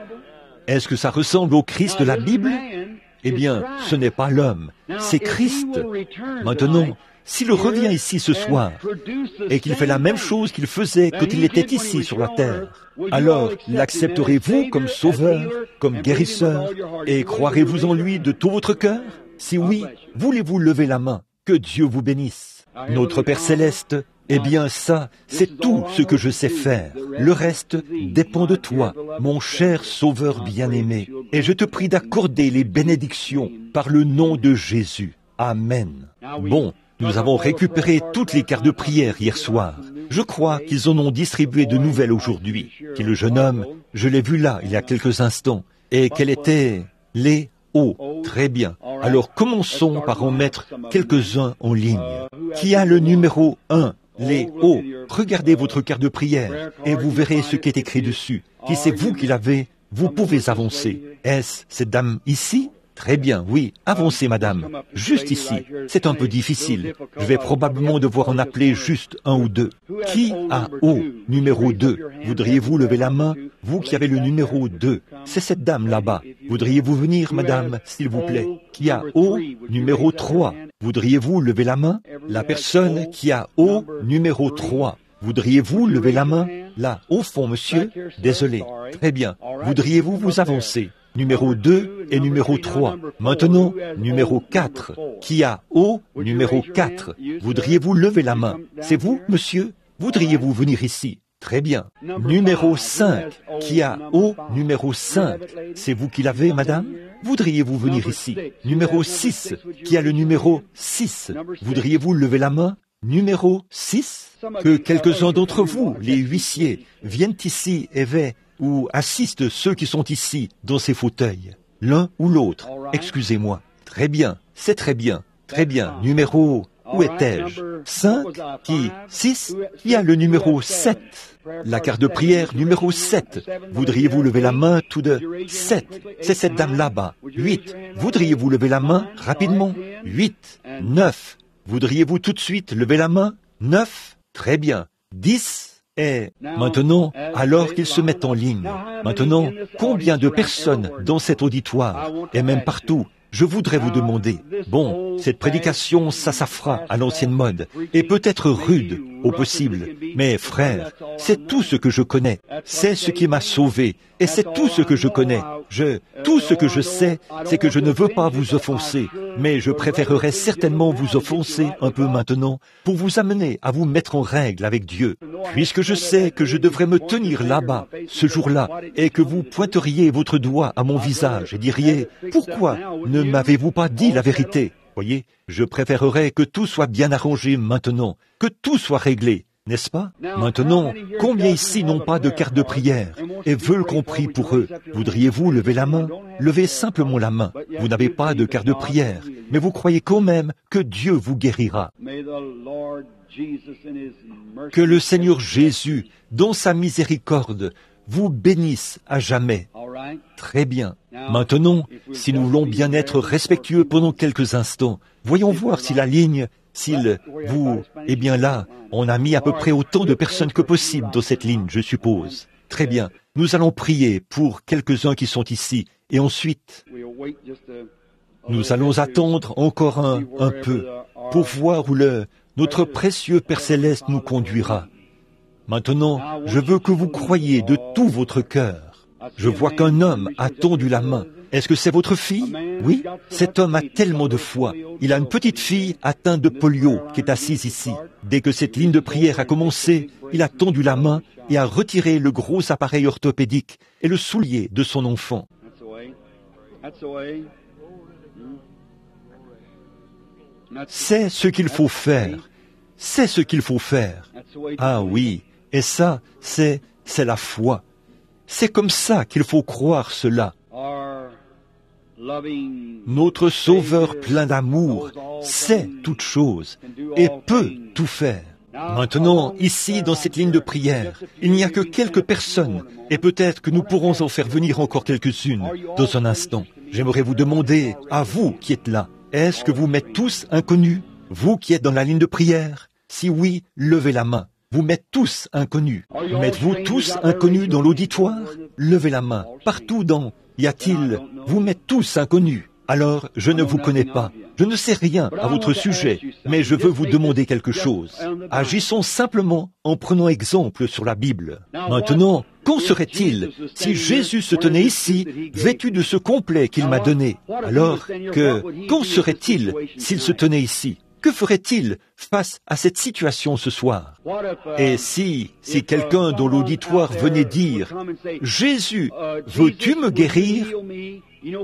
Est-ce que ça ressemble au Christ de la Bible? Eh bien, ce n'est pas l'homme, c'est Christ. Maintenant, s'il revient ici ce soir et qu'il fait la même chose qu'il faisait quand il était ici sur la terre, alors l'accepterez-vous comme sauveur, comme guérisseur, et croirez-vous en lui de tout votre cœur? Si oui, voulez-vous lever la main? Que Dieu vous bénisse. Notre Père Céleste, eh bien ça, c'est tout ce que je sais faire. Le reste dépend de toi, mon cher Sauveur bien-aimé. Et je te prie d'accorder les bénédictions par le nom de Jésus. Amen. Bon, nous avons récupéré toutes les cartes de prière hier soir. Je crois qu'ils en ont distribué de nouvelles aujourd'hui. Qui le jeune homme, je l'ai vu là il y a quelques instants. Et quelle était les O. Très bien. Alors commençons par en mettre quelques-uns en ligne. Qui a le numéro 1? Les O. Regardez votre carte de prière et vous verrez ce qui est écrit dessus. Si c'est vous qui l'avez, vous pouvez avancer. Est-ce cette dame ici? Très bien, oui. Avancez, madame. Juste ici. C'est un peu difficile. Je vais probablement devoir en appeler juste un ou deux. Qui a O, numéro 2? Voudriez-vous lever la main? Vous qui avez le numéro 2. C'est cette dame là-bas. Voudriez-vous venir, madame, s'il vous plaît? Qui a O, numéro 3? Voudriez-vous lever la main? La personne qui a O, numéro 3. Voudriez-vous lever la main? Là, au fond, monsieur. Désolé. Très bien. Voudriez-vous vous avancer? Numéro 2 et numéro 3. Maintenant, numéro 4. Qui a O, numéro 4. Voudriez-vous lever la main? C'est vous, monsieur? Voudriez-vous venir ici? Très bien. Numéro 5. Qui a O, numéro 5. C'est vous qui l'avez, madame? Voudriez-vous venir ici? Numéro 6. Qui a le numéro 6. Voudriez-vous lever la main? Numéro 6. Que quelques-uns d'entre vous, les huissiers, viennent ici et ou assistent ceux qui sont ici, dans ces fauteuils. L'un ou l'autre. Excusez-moi. Très bien. C'est très bien. Très bien. Numéro... Où étais-je? 5. Qui? 6. Qui a le numéro 7? La carte de prière numéro 7. Voudriez-vous lever la main tout de 7? C'est cette dame là-bas. 8. Voudriez-vous lever la main rapidement? 8. 9. Voudriez-vous tout de suite lever la main? 9. Très bien. 10. Et maintenant, alors qu'ils se mettent en ligne, maintenant, combien de personnes dans cet auditoire, et même partout, je voudrais vous demander, bon, cette prédication, ça fera à l'ancienne mode, et peut-être rude, au possible, mais frère, c'est tout ce que je connais, c'est ce qui m'a sauvé, et c'est tout ce que je connais. Tout ce que je sais, c'est que je ne veux pas vous offenser, mais je préférerais certainement vous offenser un peu maintenant pour vous amener à vous mettre en règle avec Dieu, puisque je sais que je devrais me tenir là-bas, ce jour-là, et que vous pointeriez votre doigt à mon visage et diriez, « Pourquoi ne m'avez-vous pas dit la vérité ?» Voyez, je préférerais que tout soit bien arrangé maintenant, que tout soit réglé, n'est-ce pas? Maintenant, combien ici n'ont pas de carte de prière et veulent qu'on prie pour eux? Voudriez-vous lever la main? Levez simplement la main. Vous n'avez pas de carte de prière, mais vous croyez quand même que Dieu vous guérira. Que le Seigneur Jésus, dans sa miséricorde, vous bénisse à jamais. Très bien. Maintenant, si nous voulons bien être respectueux pendant quelques instants, voyons voir si la ligne, eh bien là, on a mis à peu près autant de personnes que possible dans cette ligne, je suppose. Très bien. Nous allons prier pour quelques-uns qui sont ici, et ensuite, nous allons attendre encore un peu, pour voir où notre précieux Père Céleste nous conduira. Maintenant, je veux que vous croyiez de tout votre cœur. Je vois qu'un homme a tendu la main. Est-ce que c'est votre fille? Oui, cet homme a tellement de foi. Il a une petite fille atteinte de polio qui est assise ici. Dès que cette ligne de prière a commencé, il a tendu la main et a retiré le gros appareil orthopédique et le soulier de son enfant. C'est ce qu'il faut faire. C'est ce qu'il faut faire. Ah oui, et ça, c'est la foi. C'est comme ça qu'il faut croire cela. Notre Sauveur plein d'amour sait toutes choses et peut tout faire. Maintenant, ici, dans cette ligne de prière, il n'y a que quelques personnes, et peut-être que nous pourrons en faire venir encore quelques-unes dans un instant. J'aimerais vous demander, à vous qui êtes là, est-ce que vous m'êtes tous inconnus? Vous qui êtes dans la ligne de prière? Si oui, levez la main. Vous m'êtes tous inconnus. M'êtes-vous tous inconnus dans l'auditoire? Levez la main. Partout vous m'êtes tous inconnus. Alors, je ne vous connais pas. Je ne sais rien à votre sujet, mais je veux vous demander quelque chose. Agissons simplement en prenant exemple sur la Bible. Maintenant, qu'en serait-il si Jésus se tenait ici, vêtu de ce complet qu'il m'a donné? Alors qu'en serait-il s'il se tenait ici? Que ferait-il face à cette situation ce soir? Et si quelqu'un dans l'auditoire venait dire, « Jésus, veux-tu me guérir ?»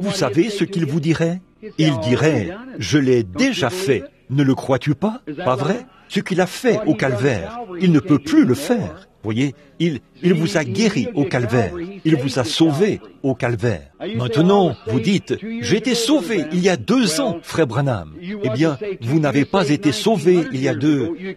Vous savez ce qu'il vous dirait? Il dirait, « Je l'ai déjà fait. Ne le crois-tu pas? Pas vrai? Ce qu'il a fait au calvaire, il ne peut plus le faire. » Voyez, il vous a guéri au calvaire. Il vous a sauvé au calvaire. Maintenant, vous dites, j'ai été sauvé il y a 2 ans, frère Branham. Eh bien, vous n'avez pas été sauvé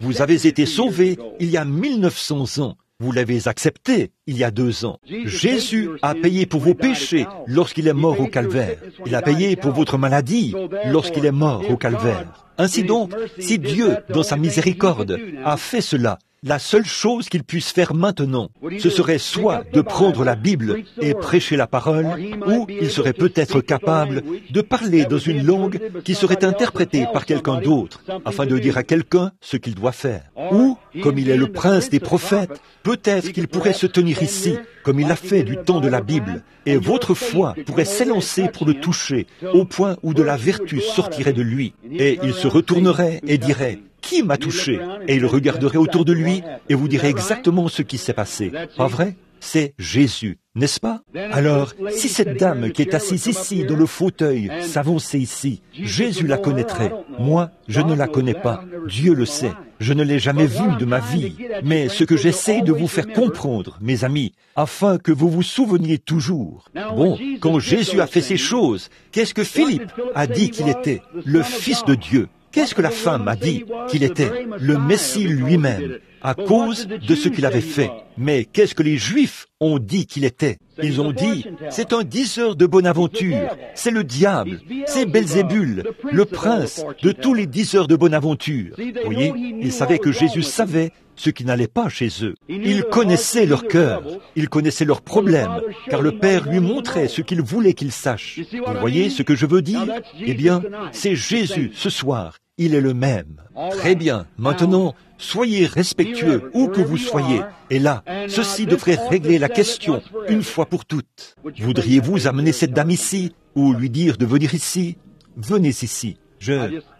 vous avez été sauvé il y a 1900 ans. Vous l'avez accepté il y a 2 ans. Jésus a payé pour vos péchés lorsqu'il est mort au calvaire. Il a payé pour votre maladie lorsqu'il est mort au calvaire. Ainsi donc, si Dieu, dans sa miséricorde, a fait cela, la seule chose qu'il puisse faire maintenant, ce serait soit de prendre la Bible et prêcher la parole, ou il serait peut-être capable de parler dans une langue qui serait interprétée par quelqu'un d'autre, afin de dire à quelqu'un ce qu'il doit faire. Ou, comme il est le prince des prophètes, peut-être qu'il pourrait se tenir ici, comme il l'a fait du temps de la Bible, et votre foi pourrait s'élancer pour le toucher, au point où de la vertu sortirait de lui, et il se retournerait et dirait, « Qui m'a touché ?» Et il regarderait autour de lui et vous dirait exactement ce qui s'est passé. Pas vrai? C'est Jésus, n'est-ce pas? Alors, si cette dame qui est assise ici dans le fauteuil s'avançait ici, Jésus la connaîtrait. Moi, je ne la connais pas. Dieu le sait. Je ne l'ai jamais vue de ma vie. Mais ce que j'essaie de vous faire comprendre, mes amis, afin que vous vous souveniez toujours. Bon, quand Jésus a fait ces choses, qu'est-ce que Philippe a dit qu'il était? Le Fils de Dieu. Qu'est-ce que la femme a dit qu'il était? Le Messie lui-même, à cause de ce qu'il avait fait. Mais qu'est-ce que les Juifs ont dit qu'il était? Ils ont dit, c'est un diseur de bonne aventure, c'est le diable, c'est Belzébul, le prince de tous les diseurs de bonne aventure. Vous voyez, ils savaient que Jésus savait ce qui n'allait pas chez eux. Il connaissait leur cœur, il connaissait leurs problèmes, car le Père lui montrait ce qu'il voulait qu'il sache. Vous voyez ce que je veux dire? Eh bien, c'est Jésus ce soir. Il est le même. Très bien. Maintenant, soyez respectueux où que vous soyez. Et là, ceci devrait régler la question une fois pour toutes. Voudriez-vous amener cette dame ici ou lui dire de venir ici? Venez ici.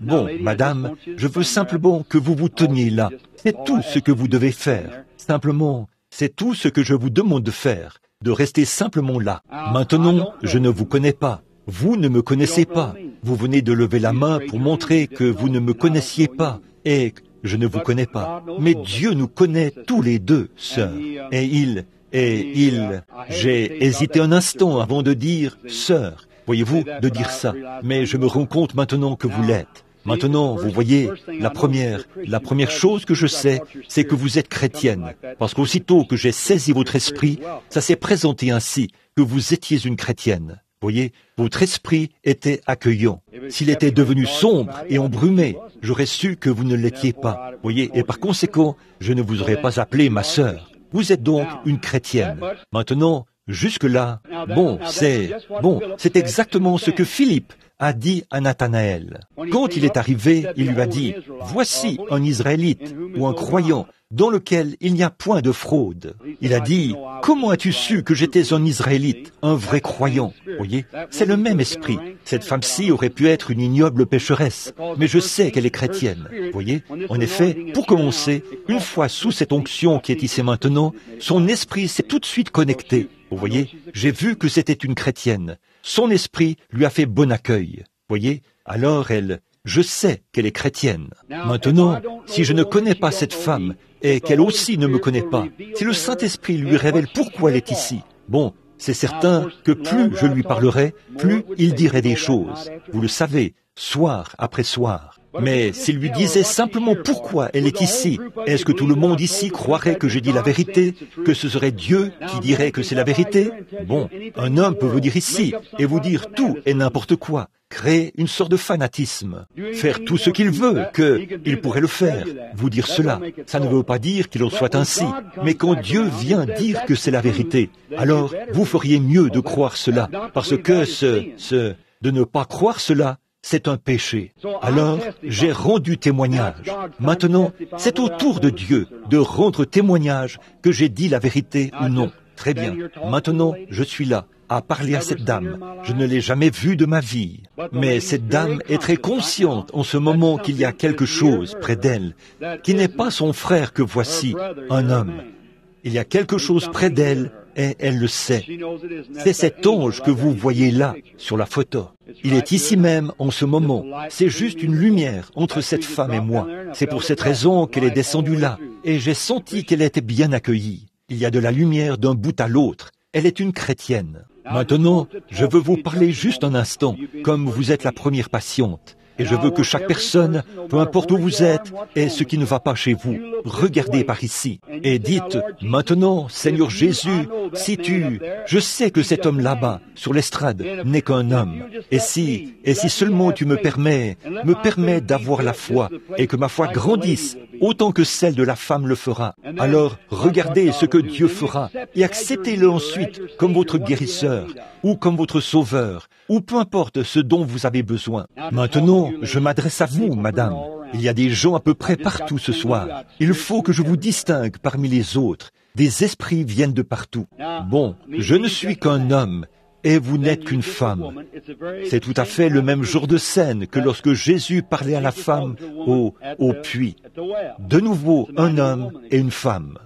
Bon, madame, je veux simplement que vous vous teniez là. C'est tout ce que vous devez faire. Simplement, c'est tout ce que je vous demande de faire. De rester simplement là. Maintenant, je ne vous connais pas. Vous ne me connaissez pas. Vous venez de lever la main pour montrer que vous ne me connaissiez pas et je ne vous connais pas. Mais Dieu nous connaît tous les deux, sœurs. J'ai hésité un instant avant de dire « sœur ». Voyez-vous, de dire ça. Mais je me rends compte maintenant que vous l'êtes. Maintenant, vous voyez, la première chose que je sais, c'est que vous êtes chrétienne. Parce qu'aussitôt que j'ai saisi votre esprit, ça s'est présenté ainsi, que vous étiez une chrétienne. Voyez, votre esprit était accueillant. S'il était devenu sombre et embrumé, j'aurais su que vous ne l'étiez pas. Voyez, et par conséquent, je ne vous aurais pas appelé ma sœur. Vous êtes donc une chrétienne. Maintenant, jusque-là, c'est exactement ce que Philippe a dit à Nathanaël. Quand il est arrivé, il lui a dit, « Voici un Israélite ou un croyant dans lequel il n'y a point de fraude. » Il a dit, « Comment as-tu su que j'étais un Israélite, un vrai croyant ?» Vous voyez, c'est le même esprit. Cette femme-ci aurait pu être une ignoble pécheresse, mais je sais qu'elle est chrétienne. Vous voyez, en effet, pour commencer, une fois sous cette onction qui est ici maintenant, son esprit s'est tout de suite connecté. Vous voyez, j'ai vu que c'était une chrétienne. Son esprit lui a fait bon accueil. Voyez, alors je sais qu'elle est chrétienne. Maintenant, si je ne connais pas cette femme et qu'elle aussi ne me connaît pas, si le Saint-Esprit lui révèle pourquoi elle est ici, bon, c'est certain que plus je lui parlerai, plus il dirait des choses. Vous le savez, soir après soir. Mais s'il lui disait simplement pourquoi elle est ici, est-ce que tout le monde ici croirait que j'ai dit la vérité, que ce serait Dieu qui dirait que c'est la vérité? Bon, un homme peut venir ici et vous dire tout et n'importe quoi, créer une sorte de fanatisme, faire tout ce qu'il veut, qu'il pourrait le faire, vous dire cela. Ça ne veut pas dire qu'il en soit ainsi, mais quand Dieu vient dire que c'est la vérité, alors vous feriez mieux de croire cela, parce que de ne pas croire cela, c'est un péché. Alors, j'ai rendu témoignage. Maintenant, c'est au tour de Dieu de rendre témoignage que j'ai dit la vérité ou non. Très bien. Maintenant, je suis là, à parler à cette dame. Je ne l'ai jamais vue de ma vie. Mais cette dame est très consciente en ce moment qu'il y a quelque chose près d'elle, qui n'est pas son frère que voici, un homme. Il y a quelque chose près d'elle et elle le sait. C'est cet ange que vous voyez là, sur la photo. Il est ici même en ce moment. C'est juste une lumière entre cette femme et moi. C'est pour cette raison qu'elle est descendue là. Et j'ai senti qu'elle était bien accueillie. Il y a de la lumière d'un bout à l'autre. Elle est une chrétienne. Maintenant, je veux vous parler juste un instant, comme vous êtes la première patiente. Et je veux que chaque personne, peu importe où vous êtes et ce qui ne va pas chez vous, regardez par ici et dites, maintenant, Seigneur Jésus, je sais que cet homme là-bas, sur l'estrade, n'est qu'un homme. Et si seulement tu me permets d'avoir la foi et que ma foi grandisse autant que celle de la femme le fera, alors regardez ce que Dieu fera et acceptez-le ensuite comme votre guérisseur ou comme votre sauveur ou peu importe ce dont vous avez besoin. Maintenant, je m'adresse à vous, madame. Il y a des gens à peu près partout ce soir. Il faut que je vous distingue parmi les autres. Des esprits viennent de partout. Bon, je ne suis qu'un homme et vous n'êtes qu'une femme. C'est tout à fait le même genre de scène que lorsque Jésus parlait à la femme au puits. De nouveau, un homme et une femme.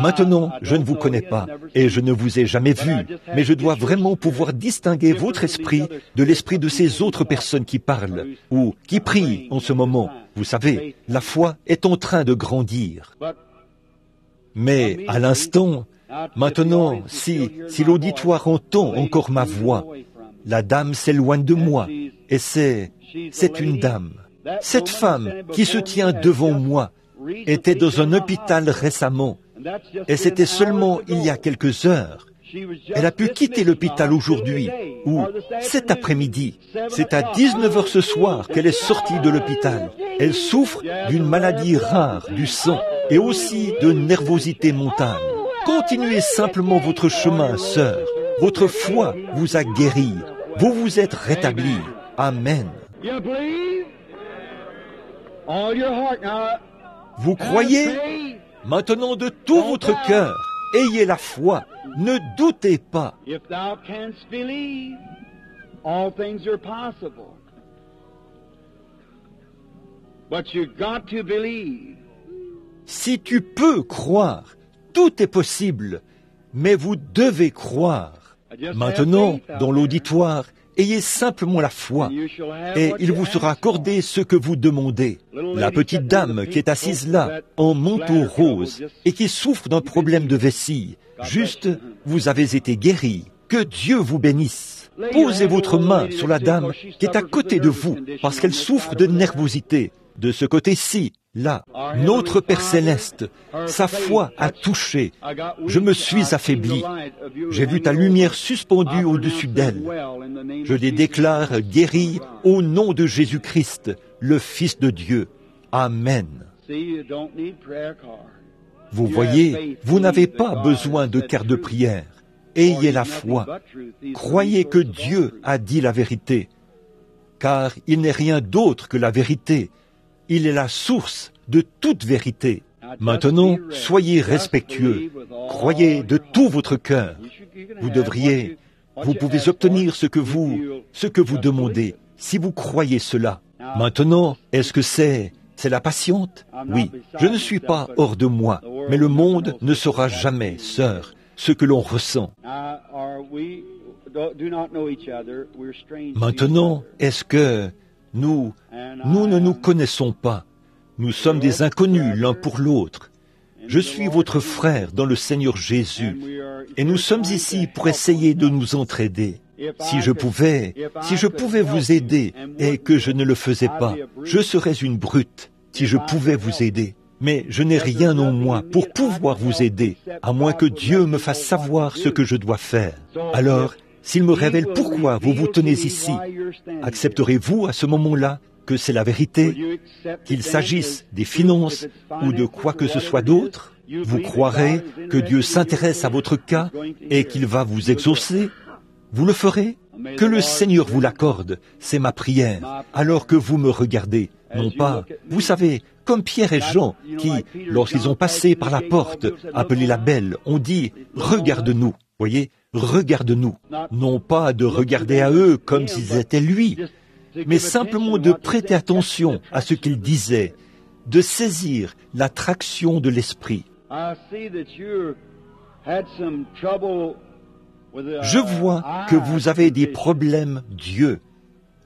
Maintenant, je ne vous connais pas et je ne vous ai jamais vu, mais je dois vraiment pouvoir distinguer votre esprit de l'esprit de ces autres personnes qui parlent ou qui prient en ce moment. Vous savez, la foi est en train de grandir. Mais à l'instant, maintenant, si l'auditoire entend encore ma voix, la dame s'éloigne de moi et c'est une dame. Cette femme qui se tient devant moi était dans un hôpital récemment. Et c'était seulement il y a quelques heures. Elle a pu quitter l'hôpital aujourd'hui, ou cet après-midi. C'est à 19h ce soir qu'elle est sortie de l'hôpital. Elle souffre d'une maladie rare du sang. et aussi de nervosité mentale. Continuez simplement votre chemin, sœur. Votre foi vous a guéri. Vous vous êtes rétabli. Amen. Vous croyez? Maintenant de tout votre cœur, ayez la foi. Ne doutez pas. Si tu peux croire, tout est possible, mais vous devez croire. Maintenant, dans l'auditoire, ayez simplement la foi, et il vous sera accordé ce que vous demandez. La petite dame qui est assise là, en manteau rose, et qui souffre d'un problème de vessie, juste, vous avez été guéri. Que Dieu vous bénisse. Posez votre main sur la dame qui est à côté de vous, parce qu'elle souffre de nervosité. De ce côté-ci, là, notre Père Céleste, sa foi a touché. Je me suis affaibli. J'ai vu ta lumière suspendue au-dessus d'elle. Je les déclare guéris au nom de Jésus-Christ, le Fils de Dieu. Amen. Vous voyez, vous n'avez pas besoin de carte de prière. Ayez la foi. Croyez que Dieu a dit la vérité, car il n'est rien d'autre que la vérité. Il est la source de toute vérité. Maintenant, soyez respectueux. Croyez de tout votre cœur. Vous pouvez obtenir ce que vous demandez, si vous croyez cela. Maintenant, est-ce que c'est la patiente? Oui, je ne suis pas hors de moi, mais le monde ne saura jamais, sœur, ce que l'on ressent. Maintenant, est-ce que nous ne nous connaissons pas. Nous sommes des inconnus l'un pour l'autre. Je suis votre frère dans le Seigneur Jésus, et nous sommes ici pour essayer de nous entraider. Si je pouvais vous aider et que je ne le faisais pas, je serais une brute si je pouvais vous aider. Mais je n'ai rien en moi pour pouvoir vous aider, à moins que Dieu me fasse savoir ce que je dois faire. Alors, s'il me révèle pourquoi vous vous tenez ici, accepterez-vous à ce moment-là que c'est la vérité, qu'il s'agisse des finances ou de quoi que ce soit d'autre? Vous croirez que Dieu s'intéresse à votre cas et qu'il va vous exaucer? Vous le ferez? Que le Seigneur vous l'accorde, c'est ma prière, alors que vous me regardez. Non pas, vous savez, comme Pierre et Jean, qui, lorsqu'ils ont passé par la porte, appelée la belle, ont dit « Regarde-nous ». Voyez, regarde-nous. Non pas de regarder à eux comme s'ils étaient lui, mais simplement de prêter attention à ce qu'ils disaient, de saisir l'attraction de l'esprit. Je vois que vous avez des problèmes d'yeux,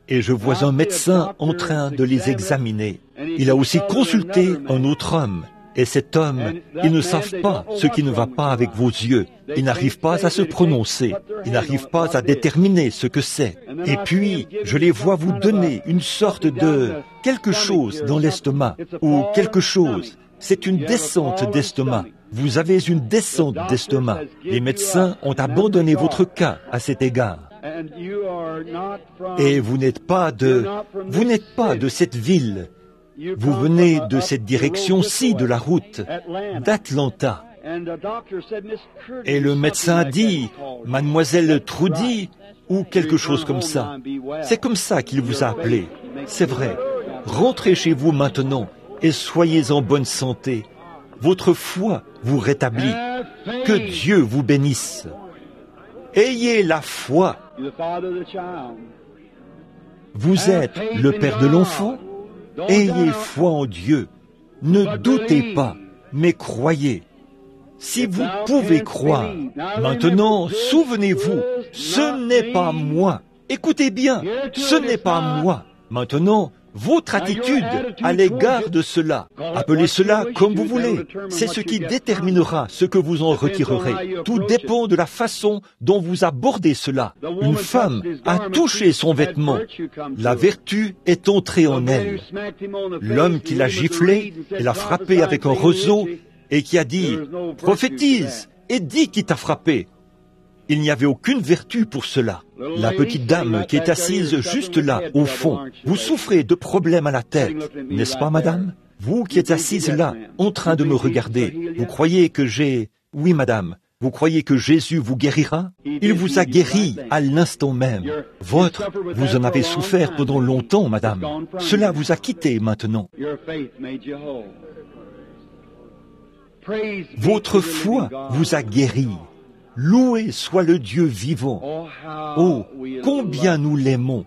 et je vois un médecin en train de les examiner. Il a aussi consulté un autre homme, et cet homme, ils ne savent pas ce qui ne va pas avec vos yeux. Ils n'arrivent pas à se prononcer. Ils n'arrivent pas à déterminer ce que c'est. Et puis, je les vois vous donner une sorte de quelque chose dans l'estomac, ou quelque chose. C'est une descente d'estomac. Vous avez une descente d'estomac. Les médecins ont abandonné votre cas à cet égard. Et vous n'êtes pas de cette ville. Vous venez de cette direction-ci de la route, d'Atlanta. Et le médecin a dit, Mademoiselle Trudy, ou quelque chose comme ça. C'est comme ça qu'il vous a appelé. C'est vrai. Rentrez chez vous maintenant et soyez en bonne santé. Votre foi vous rétablit. Que Dieu vous bénisse. Ayez la foi. Vous êtes le père de l'enfant. Ayez foi en Dieu. Ne doutez pas, mais croyez. Si vous pouvez croire. Maintenant, souvenez-vous, ce n'est pas moi. Écoutez bien, ce n'est pas moi. Maintenant, votre attitude à l'égard de cela, appelez cela comme vous voulez, c'est ce qui déterminera ce que vous en retirerez. Tout dépend de la façon dont vous abordez cela. Une femme a touché son vêtement. La vertu est entrée en elle. L'homme qui l'a giflé et l'a frappé avec un roseau et qui a dit « Prophétise et dis qui t'a frappé ». Il n'y avait aucune vertu pour cela. La petite dame qui est assise juste là, au fond, vous souffrez de problèmes à la tête, n'est-ce pas, madame? Vous qui êtes assise là, en train de me regarder, vous croyez que j'ai... Oui, madame, vous croyez que Jésus vous guérira? Il vous a guéri à l'instant même. Vous en avez souffert pendant longtemps, madame. Cela vous a quitté maintenant. Votre foi vous a guéri. Loué soit le Dieu vivant. Oh, combien nous l'aimons.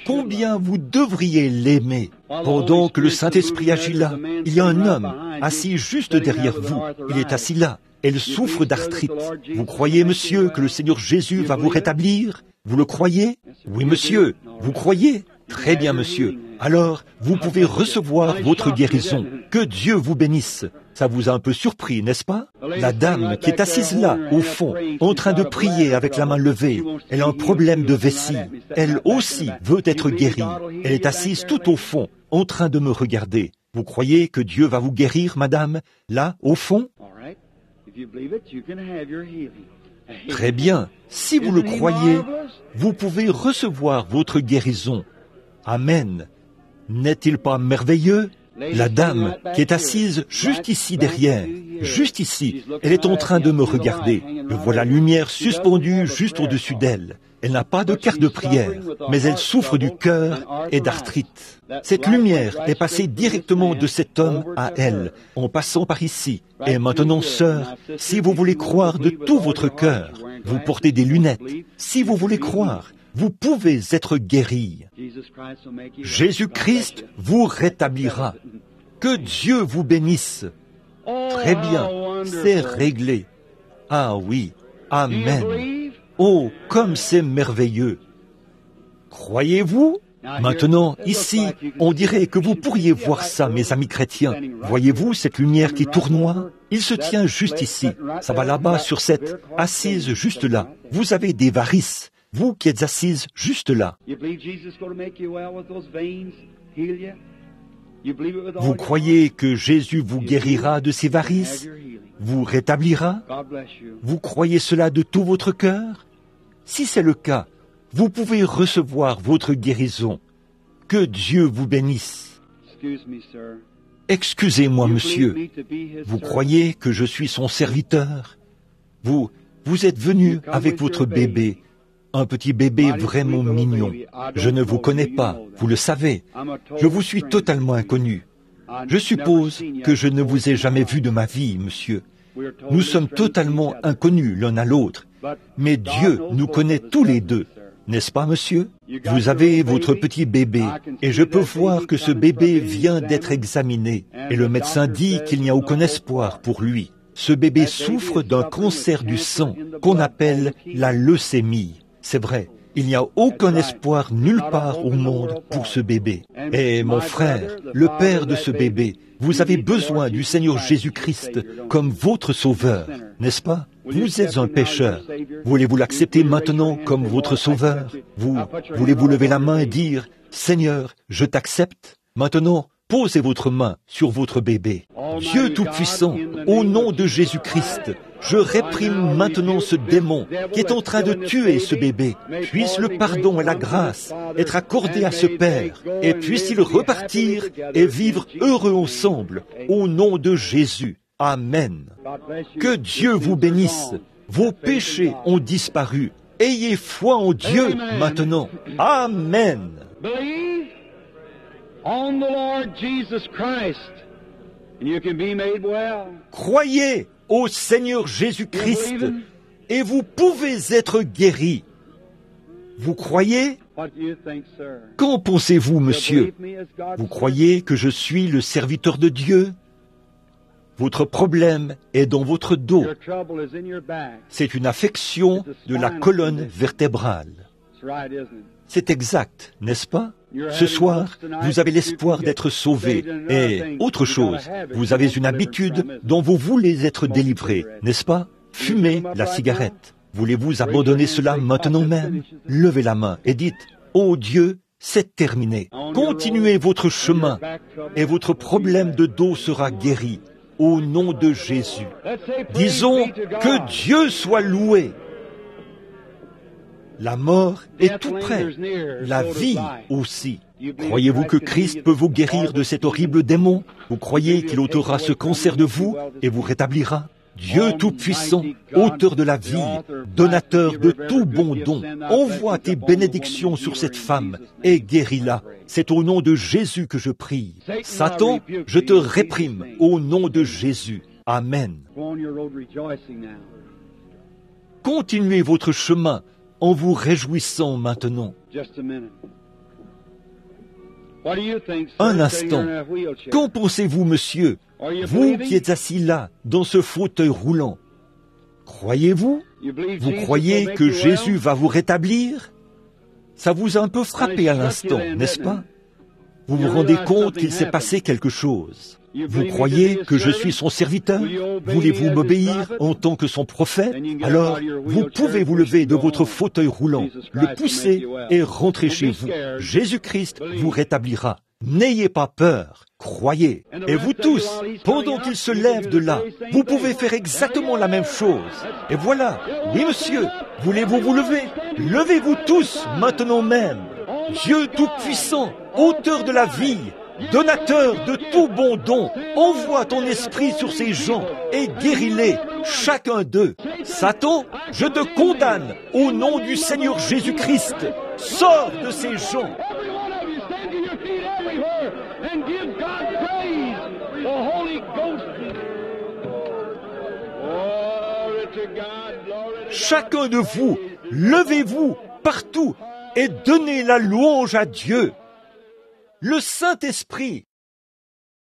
Combien vous devriez l'aimer. Pendant que le Saint-Esprit agit là, il y a un homme assis juste derrière vous. Il est assis là. Elle souffre d'arthrite. Vous croyez, monsieur, que le Seigneur Jésus va vous rétablir? Vous le croyez? Oui, monsieur. Vous croyez? Très bien, monsieur. Alors, vous pouvez recevoir votre guérison. Que Dieu vous bénisse. Ça vous a un peu surpris, n'est-ce pas? La dame qui est assise là, au fond, en train de prier avec la main levée, elle a un problème de vessie. Elle aussi veut être guérie. Elle est assise tout au fond, en train de me regarder. Vous croyez que Dieu va vous guérir, madame, là, au fond? Très bien. Si vous le croyez, vous pouvez recevoir votre guérison. Amen. N'est-il pas merveilleux? La dame qui est assise juste ici derrière, juste ici, elle est en train de me regarder. Je vois la lumière suspendue juste au-dessus d'elle. Elle n'a pas de carte de prière, mais elle souffre du cœur et d'arthrite. Cette lumière est passée directement de cet homme à elle, en passant par ici. Et maintenant, sœur, si vous voulez croire de tout votre cœur, vous portez des lunettes. Si vous voulez croire, vous pouvez être guéri. Jésus-Christ vous rétablira. Que Dieu vous bénisse. Très bien, c'est réglé. Ah oui, amen. Oh, comme c'est merveilleux. Croyez-vous? Maintenant, ici, on dirait que vous pourriez voir ça, mes amis chrétiens. Voyez-vous cette lumière qui tournoie? Il se tient juste ici. Ça va là-bas sur cette assise juste là. Vous avez des varices. Vous qui êtes assise juste là. Vous croyez que Jésus vous guérira de ces varices? Vous rétablira? Vous croyez cela de tout votre cœur? Si c'est le cas, vous pouvez recevoir votre guérison. Que Dieu vous bénisse. Excusez-moi, monsieur. Vous croyez que je suis son serviteur? Vous êtes venu avec votre bébé. Un petit bébé vraiment mignon. Je ne vous connais pas, vous le savez. Je vous suis totalement inconnu. Je suppose que je ne vous ai jamais vu de ma vie, monsieur. Nous sommes totalement inconnus l'un à l'autre. Mais Dieu nous connaît tous les deux. N'est-ce pas, monsieur? Vous avez votre petit bébé, et je peux voir que ce bébé vient d'être examiné, et le médecin dit qu'il n'y a aucun espoir pour lui. Ce bébé souffre d'un cancer du sang qu'on appelle la leucémie. C'est vrai, il n'y a aucun espoir nulle part au monde pour ce bébé. Et mon frère, le père de ce bébé, vous avez besoin du Seigneur Jésus-Christ comme votre sauveur, n'est-ce pas? Vous êtes un pécheur. Voulez-vous l'accepter maintenant comme votre sauveur? Voulez-vous lever la main et dire, Seigneur, je t'accepte? Maintenant, posez votre main sur votre bébé. Dieu Tout-Puissant, au nom de Jésus-Christ, je réprime maintenant ce démon qui est en train de tuer ce bébé. Puisse le pardon et la grâce être accordés à ce père, et puisse-t-il repartir et vivre heureux ensemble, au nom de Jésus. Amen. Que Dieu vous bénisse. Vos péchés ont disparu. Ayez foi en Dieu maintenant. Amen. On the Lord Jesus Christ, and you can be made well. Croyez au Seigneur Jésus-Christ et vous pouvez être guéri. Vous croyez? What do you think, sir? Qu'en pensez-vous, monsieur? Vous croyez que je suis le serviteur de Dieu? Votre problème est dans votre dos. Your trouble is in your back. C'est une affection de la colonne vertébrale. That's right, isn't it? C'est exact, n'est-ce pas? Ce soir, vous avez l'espoir d'être sauvé. Et autre chose, vous avez une habitude dont vous voulez être délivré, n'est-ce pas? Fumer la cigarette. Voulez-vous abandonner cela maintenant même? Levez la main et dites, « Oh Dieu, c'est terminé. Continuez votre chemin et votre problème de dos sera guéri au nom de Jésus. » Disons, « Que Dieu soit loué. » La mort est tout près, la vie aussi. Croyez-vous que Christ peut vous guérir de cet horrible démon? Vous croyez qu'il ôtera ce cancer de vous et vous rétablira? Dieu Tout-Puissant, auteur de la vie, donateur de tout bon don, envoie tes bénédictions sur cette femme et guéris-la. C'est au nom de Jésus que je prie. Satan, je te réprime au nom de Jésus. Amen. Continuez votre chemin en vous réjouissant maintenant. Un instant. Qu'en pensez-vous, monsieur, vous qui êtes assis là, dans ce fauteuil roulant? Croyez-vous? Vous croyez que Jésus va vous rétablir? Ça vous a un peu frappé à l'instant, n'est-ce pas? Vous vous rendez compte qu'il s'est passé quelque chose. Vous croyez que je suis son serviteur? Voulez-vous m'obéir en tant que son prophète? Alors, vous pouvez vous lever de votre fauteuil roulant, le pousser et rentrer chez vous. Jésus-Christ vous rétablira. N'ayez pas peur, croyez. Et vous tous, pendant qu'il se lève de là, vous pouvez faire exactement la même chose. Et voilà, oui monsieur, voulez-vous vous lever? Levez-vous tous, maintenant même. Dieu Tout-Puissant, auteur de la vie, donateur de tout bon don, envoie ton esprit sur ces gens et guéris-les, chacun d'eux. Satan, je te condamne au nom du Seigneur Jésus-Christ. Sors de ces gens. Chacun de vous, levez-vous partout et donnez la louange à Dieu. Le Saint-Esprit